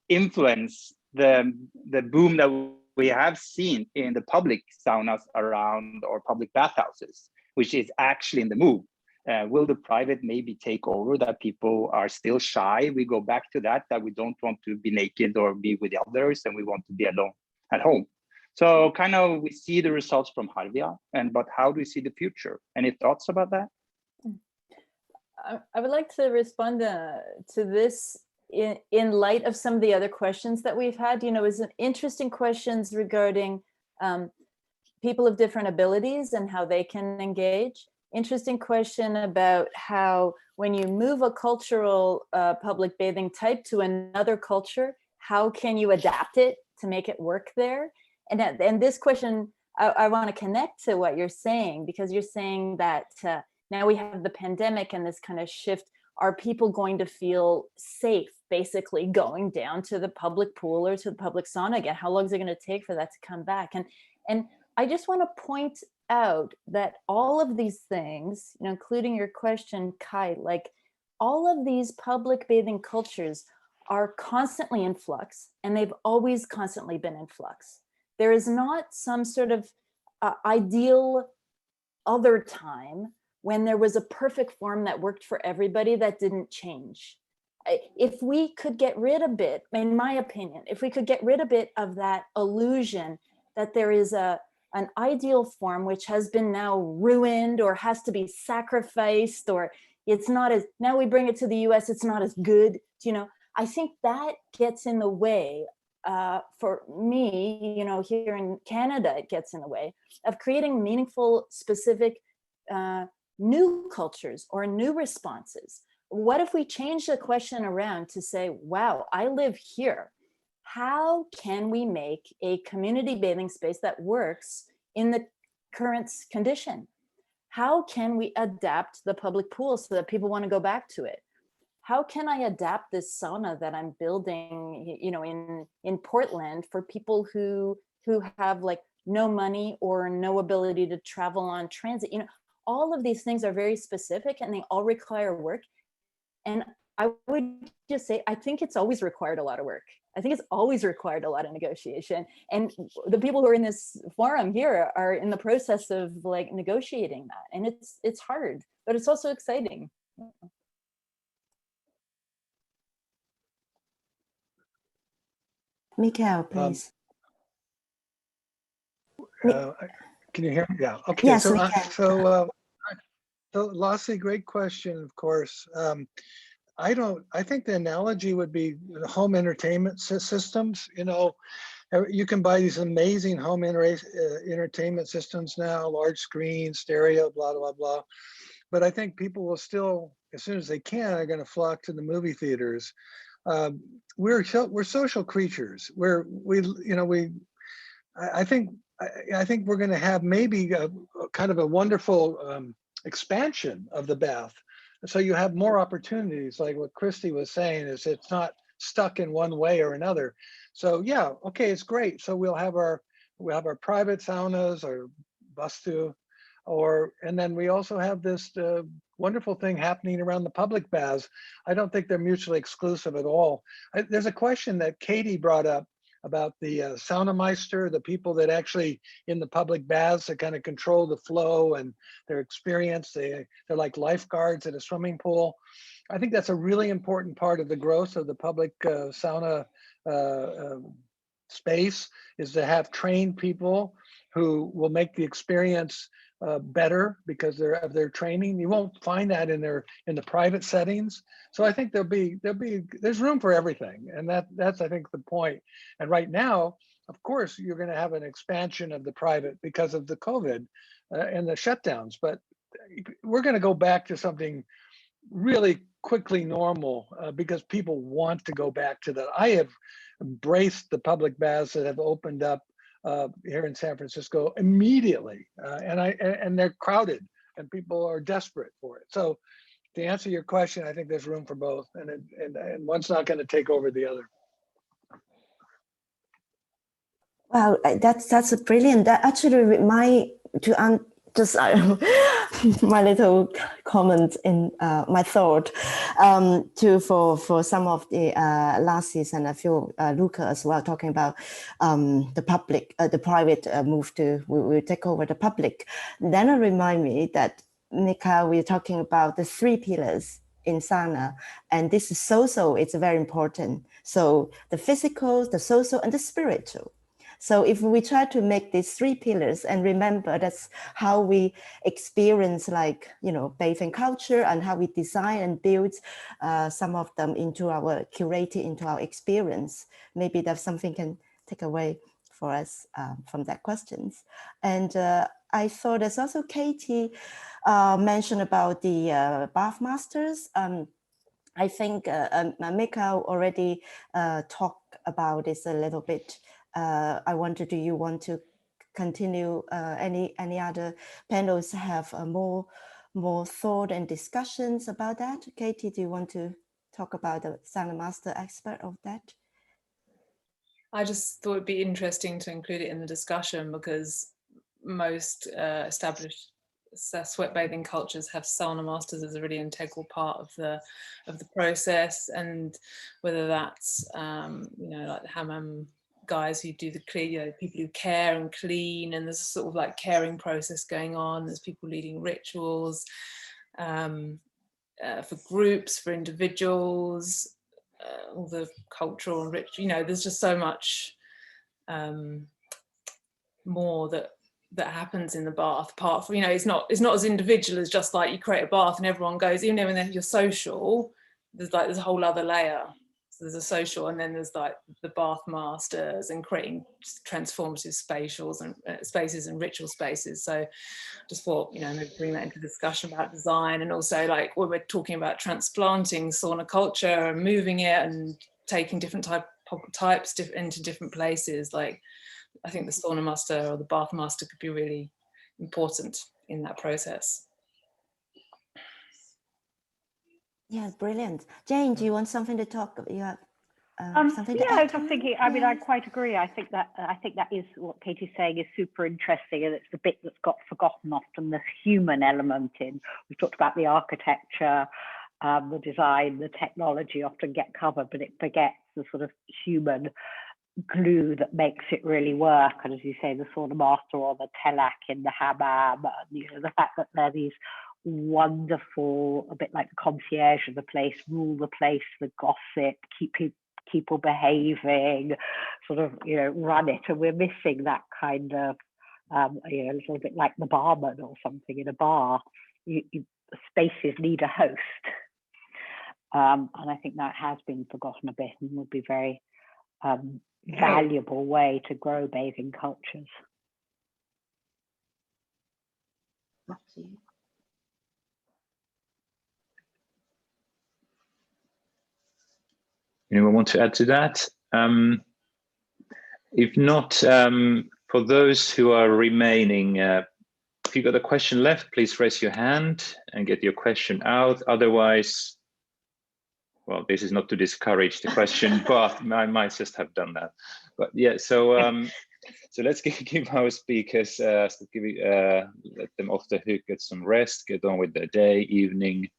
Speaker 20: influence the boom that we have seen in the public saunas around, or public bathhouses, which is actually in the move? Will the private maybe take over, that people are still shy? We go back to that we don't want to be naked or be with others, and we want to be alone at home. So kind of we see the results from Harvia, but how do we see the future? Any thoughts about that?
Speaker 4: I would like to respond to this in light of some of the other questions that we've had. It's an interesting questions regarding people of different abilities and how they can engage. Interesting question about how when you move a cultural public bathing type to another culture, how can you adapt it to make it work there? And this question, I want to connect to what you're saying, because you're saying that now we have the pandemic and this kind of shift. Are people going to feel safe basically going down to the public pool or to the public sauna again? How long is it going to take for that to come back? And I just want to point out that all of these things, including your question, Kai, like all of these public bathing cultures are constantly in flux, and they've always constantly been in flux. There is not some sort of ideal other time when there was a perfect form that worked for everybody that didn't change. If we could get rid a bit, in my opinion, if we could get rid a bit of that illusion that there is an ideal form which has been now ruined or has to be sacrificed, or it's not as, now we bring it to the US, it's not as good, you know. I think that gets in the way for me, you know, here in Canada, it gets in the way of creating meaningful, specific new cultures or new responses. What if we change the question around to say, wow, I live here. How can we make a community bathing space that works in the current condition? How can we adapt the public pool so that people want to go back to it? How can I adapt this sauna that I'm building, you know, in Portland for people who have like no money or no ability to travel on transit? You know, all of these things are very specific and they all require work. And I would just say, I think it's always required a lot of work. I think it's always required a lot of negotiation. And the people who are in this forum here are in the process of like negotiating that. And it's hard, but it's also exciting.
Speaker 5: Mikkel, please.
Speaker 16: Can you hear me? Yeah. Okay.
Speaker 5: Yes,
Speaker 16: so,
Speaker 5: we can.
Speaker 16: So Lassie, great question. Of course, I think the analogy would be the home entertainment systems. You know, you can buy these amazing home entertainment systems now, large screen, stereo, blah blah blah. But I think people will still, as soon as they can, are going to flock to the movie theaters. We're social creatures. I think we're going to have maybe a kind of a wonderful expansion of the bath. So you have more opportunities, like what Christie was saying, is it's not stuck in one way or another. So yeah, okay, it's great. So we'll have our private saunas or bastu, and then we also have this wonderful thing happening around the public baths. I don't think they're mutually exclusive at all. There's a question that Katie brought up about the sauna meister, the people that actually in the public baths that kind of control the flow and their experience. They're like lifeguards at a swimming pool. I think that's a really important part of the growth of the public sauna space, is to have trained people who will make the experience better because of their training. You won't find that in the private settings. So I think there's room for everything, and that's I think the point. And right now, of course, you're going to have an expansion of the private because of the COVID and the shutdowns. But we're going to go back to something really quickly normal because people want to go back to that. I have embraced the public baths that have opened up here in San Francisco immediately, and they're crowded, and people are desperate for it. So, to answer your question, I think there's room for both, and one's not going to take over the other.
Speaker 5: Wow, that's a brilliant. That actually just my little comment in my thought for some of the Lassies and a few Luca as well, talking about the public, the private move to will take over the public. Then it remind me that, Mikkel, we're talking about the 3 pillars in sauna, and this is social. It's very important. So the physical, the social, and the spiritual. So if we try to make these 3 pillars, and remember that's how we experience, like, you know, bathing culture, and how we design and build some of them curated into our experience. Maybe that's something can take away for us from that questions. And I thought there's also Katie mentioned about the bath masters. I think Mikkel already talked about this a little bit. I wonder, do you want to continue? Any other panels have more thought and discussions about that? Katie, do you want to talk about the sauna master expert of that?
Speaker 17: I just thought it'd be interesting to include it in the discussion, because most established sweat bathing cultures have sauna masters as a really integral part of the process, and whether that's you know, like the hammam guys who do the clean, you know, people who care and clean, and there's a sort of like caring process going on. There's people leading rituals for groups, for individuals, all the cultural and rich, you know, there's just so much more that that happens in the bath, apart from, it's not as individual as just like you create a bath and everyone goes, even when you're social, there's a whole other layer. So there's a social, and then there's like the bath masters and creating transformative spaces and ritual spaces. So just thought, maybe bring that into discussion about design, and also like when we're talking about transplanting sauna culture and moving it and taking different types into different places, like I think the sauna master or the bath master could be really important in that process.
Speaker 5: Yeah, brilliant. Jane, do you want something to talk about? You have something to
Speaker 6: yeah,
Speaker 5: add
Speaker 6: I was just thinking, I mean,
Speaker 5: Yeah.
Speaker 6: I quite agree. I think that is what Katie's saying is super interesting, and it's the bit that's got forgotten often, this human element in. We've talked about the architecture, the design, the technology often get covered, but it forgets the sort of human glue that makes it really work. And as you say, the sauna master or the telak in the hammam, and, the fact that they're these wonderful, a bit like the concierge of the place, rule the place, the gossip, keep people behaving, sort of, run it. And we're missing that kind of, a little bit like the barman or something in a bar. Spaces need a host. And I think that has been forgotten a bit, and would be very valuable way to grow bathing cultures.
Speaker 2: Anyone want to add to that? If not, for those who are remaining, if you got a question left, please raise your hand and get your question out. Otherwise, well, this is not to discourage the question, but I might just have done that. But yeah, so so let's give our speakers, let them off the hook, get some rest, get on with their day, evening,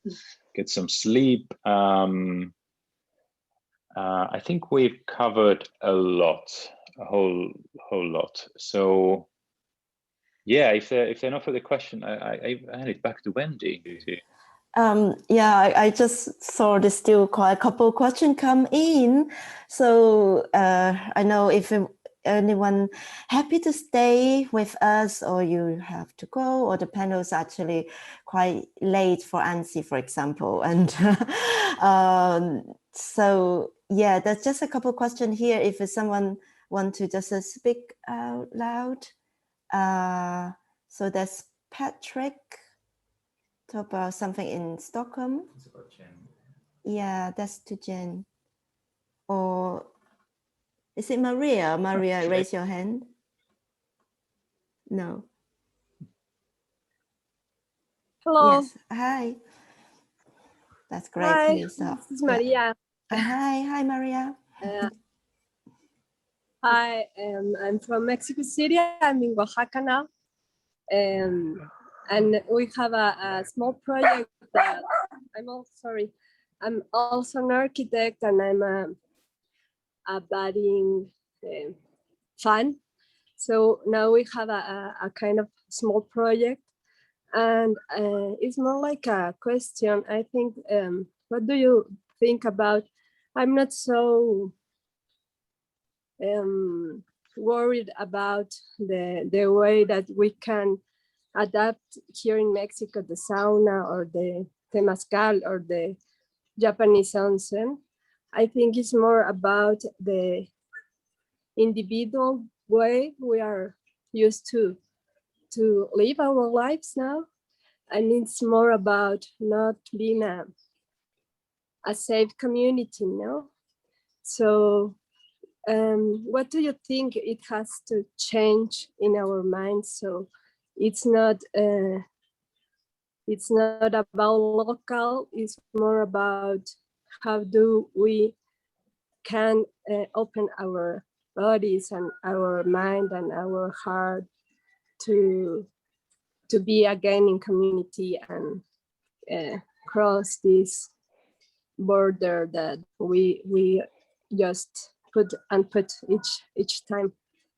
Speaker 2: get some sleep. I think we've covered a lot, a whole lot. So yeah, if there are no further questions, I hand it back to Wendy.
Speaker 5: Yeah, I just saw there's still quite a couple of questions come in. So I know if anyone happy to stay with us, or you have to go, or the panel is actually quite late for Anssi, for example. And so yeah, there's just a couple of questions here. If someone want to just speak out loud. So that's Patrick. Talk about something in Stockholm.
Speaker 2: It's about Jen.
Speaker 5: Yeah, that's to Jen. Or is it Maria? Maria, raise your hand. No.
Speaker 21: Hello.
Speaker 5: Yes. Hi. That's great.
Speaker 21: Hi,
Speaker 5: Please.
Speaker 21: this is Maria.
Speaker 5: Hi, Maria.
Speaker 21: Hi, I'm from Mexico City. I'm in Oaxaca now. And we have a small project that I'm also an architect, and I'm a budding fan. So now we have a kind of small project, and it's more like a question. I think, what do you think about? I'm not so worried about the way that we can adapt here in Mexico the sauna or the temazcal or the Japanese onsen. I think it's more about the individual way we are used to live our lives now, and it's more about not being a safe community, no? So what do you think it has to change in our minds? So it's not about local, it's more about how do we can open our bodies and our mind and our heart to be again in community and cross this border that we just put each time.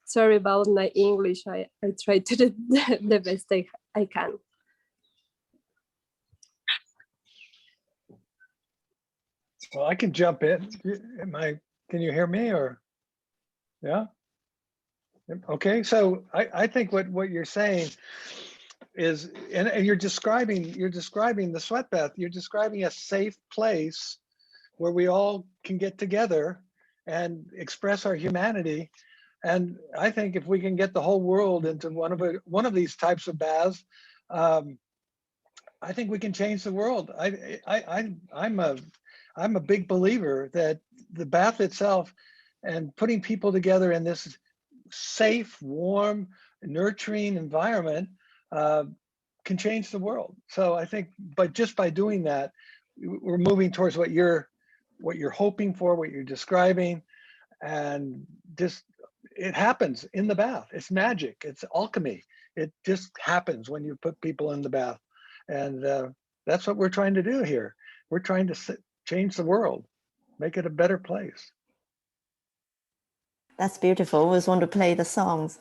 Speaker 21: Sorry about my English. I try to do the best I can.
Speaker 16: Well, I can jump in. Can you hear me, or? Yeah? Okay, so I think what you're saying is, and you're describing the sweat bath. You're describing a safe place where we all can get together and express our humanity. And I think if we can get the whole world into one of these types of baths, I think we can change the world. I'm a big believer that the bath itself and putting people together in this safe, warm, nurturing environment can change the world. So I think, but just by doing that, we're moving towards what you're hoping for, what you're describing, and just it happens in the bath. It's magic. It's alchemy. It just happens when you put people in the bath, and that's what we're trying to do here. We're trying to change the world, make it a better place.
Speaker 5: That's beautiful. Always want to play the songs,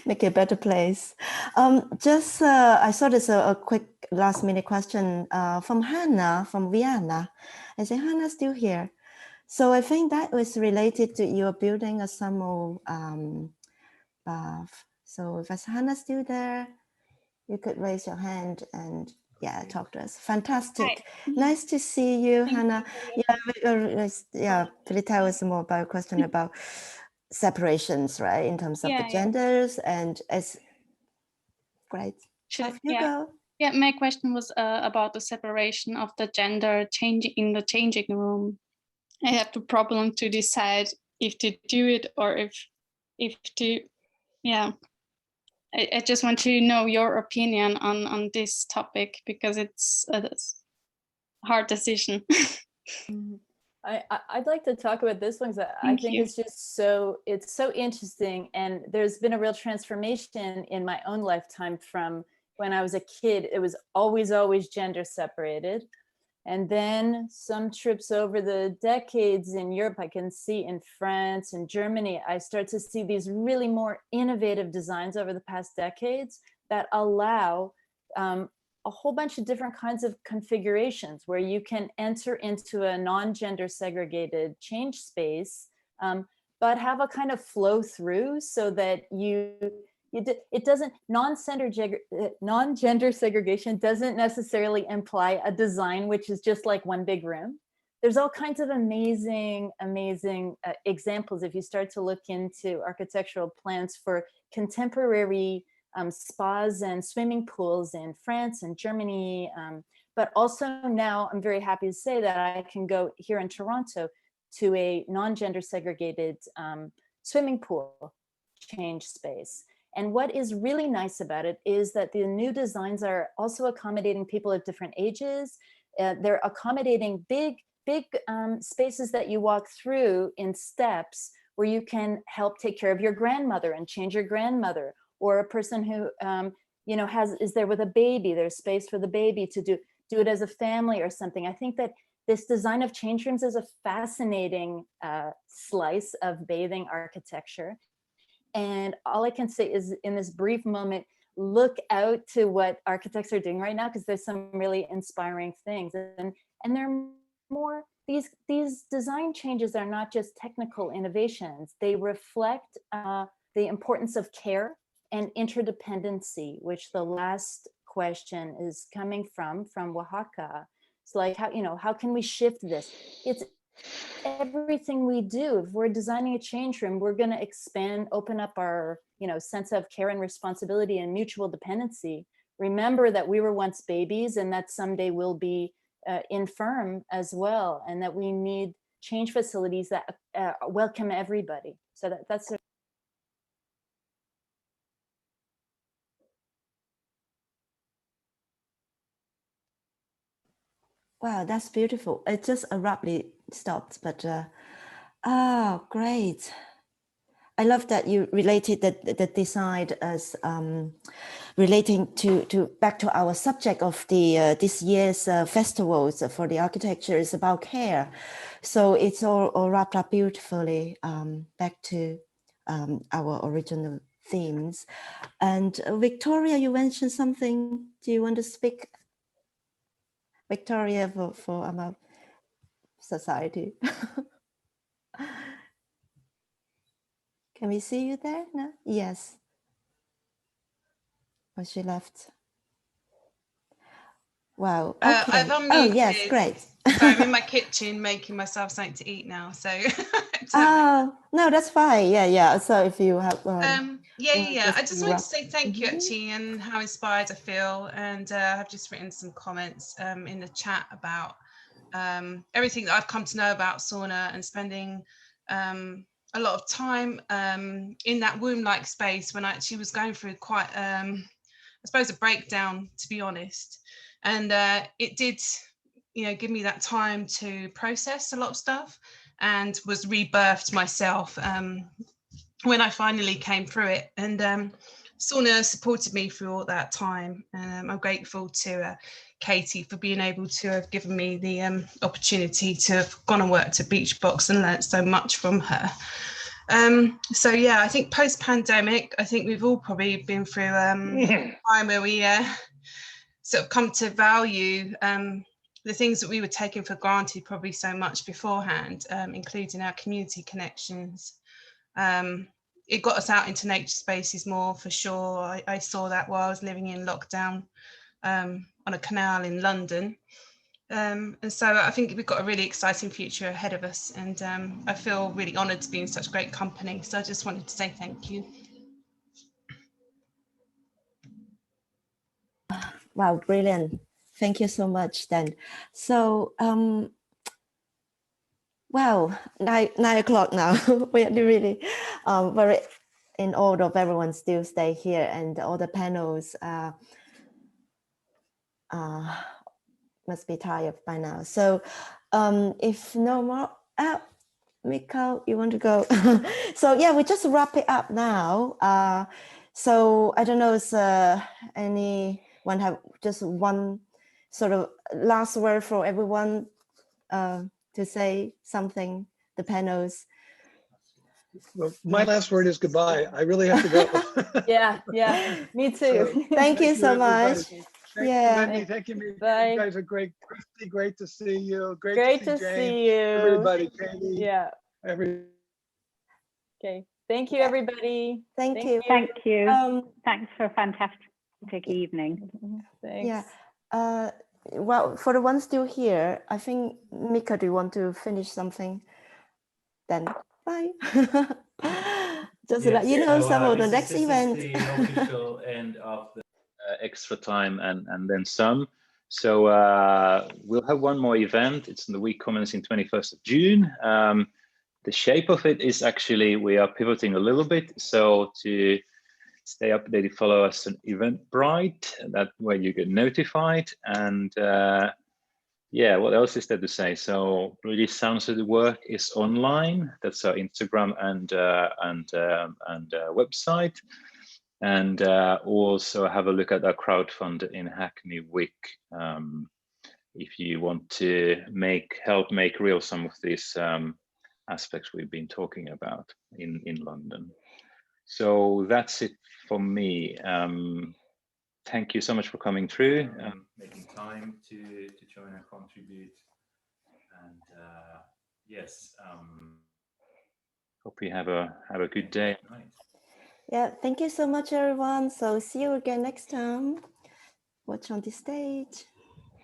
Speaker 5: make it a better place. I saw this a quick last minute question from Hannah from Vienna. I say, Hannah's still here. So I think that was related to your building a summer bath. So if Hannah's still there, you could raise your hand and talk to us. Fantastic. Hi. Nice to see you, Hannah. Please tell us more about a question about separations, right, in terms of the genders, and as great. Go.
Speaker 10: Yeah, my question was about the separation of the gender in the changing room. I have the problem to decide if to do it or if to, I just want to know your opinion on this topic, because it's a hard decision.
Speaker 4: I'd like to talk about this one, because I think it's just it's so interesting, and there's been a real transformation in my own lifetime from when I was a kid. It was always gender separated, and then some trips over the decades in Europe, I can see in France and Germany, I start to see these really more innovative designs over the past decades that allow a whole bunch of different kinds of configurations where you can enter into a non-gender segregated change space, but have a kind of flow through, so that it doesn't, non-gender segregation doesn't necessarily imply a design which is just like one big room. There's all kinds of amazing examples if you start to look into architectural plans for contemporary spas and swimming pools in France and Germany. But also now I'm very happy to say that I can go here in Toronto to a non-gender segregated swimming pool change space. And what is really nice about it is that the new designs are also accommodating people at different ages. They're accommodating big spaces that you walk through in steps, where you can help take care of your grandmother and change your grandmother, or a person who is there with a baby. There's space for the baby to do it as a family or something. I think that this design of change rooms is a fascinating slice of bathing architecture. And all I can say is, in this brief moment, look out to what architects are doing right now, because there's some really inspiring things. And they're more, these design changes are not just technical innovations. They reflect the importance of care and interdependency, which the last question is coming from Oaxaca. It's like, how can we shift this? It's everything we do. If we're designing a change room, we're going to expand, open up our sense of care and responsibility and mutual dependency. Remember that we were once babies, and that someday we'll be infirm as well, and that we need change facilities that welcome everybody. So that's
Speaker 5: Wow, that's beautiful. It just abruptly stopped, but great. I love that you related the design as relating to back to our subject of the this year's festivals for the architecture is about care. So it's all wrapped up beautifully back to our original themes. And Victoria, you mentioned something. Do you want to speak? Victoria for our society. Can we see you there? No? Yes. Oh, she left. Wow. Okay.
Speaker 9: I've unmuted.
Speaker 5: Oh, yes, great.
Speaker 9: So I'm in my kitchen making myself something to eat now. So.
Speaker 5: Oh, no, that's fine. Yeah, yeah. So if you have.
Speaker 9: Yeah. I just wanted to say thank you,
Speaker 5: Mhm.
Speaker 9: actually, and how inspired I feel. And I've just written some comments in the chat about everything that I've come to know about sauna and spending a lot of time in that womb-like space when I actually was going through quite, I suppose, a breakdown, to be honest. And it did, give me that time to process a lot of stuff, and was rebirthed myself when I finally came through it. And sauna supported me through all that time. I'm grateful to Katie for being able to have given me the opportunity to have gone and worked at Beachbox and learnt so much from her. So yeah, I think post-pandemic, I think we've all probably been through a time where we sort of come to value the things that we were taking for granted probably so much beforehand, including our community connections. It got us out into nature spaces more, for sure. I saw that while I was living in lockdown on a canal in London. And so I think we've got a really exciting future ahead of us, and I feel really honoured to be in such great company. So I just wanted to say thank you.
Speaker 5: Wow, brilliant. Thank you so much then. So, wow, 9 o'clock now. We are really very in order of everyone still stay here, and all the panels must be tired by now. So if no more, Mikkel, you want to go? So yeah, we just wrap it up now. So I don't know if anyone have just one sort of last word for everyone to say something, the panels.
Speaker 16: Well, my last word is goodbye. I really have to go.
Speaker 4: Yeah, me too.
Speaker 5: So, thank you so much.
Speaker 16: Thank you, Wendy. Thank you, Mika.
Speaker 4: Bye.
Speaker 16: You guys are great. Christy, great to see you.
Speaker 4: Great
Speaker 16: to
Speaker 4: to
Speaker 16: see James.
Speaker 4: see you.
Speaker 16: Everybody, Katie.
Speaker 4: Yeah. Okay. Thank you, everybody.
Speaker 5: Thank you.
Speaker 6: Thank you. Thanks for a fantastic evening.
Speaker 4: Thanks.
Speaker 5: Yeah. Well, for the ones still here, I think, Mika, do you want to finish something? Then bye. Just to let you know some of the next event.
Speaker 2: This is the official end of the extra time and then some. So we'll have one more event. It's in the week commencing 21st of June. The shape of it is actually, we are pivoting a little bit. So to stay updated, follow us on Eventbrite. That way you get notified. And yeah, what else is there to say? So British Sauna Society work is online. That's our Instagram and website. And also have a look at our crowdfund in Hackney Wick if you want to help make real some of these aspects we've been talking about in London. So that's it for me. Thank you so much for coming through, making time to join and contribute. And yes, hope you have a good day and night.
Speaker 5: Yeah, thank you so much, everyone. So see you again next time. Watch on the stage.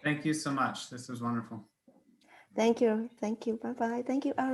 Speaker 8: Thank you so much. This was wonderful.
Speaker 5: Thank you. Thank you. Bye-bye. Thank you, Aaron.